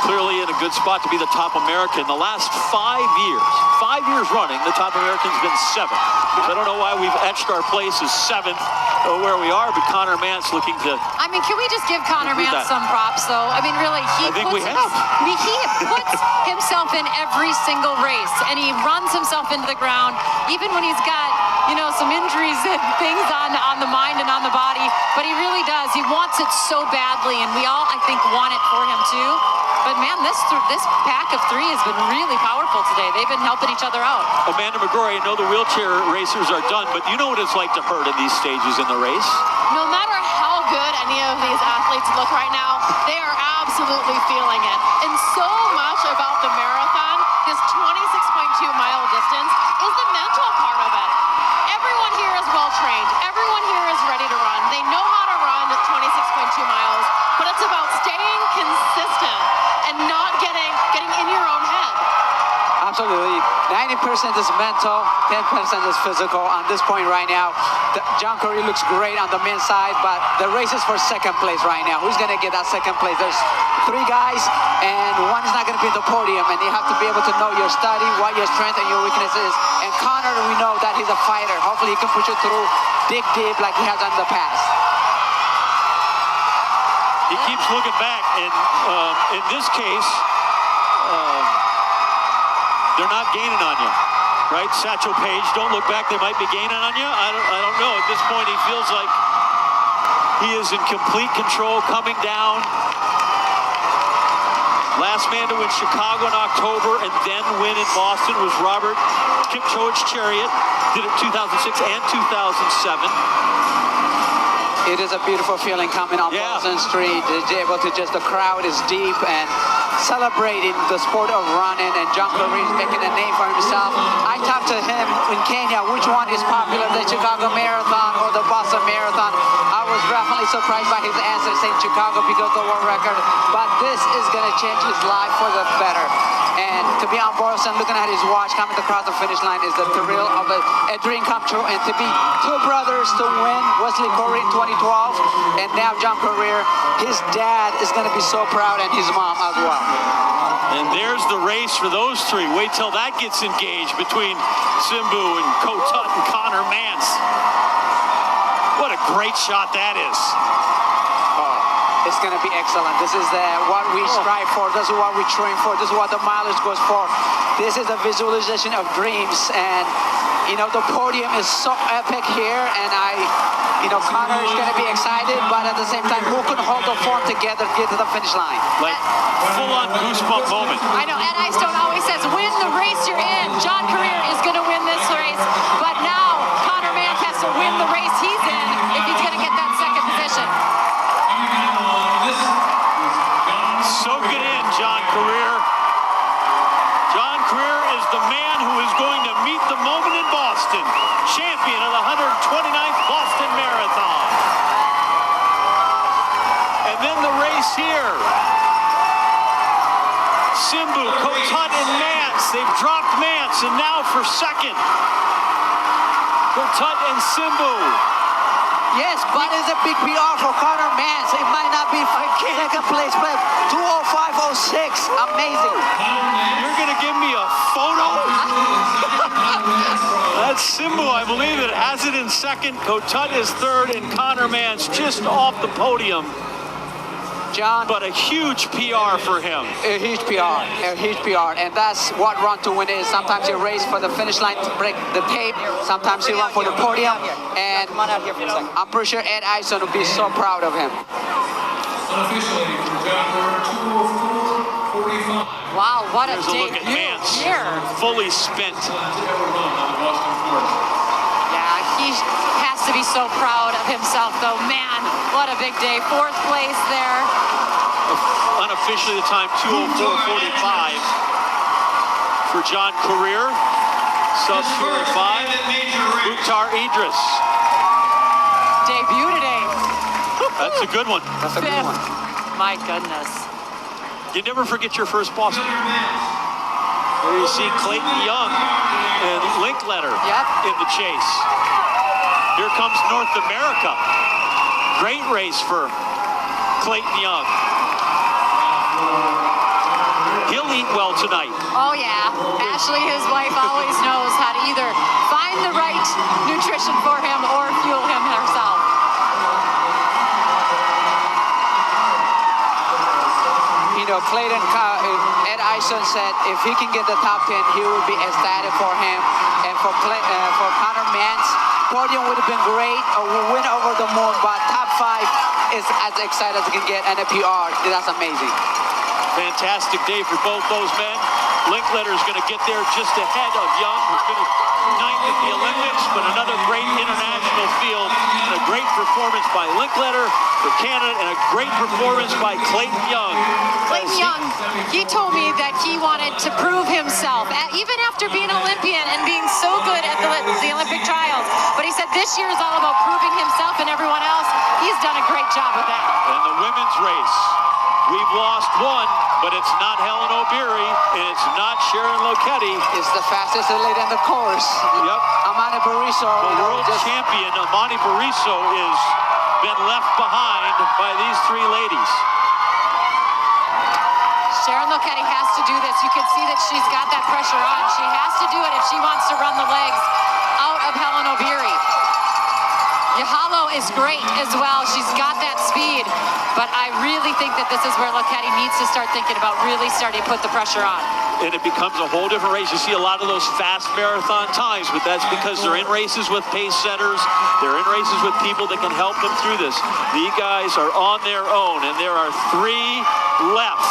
Clearly in a good spot to be the top American. The last 5 years running, the top American's been 7th. So I don't know why we've etched our place as 7th where we are, but Connor Mance looking to... I mean, can we just give Connor Mance some props, though? I mean, really, he puts himself in every single race, and he runs himself into the ground, even when he's got, you know, some injuries and things on the mind and on the body, but he really does. He wants it so badly, and we all, I think, want it for him, too. But man, this pack of 3 has been really powerful today. They've been helping each other out. Amanda McGrory, I know the wheelchair racers are done, but you know what it's like to hurt in these stages in the race. No matter how good any of these athletes look right now, they are absolutely feeling it. And so much about the marathon, this 26.2-mile distance, is the mental part of it. Everyone here is well trained. Everyone here is ready to run. They know how to run 26.2 miles, but it's about staying consistent and not getting in your own head. Absolutely. 90% is mental, 10% is physical. On this point right now, John Curry looks great on the men's side, but the race is for second place right now. Who's going to get that second place? There's 3 guys, and one is not going to be in the podium, and you have to be able to know your study, what your strength and your weakness is. And Connor, we know that he's a fighter. Hopefully he can push it through, dig deep like he has done in the past. He keeps looking back, and in this case, they're not gaining on you, right? Satchel Paige, don't look back, they might be gaining on you. I don't know. At this point, he feels like he is in complete control, coming down. Last man to win Chicago in October and then win in Boston was Robert Kipchoge's Chariot. Did it 2006 and 2007. It is a beautiful feeling coming on Boston Street. The crowd is deep and celebrating the sport of running, and John Curry is making a name for himself. I talked to him in Kenya, which one is popular, the Chicago Marathon or the Boston Marathon. I was definitely surprised by his answer saying Chicago because of the world record, but this is going to change his life for the better. And to be on Boston, looking at his watch, coming across the finish line is the thrill of a dream come true. And to be 2 brothers to win, Wesley Corey in 2012, and now John Career, his dad is going to be so proud, and his mom as well. And there's the race for those 3. Wait till that gets engaged between Simbu and Kotut and Connor Mance. What a great shot that is. It's going to be excellent. This is what we strive for. This is what we train for. This is what the mileage goes for. This is a visualization of dreams. And, you know, the podium is so epic here. And Connor is going to be excited. But at the same time, who can hold the form together to get to the finish line? Like, full-on goosebump moment. I know. Ed Eiston always says, win the race you're in. John Career is going to win this race. But now, Connor Mance has to win the race he's in if he's going to get that second position. Soak it in, John Career. John Career is the man who is going to meet the moment in Boston. Champion of the 129th Boston Marathon. And then the race here. Simbu, Kotut, and Mance. They've dropped Mance, and now for second. Kotut and Simbu. Yes, but it's a big PR for Connor Mance. It might not be second place, but 2:05.06. Amazing. You're going to give me a photo? That's Simbu, I believe it, has it in second. Cotut is third, and Connor Mans just off the podium. John, but a huge PR for him. A huge PR, and that's what Run to Win is. Sometimes you race for the finish line to break the tape. Sometimes you run for the podium, and I'm pretty sure Ed Ison will be so proud of him. Wow, what a There's a look at Mans, here. fully spent. Yeah, he has to be so proud of himself, though. Man, what a big day. Fourth place there. Unofficially, the time 2:04:45 for John Career. Sub 2:05. Mukhtar Idris. Debut today. That's a good one. That's a good one. My goodness. You never forget your first Boston. There you see Clayton Young and Linkletter in the chase. Here comes North America. Great race for Clayton Young. He'll eat well tonight. Oh yeah, Ashley, his wife, always knows how to either find the right nutrition for him or fuel him herself. You know, Clayton, Ed Ison said if he can get the top 10, he will be ecstatic for him. And for Connor Mans, podium would have been great, a win over the moon, but top 5 is as excited as it can get, and a PR, that's amazing. Fantastic day for both those men. Linkletter is going to get there just ahead of Young, who's going to ninth at the Olympics, but another great international field and a great performance by Linkletter for Canada and a great performance by Clayton Young. Clayton Young, he told me that he wanted to prove himself, even after being an Olympian and being so good at the Olympic trials. But he said this year is all about proving himself and everyone else. He's done a great job with that. And the women's race. We've lost one, but it's not Helen O'Beary, and it's not Sharon Lochetti. It's the fastest lady on the course. Yep. Amani Bariso. The world champion, Amani Bariso, is been left behind by these three ladies. Sharon Lochetti has to do this. You can see that she's got that pressure on. She has to do it if she wants to run the legs out of Helen O'Beary. Yahalo is great as well. She's got that speed, but I really think that this is where Lochetti needs to start thinking about really starting to put the pressure on. And it becomes a whole different race. You see a lot of those fast marathon times, but that's because they're in races with pace setters. They're in races with people that can help them through this. These guys are on their own, and there are 3 left.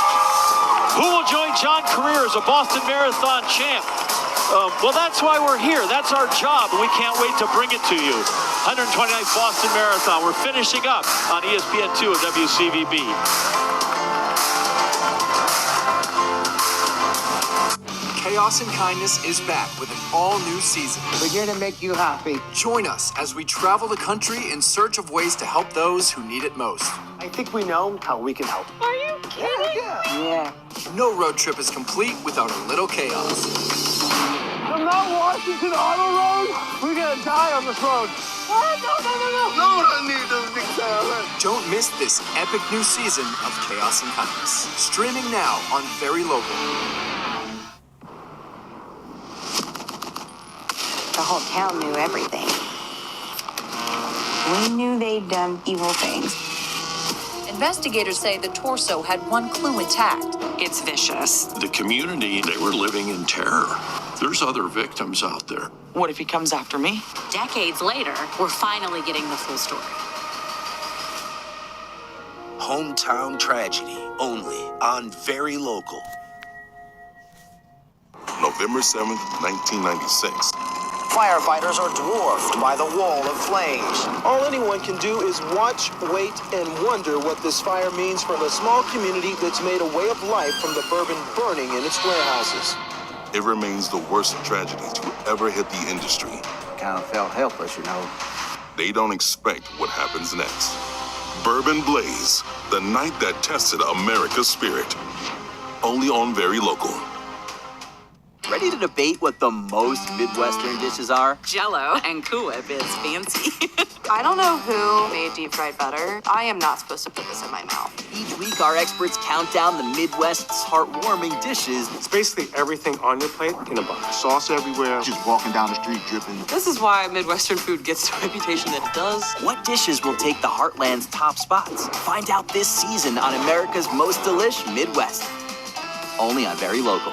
Who will join John Career as a Boston Marathon champ? Well, that's why we're here. That's our job, and we can't wait to bring it to you. 129th Boston Marathon. We're finishing up on ESPN2 and WCVB. Chaos and Kindness is back with an all-new season. We're here to make you happy. Join us as we travel the country in search of ways to help those who need it most. I think we know how we can help. Are you kidding? Yeah. No road trip is complete without a little chaos. The Mount Washington Auto Road? We're gonna die on this road. No. No, I need those big tires. Don't miss this epic new season of Chaos and Kindness. Streaming now on Very Local. The whole town knew everything. We knew they'd done evil things. Investigators say the torso had one clue intact. It's vicious. The community, they were living in terror. There's other victims out there. What if he comes after me? Decades later, we're finally getting the full story. Hometown tragedy, only on Very Local. November 7th, 1996. Firefighters are dwarfed by the wall of flames. All anyone can do is watch, wait, and wonder what this fire means for a small community that's made a way of life from the bourbon burning in its warehouses. It remains the worst tragedy to ever hit the industry. Kind of felt helpless, you know. They don't expect what happens next. Bourbon Blaze, the night that tested America's spirit. Only on Very Local. Ready to debate what the most Midwestern dishes are? Jell-O and Cool Whip is fancy. I don't know who made deep fried butter. I am not supposed to put this in my mouth. Each week, our experts count down the Midwest's heartwarming dishes. It's basically everything on your plate in a box. Sauce everywhere. Just walking down the street dripping. This is why Midwestern food gets the reputation that it does. What dishes will take the Heartland's top spots? Find out this season on America's Most Delish Midwest. Only on Very Local.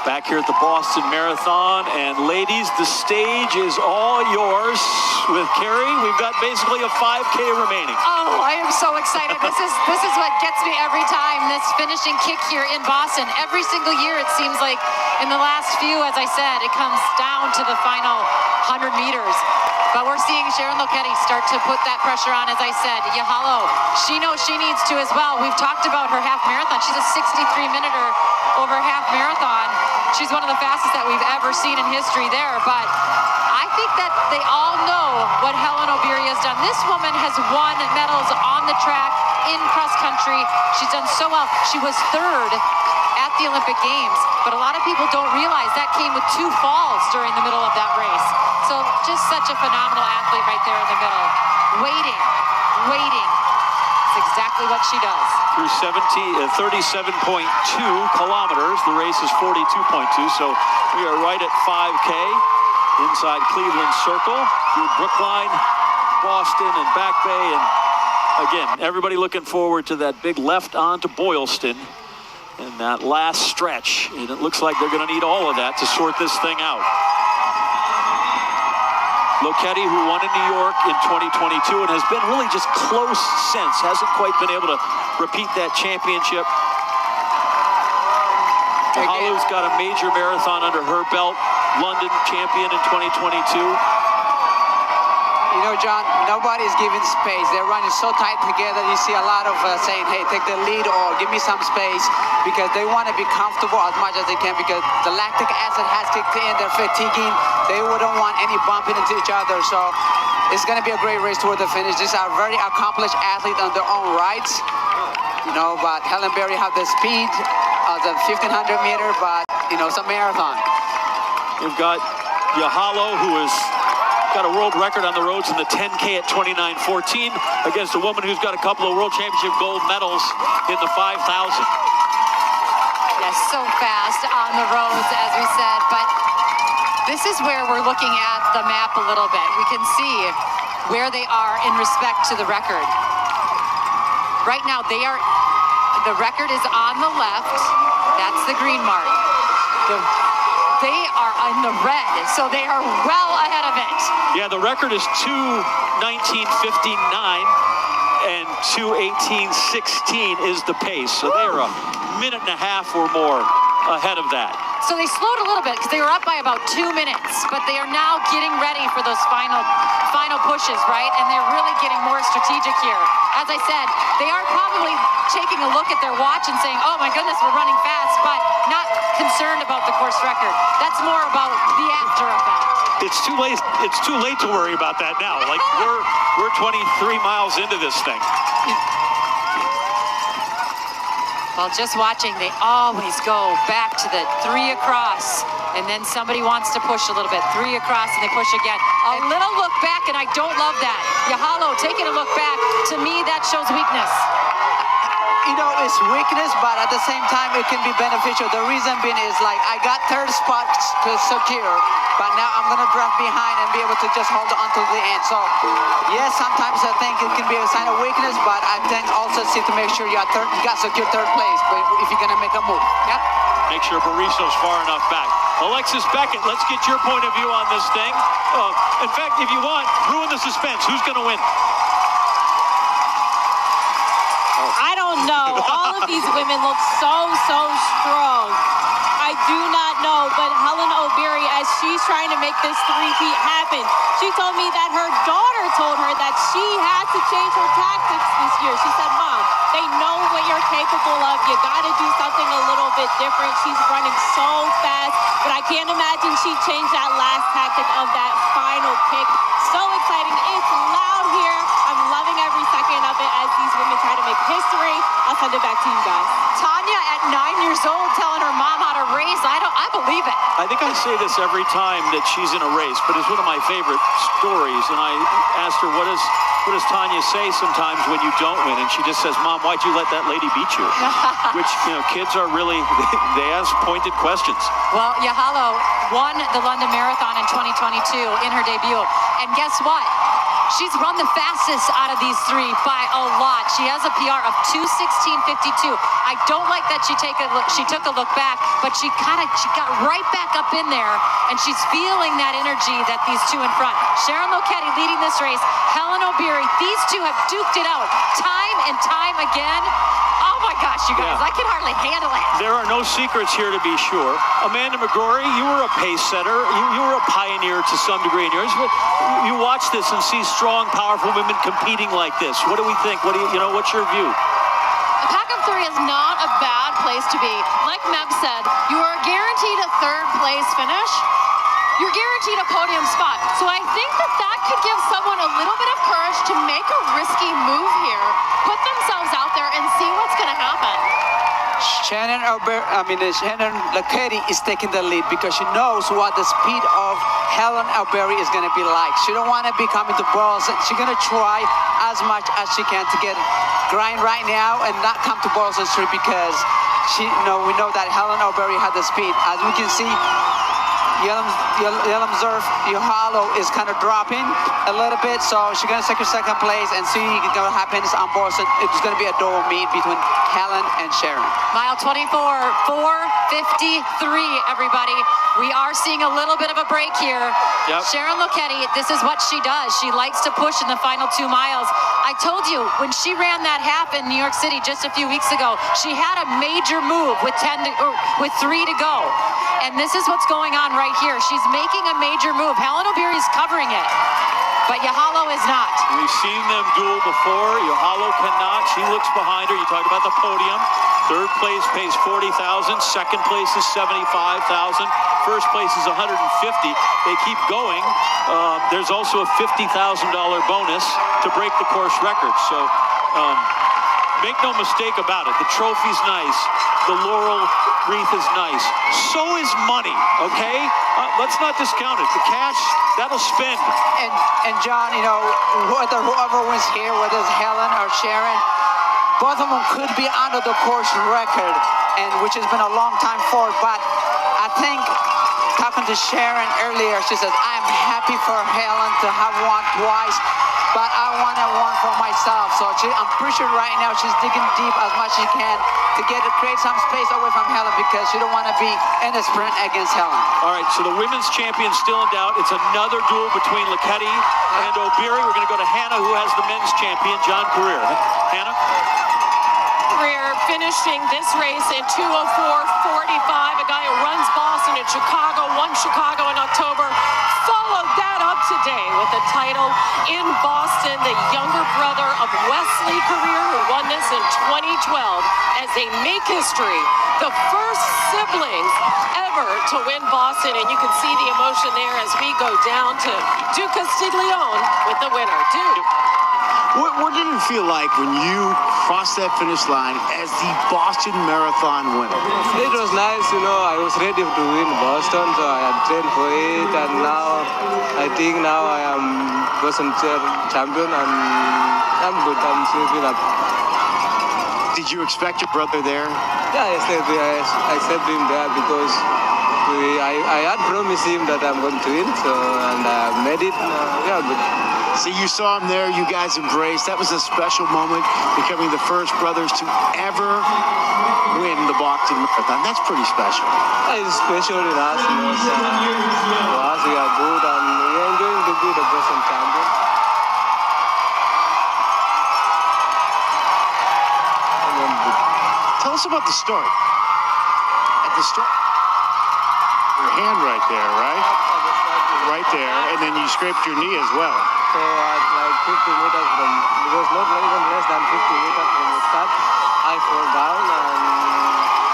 Back here at the Boston Marathon, and ladies, the stage is all yours. With Carrie, we've got basically a 5K remaining. Oh, I am so excited. This is what gets me every time, this finishing kick here in Boston. Every single year, it seems like in the last few, as I said, it comes down to the final 100 meters. But we're seeing Sharon Loketti start to put that pressure on, as I said. Yahalo, she knows she needs to as well. We've talked about her half marathon. She's a 63-minute over half marathon. She's one of the fastest that we've ever seen in history there. But I think that they all know what Helen Obiri has done. This woman has won medals on the track, in cross country. She's done so well. She was third at the Olympic Games, but a lot of people don't realize that came with 2 falls during the middle of that race. So just such a phenomenal athlete right there in the middle. Waiting. It's exactly what she does. Through 37.2 kilometers. The race is 42.2, so we are right at 5K inside Cleveland Circle through Brookline, Boston, and Back Bay. And again, everybody looking forward to that big left onto Boylston and that last stretch. And it looks like they're going to need all of that to sort this thing out. Loketti, who won in New York in 2022 and has been really just close since, hasn't quite been able to repeat that championship. Mahalo's got a major marathon under her belt, London champion in 2022. You know, John, nobody's giving space. They're running so tight together. You see a lot of saying, hey, take the lead or give me some space, because they want to be comfortable as much as they can, because the lactic acid has kicked in. They're fatiguing. They wouldn't want any bumping into each other. So it's going to be a great race toward the finish. These are very accomplished athletes on their own rights. You know, but Helen Berry have the speed of the 1,500 meter, but, you know, it's a marathon. You've got Yahalo, who has got a world record on the roads in the 10K at 29:14 against a woman who's got a couple of world championship gold medals in the 5,000. Yes, so fast on the roads, as we said. But this is where we're looking at the map a little bit. We can see where they are in respect to the record. Right now, the record is on the left. That's the green mark. They are in the red, so they are well ahead of it. Yeah, the record is 2:19:59, and 2:18:16 is the pace. So they are a minute and a half or more ahead of that. So they slowed a little bit because they were up by about 2 minutes, but they are now getting ready for those final pushes, right? And they're really getting more strategic here. As I said, they are probably taking a look at their watch and saying, oh my goodness, we're running fast, but not concerned about the course record. That's more about the after effect. It's too late to worry about that now. Like we're 23 miles into this thing. Well, just watching, they always go back to the 3 across, and then somebody wants to push a little bit. 3 across, and they push again. A little look back, and I don't love that. Yahalo taking a look back. To me, that shows weakness. You know, it's weakness, but at the same time, it can be beneficial. The reason being is, like, I got third spot to secure, but now I'm going to draft behind and be able to just hold on to the end. So, yes, sometimes I think it can be a sign of weakness, but I think also see to make sure you got secure third place if you're going to make a move. Yep. Make sure Bariso's far enough back. Alexis Beckett, let's get your point of view on this thing. In fact, if you want, ruin the suspense. Who's going to win? I don't know. All of these women look so strong. I do not know, but Helen Obiri, as she's trying to make this three-peat happen, she told me that her daughter told her that she had to change her tactics this year. She said, Mom, they know what you're capable of. You got to do something a little bit different. She's running so fast, but I can't imagine she changed that last tactic of that final kick. So exciting. It's loud here. I'm loving every second of it as these women try to make make history. I'll send it back to you guys. Tanya at 9 years old telling her mom how to race. I believe it. I think I say this every time that she's in a race, but it's one of my favorite stories. And I asked her, what does Tanya say sometimes when you don't win? And she just says, Mom, why'd you let that lady beat you? Which, kids are really, they ask pointed questions. Well, Yahalo won the London Marathon in 2022 in her debut. And guess what? She's run the fastest out of these three by a lot. She has a PR of 2:16.52. I don't like that she took a look back, but she got right back up in there, and she's feeling that energy that these two in front. Sharon Lokedi leading this race. Helen O'Beary. These two have duked it out time and time again. Oh my gosh, you guys, I can hardly handle it. There are no secrets here, to be sure. Amanda McGrory, you were a pace setter. You were a pioneer to some degree in yours. But you watch this and see strong, powerful women competing like this. What do we think? What's your view? A pack of three is not a bad place to be. Like Meb said, you are guaranteed a third place finish. You're guaranteed a podium spot. So I think that could give someone a little bit of courage to make a risky move here, put themselves out there and see what's going to happen. Shannon Lokedi is taking the lead because she knows what the speed of Helen O'Beary is going to be like. She don't want to be coming to Boylston. She's going to try as much as she can to get grind right now and not come to Boylston Street because we know that Helen O'Beary had the speed. As we can see, Yahalo is kind of dropping a little bit, so she's going to take her second place and see what happens on Boston. It's going to be a double meet between Helen and Sharon. Mile 24, 4:53, everybody. We are seeing a little bit of a break here. Yep. Sharon Lokedi, this is what she does. She likes to push in the final 2 miles. I told you, when she ran that half in New York City just a few weeks ago, she had a major move with 3 to go. And this is what's going on right here. She's making a major move. Helen O'Beary is covering it, but Yahalo is not. We've seen them duel before. Yahalo cannot. She looks behind her. You talked about the podium. Third place pays $40,000. Second place is $75,000. First place is $150,000. They keep going. There's also a $50,000 bonus to break the course record. So make no mistake about it. The trophy's nice. The laurel wreath is nice. So is money, okay? Let's not discount it. The cash, that'll spend. And John, whoever wins here, whether it's Helen or Sharon, both of them could be under the course record, and which has been a long time for it. But I think talking to Sharon earlier, she says, I'm happy for Helen to have won twice, but I want one for myself. So I'm pretty sure right now she's digging deep as much as she can to create some space away from Helen because she don't want to be in a sprint against Helen. All right, so the women's champion's still in doubt. It's another duel between Lokedi and O'Beary. We're going to go to Hannah, who has the men's champion, John Career. Hannah? Career finishing this race in 2:04.45. A guy who runs Boston and Chicago, won Chicago in October. Followed that up today with the title in Boston, the younger brother of Wesley Career, who won this in 2012 as they make history. The first siblings ever to win Boston, and you can see the emotion there as we go down to Duke Castiglione with the winner. Duke. What did it feel like when you crossed that finish line as the Boston Marathon winner? It was nice, I was ready to win Boston, so I had trained for it, and now I think I am Boston champion, and I'm good. I'm super happy. Did you expect your brother there? Yeah, I accept him there because I had promised him that I'm going to win, and I made it. Yeah, good. So you saw him there, you guys embraced. That was a special moment, becoming the first brothers to ever win the Boston Marathon. That's pretty special. It's special in us. For us, we are good, and we are enjoying to be the Boston champion. Tell us about the start. At the start, your hand right there, right? Right there, and then you scraped your knee as well. So at like 50 meters from, it was not even less than 50 meters from the start, I fell down and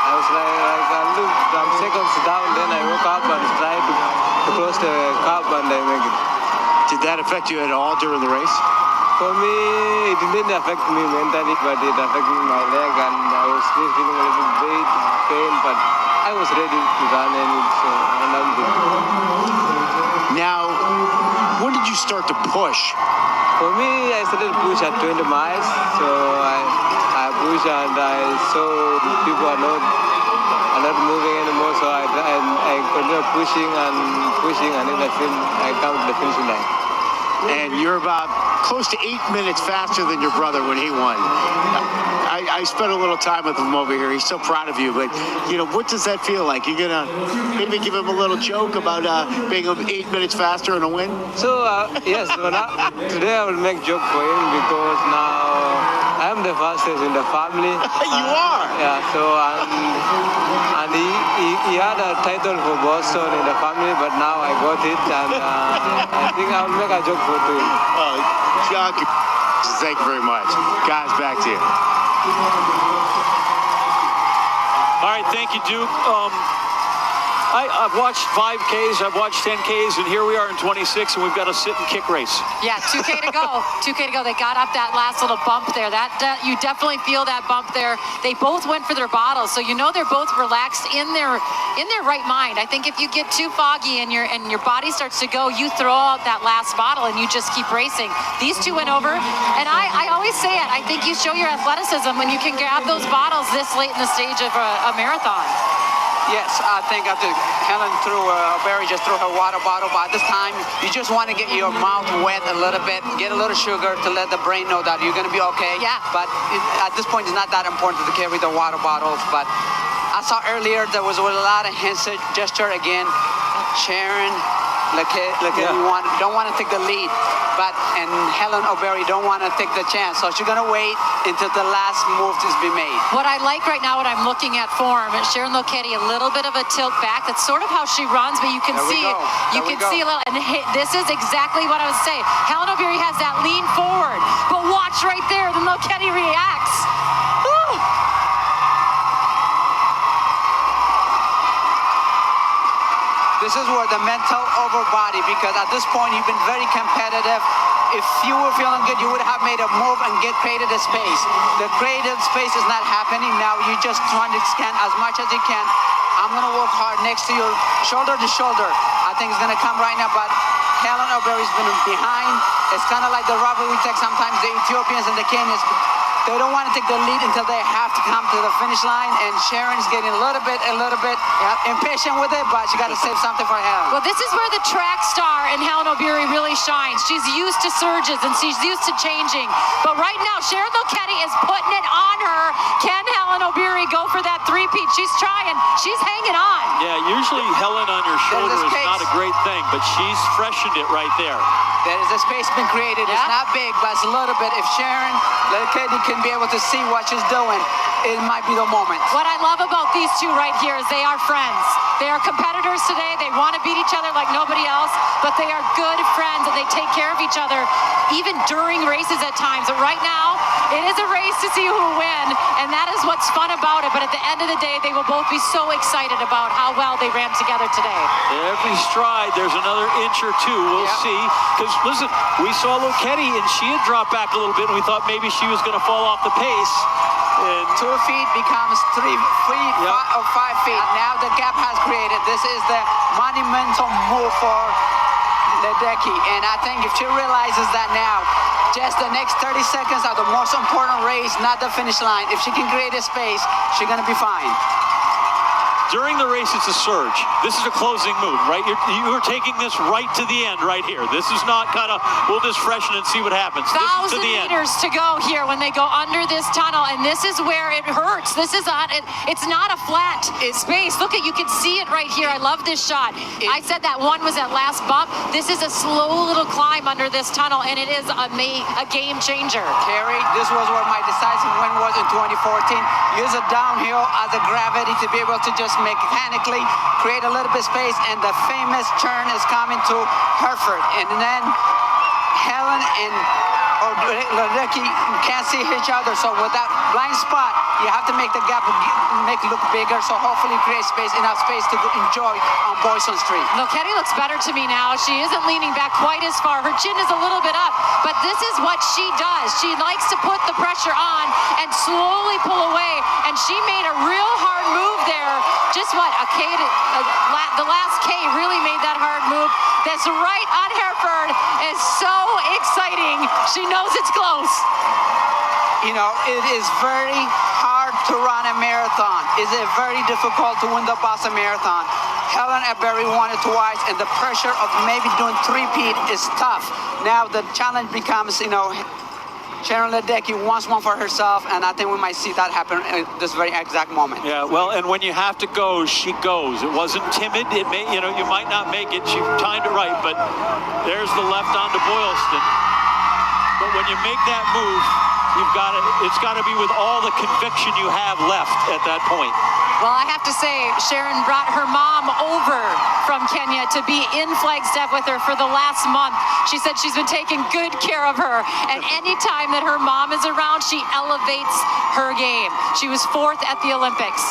I was like I looked some seconds down, then I woke up and tried to close the cup and I make it. Did that affect you at all during the race? For me, it didn't affect me mentally, but it affected my leg, and I was still feeling a little bit pain, but I was ready to run, and I'm good. Now, when did you start to push? For me, I started to push at 20 miles, so I pushed, and I saw people are not moving anymore, so I continued pushing, and then I come to the finishing line. And you're about close to 8 minutes faster than your brother when he won. I spent a little time with him over here. He's so proud of you. But, what does that feel like? You're going to maybe give him a little joke about being 8 minutes faster in a win? So, yes, today I will make joke for him because now I'm the fastest in the family. You are? Yeah, so, and he had a title for Boston in the family, but now I got it, and I think I'll make a joke for him. John, thank you very much. Guys, back to you. All right, thank you, Duke. I've watched 5Ks, I've watched 10Ks, and here we are in 26, and we've got a sit and kick race. Yeah, 2K to go. 2K to go. They got up that last little bump there. You definitely feel that bump there. They both went for their bottles, so they're both relaxed in their right mind. I think if you get too foggy and your body starts to go, you throw out that last bottle and you just keep racing. These two went over, and I always say it. I think you show your athleticism when you can grab those bottles this late in the stage of a marathon. Yes, I think after Helen Berry just threw her water bottle, but at this time, you just want to get your mouth wet a little bit, get a little sugar to let the brain know that you're going to be okay. Yeah. But at this point, it's not that important to carry the water bottles. But I saw earlier there was a lot of hand gesture again. Sharon, don't want to take the lead, and Helen O'Berry don't want to take the chance, so she's gonna wait until the last move is be made. What I like right now, when I'm looking at form, Sharon Lokedi, a little bit of a tilt back. That's sort of how she runs, but you can see a little. And this is exactly what I was saying. Helen O'Berry has that lean forward, but watch right there, then Lokedi reacts. Woo! This is where the mental over body, because at this point you've been very competitive. If you were feeling good, you would have made a move and created a space. The created space is not happening now. You just trying to scan as much as you can. I'm gonna work hard next to you, shoulder to shoulder. I think it's gonna come right now, but Helen O'Berry's been behind. It's kind of like the rubber we take sometimes, the Ethiopians and the Kenyans. They don't want to take the lead until they have to come to the finish line, and Sharon's getting a little bit impatient with it, but she got to save something for Helen. Well, this is where the track star in Helen O'Berry really shines. She's used to surges and she's used to changing, but right now Sharon Lokedi is putting it on her. Can Helen O'Berry go for that three-peat? She's trying. She's hanging on. Yeah, usually Helen on your shoulder is not a great thing, but she's freshened it right there. There is a space been created. It's not big, but it's a little bit. If Sharon Lokedi can be able to see what she's doing, it might be the moment. What I love about these two right here is they are friends. They are competitors today. They want to beat each other like nobody else, but they are good friends and they take care of each other even during races at times. But right now, it is a race to see who will win, and that is what's fun about it. But at the end of the day, they will both be so excited about how well they ran together today. Every stride, there's another inch or two. We'll see. Because, listen, we saw Lokedi, and she had dropped back a little bit, and we thought maybe she was going to fall off the pace. And 2 feet becomes 3 feet or 5 feet. Now the gap has created. This is the monumental move for Ledecky, and I think if she realizes that now, just the next 30 seconds are the most important race, not the finish line. If she can create a space, she's gonna be fine. During the race, it's a surge. This is a closing move, right? You're taking this right to the end right here. This is not kind of, we'll just freshen and see what happens. This is to the end. 1,000 meters to go here when they go under this tunnel, and this is where it hurts. This is not, it's not a flat space. Look you can see it right here. I love this shot. I said that one was that last bump. This is a slow little climb under this tunnel, and it is a game changer. Carrie, this was where my decisive win was in 2014. Use a downhill as a gravity to be able to just mechanically create a little bit of space, and the famous turn is coming to Hereford, and then Helen and or Ledecky can't see each other. So with that blind spot, you have to make the gap make it look bigger. So hopefully create enough space to enjoy on Boston Street. Loketti looks better to me now. She isn't leaning back quite as far. Her chin is a little bit up, but this is what she does. She likes to put the pressure on and slowly pull away, and she made a real hard move there. Just what, the last K really made that hard move. That's right on Hereford is so exciting. She knows it's close. You know, it is very hard to run a marathon. It's very difficult to win the Boston Marathon. Helen Berry won it twice, and the pressure of maybe doing three-peat is tough. Now the challenge becomes, you know, Sharon Ledecky wants one for herself, and I think we might see that happen at this very exact moment. Yeah, well, and when you have to go, she goes. It wasn't timid. It may, you know, you might not make it. She timed it right, but there's the left onto Boylston. But when you make that move, it's got to be with all the conviction you have left at that point. Well, I have to say, Sharon brought her mom over from Kenya to be in Flagstaff with her for the last month. She said she's been taking good care of her, and anytime that her mom is around, she elevates her game. She was 4th at the Olympics.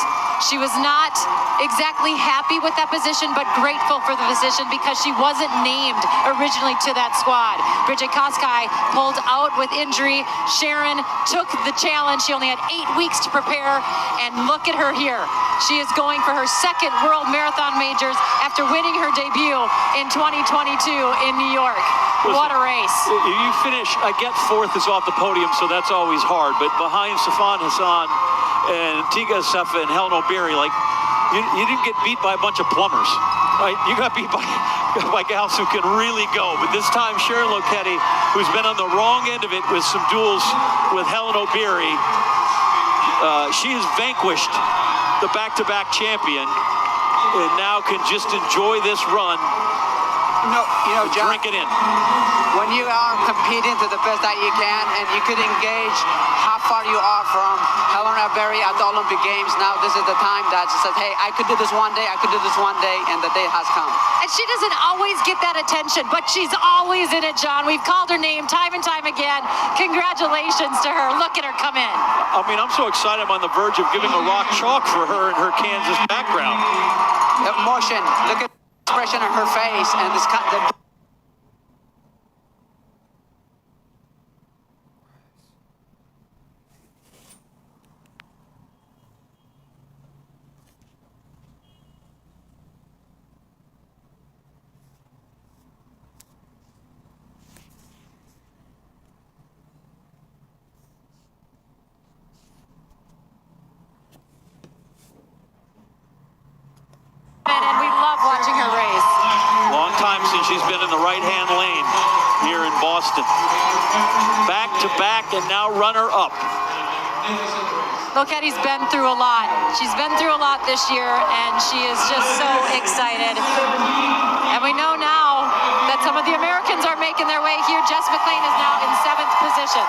She was not exactly happy with that position, but grateful for the position because she wasn't named originally to that squad. Bridget Koskai pulled out with injury. Sharon took the challenge. She only had 8 weeks to prepare, and look at her here. She is going for her 2nd World Marathon Majors after winning her debut in 2022 in New York. What a race. You finish, I get 4th is off the podium, so that's always hard, but behind Safan Hassan and Tiga Sefa and Helen O'Beary, like, you didn't get beat by a bunch of plumbers, right? You got beat by gals who can really go. But this time, Sharon Loketti, who's been on the wrong end of it with some duels with Helen O'Beary, she has vanquished the back-to-back champion and now can just enjoy this run. You know, John, drink it in. When you are competing to the best that you can, and you could engage how far you are from Helen Berry at the Olympic Games, now this is the time that she said, hey, I could do this one day, I could do this one day, and the day has come. And she doesn't always get that attention, but she's always in it, John. We've called her name time and time again. Congratulations to her. Look at her come in. I mean, I'm so excited. I'm on the verge of giving a rock chalk for her and her Kansas background. Emotion. Look at the expression on her face and this. And we love watching her race. Long time since she's been in the right-hand lane here in Boston. Back to back and now runner-up. Loketti's been through a lot. She's been through a lot this year, and she is just so excited. And we know now that some of the Americans are making their way here. Jess McLean is now in 7th position.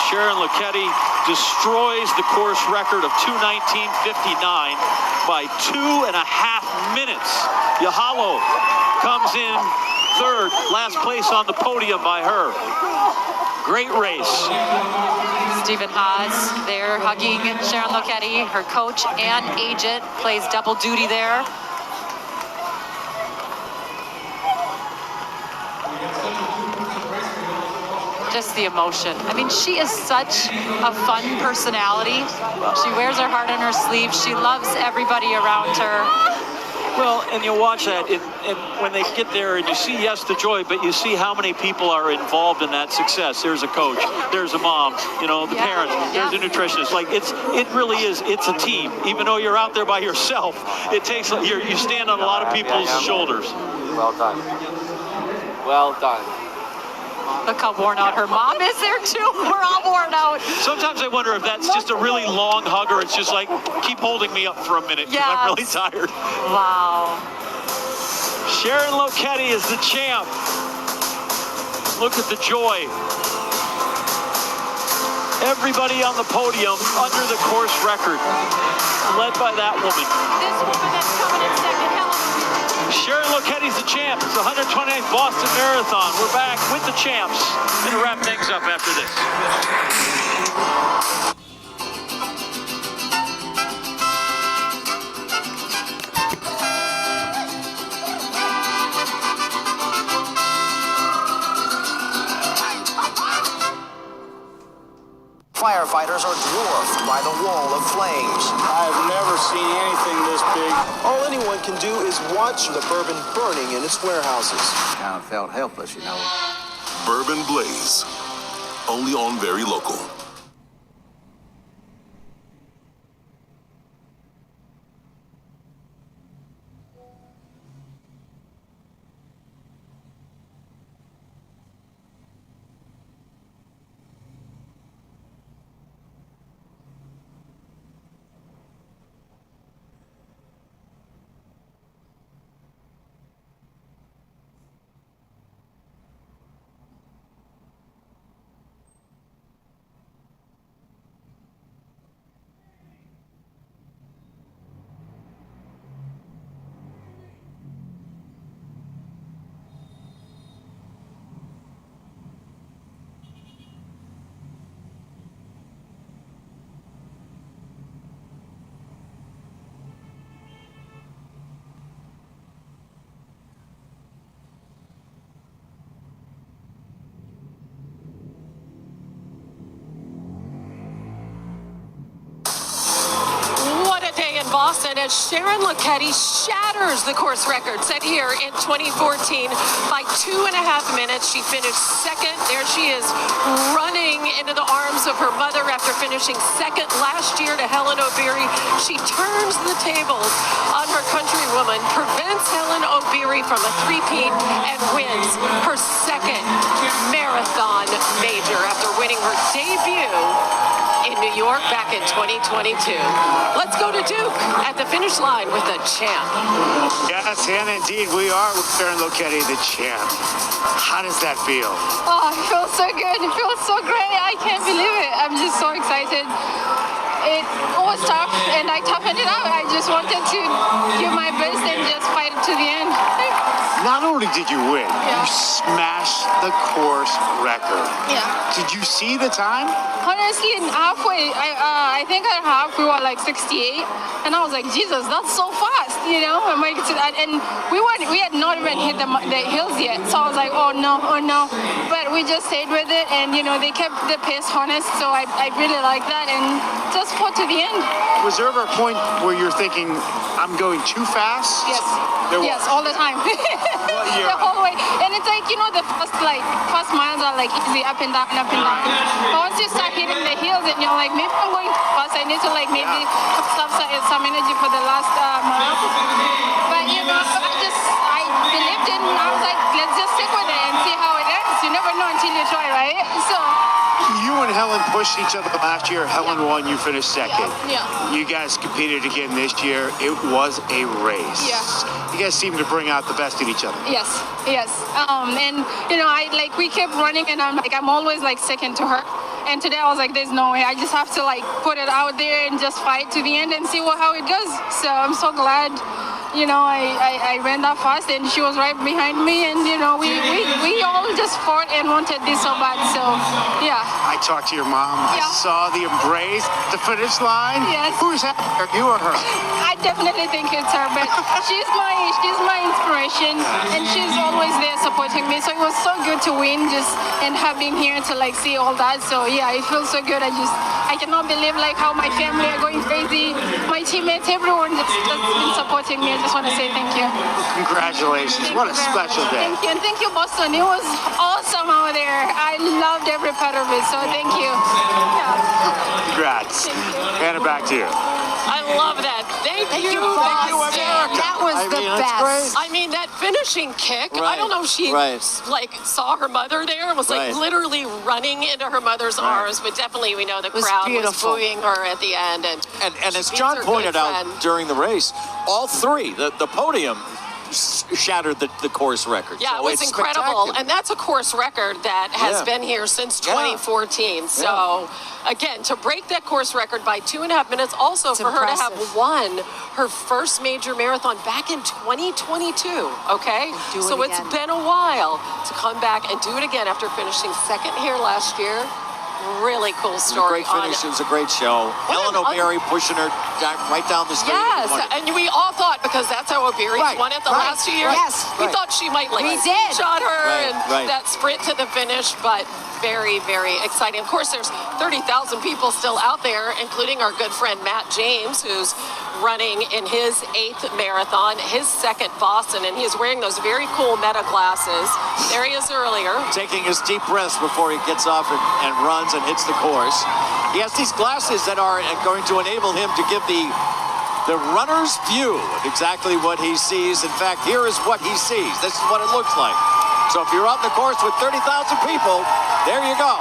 Sharon Loketti destroys the course record of 2:19.59 by 2.5 minutes. Yahalo comes in 3rd, last place on the podium by her. Great race. Stephen Haas there hugging Sharon Loketti. Her coach and agent plays double duty there. Just the emotion. I mean, she is such a fun personality. She wears her heart on her sleeve. She loves everybody around her. Well, and you watch that, and when they get there, and you see, yes, the joy, but you see how many people are involved in that success. There's a coach, there's a mom, you know, the parents, there's a nutritionist. Like, it really is, it's a team. Even though you're out there by yourself, it takes, you stand on a lot of people's shoulders. Well done. Well done. Look how worn out her mom is there too. We're all worn out. Sometimes I wonder if that's just a really long hug, or it's just like, keep holding me up for a minute, because I'm really tired. Wow. Sharon Loketti is the champ. Look at the joy. Everybody on the podium under the course record, led by that woman. This woman that's coming in second, Helen Sharon Loketti's the champ. It's the 129th Boston Marathon. We're back with the champs. Gonna wrap things up after this. Firefighters are dwarfed by the wall of flames. I've never seen anything this big. All anyone can do is watch the bourbon burning in its warehouses. Kind of felt helpless, you know. Bourbon Blaze. Only on Very Local. Boston as Sharon Loketti shatters the course record set here in 2014 by 2.5 minutes. She finished second. There she is running into the arms of her mother after finishing second last year to Helen O'Beary. She turns the tables on her countrywoman, prevents Helen O'Beary from a three-peat, and wins her second marathon major after winning her debut in New York back in 2022. Let's go to Duke at the finish line with the champ. Yes, and indeed we are with Sharon Loketti, the champ. How does that feel? Oh, it feels so good. It feels so great. I can't believe it. I'm just so excited. It was tough, and I toughened it out. I just wanted to give my best and just fight it to the end. Not only did you win, you smashed the course record. Yeah. Did you see the time? Honestly, halfway, I think at half we were like 68, and I was like, Jesus, that's so fast, you know? I'm like, and we had not even hit the hills yet, so I was like, oh no. But we just stayed with it, and you know, they kept the pace honest, so I really like that, and just fought to the end. Was there ever a point where you're thinking, I'm going too fast? Yes. Yes, all the time. The whole way. And it's like, you know, the first miles are like easy, up and down. But once you start hitting the hills and you're like, maybe I'm going too fast, I need to like maybe stop some energy for the last mile. But you know, I believed in, I was like, let's just stick with it and see how it ends. You never know until you try, right? So you and Helen pushed each other last year. Helen won, you finished second. Yeah. You guys competed again this year. It was a race. Yeah. You guys seem to bring out the best in each other. Yes. And you know, we kept running, and I'm always like second to her. And today I was like, there's no way. I just have to like put it out there and just fight to the end and see how it goes. So I'm so glad, you know, I ran that fast, and she was right behind me, and you know, we all just fought and wanted this so bad. So yeah. I talked to your mom. Yeah. I saw the embrace, the finish line. Yes. Who's happier, you or her? I definitely think it's her, but she's my inspiration, and she's always there supporting me. So it was so good to win, and her being here to like see all that. So yeah, it feels so good. I cannot believe like how my family are going crazy. My teammates, everyone that's been supporting me. I just want to say thank you. Congratulations. What a special day. Thank you, and thank you, Boston. It was awesome out there. I loved every part of it. So thank you. Yeah. Congrats. Hand it back to you. I love that. Thank you, Boston. That was the best. I mean, that finishing kick, I don't know if she like saw her mother there, was like literally running into her mother's arms, but definitely we know the crowd was booing her at the end. And as John pointed out during the race, all three, the podium, shattered the course record. Yeah, So it was it's incredible. spectacular. And that's a course record that has been here since 2014. So, again, to break that course record by 2.5 minutes, also It's for her to have impressive. won her first major marathon back in 2022, okay? Do it So it's again. been a while to come back and do it again after finishing second here last year. Really cool It was a story. great finish. It was a great show. Helen O'Berry pushing her right down the street. Yes, and we all thought, because that's how O'Berry won it the last 2 years, we thought she might like shot her and that sprint to the finish, but very, very exciting. Of course, there's 30,000 people still out there, including our good friend Matt James, who's running in his 8th marathon, his 2nd Boston, and he's wearing those very cool Meta glasses. There he is earlier. Taking his deep breaths before he gets off and runs and hits the course. He has these glasses that are going to enable him to give the runner's view of exactly what he sees. In fact, here is what he sees. This is what it looks like. So if you're out in the course with 30,000 people, there you go.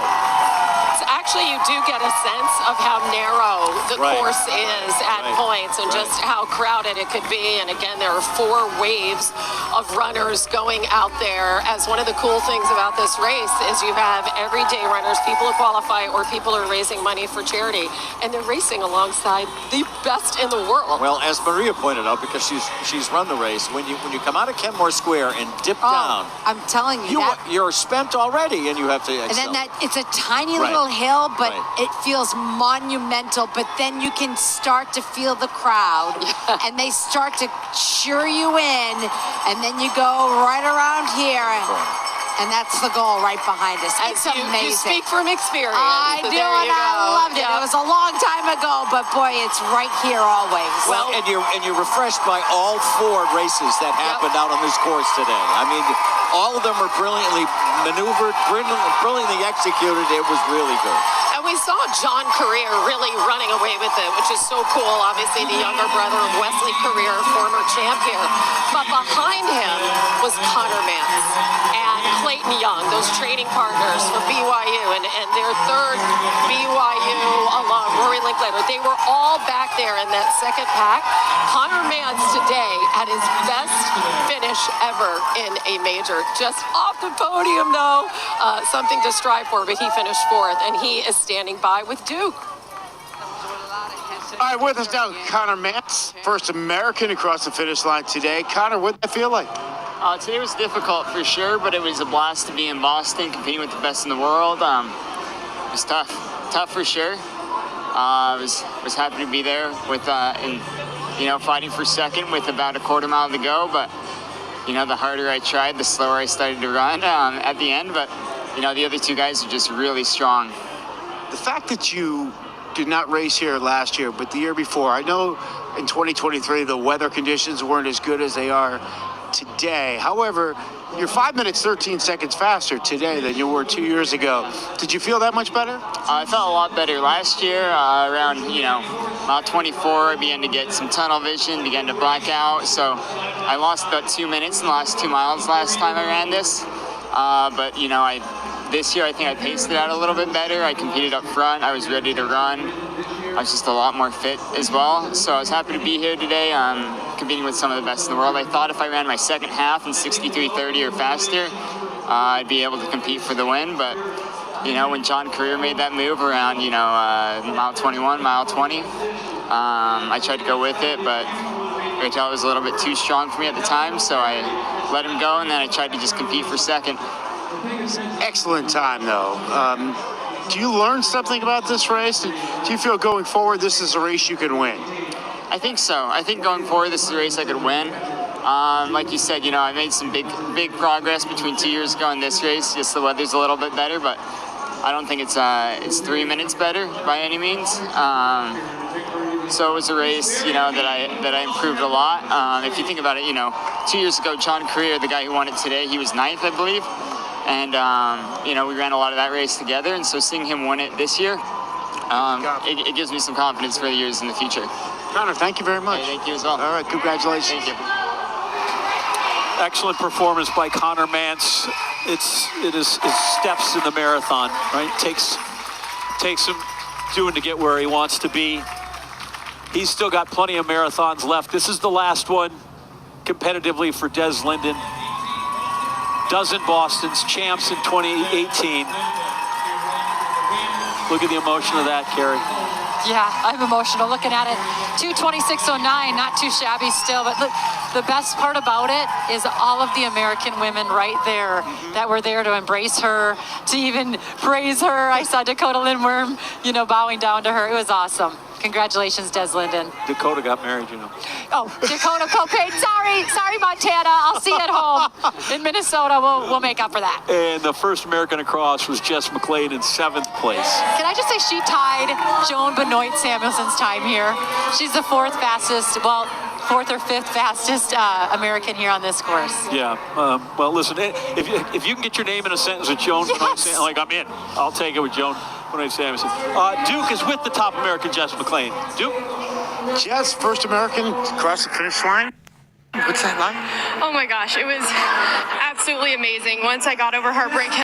Actually, you do get a sense of how narrow the course is at points and just how crowded it could be. And again, there are 4 waves of runners going out there. As one of the cool things about this race is you have everyday runners, people who qualify or people who are raising money for charity, and they're racing alongside the best in the world. Well, as Maria pointed out, because she's run the race, when you come out of Kenmore Square and dip down, I'm telling you, you're spent already, and you have to and then accelerate. it's a tiny little hill, but it feels monumental. But then you can start to feel the crowd, and they start to cheer you in, and then you go right around here, and that's the goal right behind us. It's amazing. You speak from experience. I so do, there and you I go. loved it. It was a long time ago, but boy, it's right here always. Well, and you're refreshed by all 4 races that happened out on this course today. I mean, all of them were brilliantly maneuvered, brilliantly executed. It was really good. And we saw John Career really running away with it, which is so cool. Obviously, the younger brother of Wesley Career, former champ here. But behind him was Connor Mance and Clayton Young, those training partners for BYU, and their third BYU alum, Rory Linklater. They were all back there in that second pack. Connor Mance today had his best finish ever in a major. Just off the podium, though. Something to strive for, but he finished 4th, and he is standing by with Duke. All right, with us now, Connor Mance, first American across the finish line today. Connor, what did that feel like? Today was difficult for sure, but it was a blast to be in Boston, competing with the best in the world. It was tough for sure. I was happy to be there with, fighting for second with about a quarter mile to go. But the harder I tried, the slower I started to run at the end. But the other 2 guys are just really strong. The fact that you did not race here last year, but the year before, I know in 2023 the weather conditions weren't as good as they are today. However, you're 5 minutes 13 seconds faster today than you were 2 years ago. Did you feel that much better? I felt a lot better last year. Around mile 24, I began to get some tunnel vision, began to black out. So I lost about 2 minutes in the last 2 miles last time I ran this. But this year I think I paced it out a little bit better. I competed up front. I was ready to run. I was just a lot more fit as well. So I was happy to be here today, competing with some of the best in the world. I thought if I ran my second half in 63:30 or faster, I'd be able to compete for the win. But when John Career made that move around mile 21, mile 20, I tried to go with it, but I could tell it was a little bit too strong for me at the time, so I let him go, and then I tried to just compete for second. Excellent time, though. Do you learn something about this race? Do you feel going forward this is a race you can win? I think so. I think going forward this is a race I could win. Like you said, I made some big progress between 2 years ago in this race. Just the weather's a little bit better, but I don't think it's 3 minutes better by any means. So it was a race, that I improved a lot. If you think about it, 2 years ago, John Career, the guy who won it today, he was 9th, I believe. And, we ran a lot of that race together. And so seeing him win it this year, it gives me some confidence for the years in the future. Connor, thank you very much. Hey, thank you as well. All right, congratulations. Thank you. Excellent performance by Connor Mance. It is steps in the marathon, right? Takes him doing to get where he wants to be. He's still got plenty of marathons left. This is the last one. competitively for Des Linden. Dozen Bostons, champs in 2018. Look at the emotion of that, Carrie. Yeah, I'm emotional looking at it. 2:26:09, not too shabby still, but look, the best part about it is all of the American women right there that were there to embrace her, to even praise her. I saw Dakota Lindworm, bowing down to her. It was awesome. Congratulations, Des Linden. Dakota got married, Oh, Dakota Cocaine. Sorry, Montana. I'll see you at home. In Minnesota, we'll make up for that. And the first American across was Jess McLean in 7th place. Can I just say she tied Joan Benoit Samuelson's time here. She's the fourth or fifth fastest American here on this course. Yeah. Well, listen, if you can get your name in a sentence with Joan Benoit Samuelson, like I'm in. I'll take it with Joan Benoit Samuelson. Duke is with the top American, Jess McLean. Duke? Jess, first American across the finish line. What's that like? Oh my gosh, it was absolutely amazing. Once I got over Heartbreak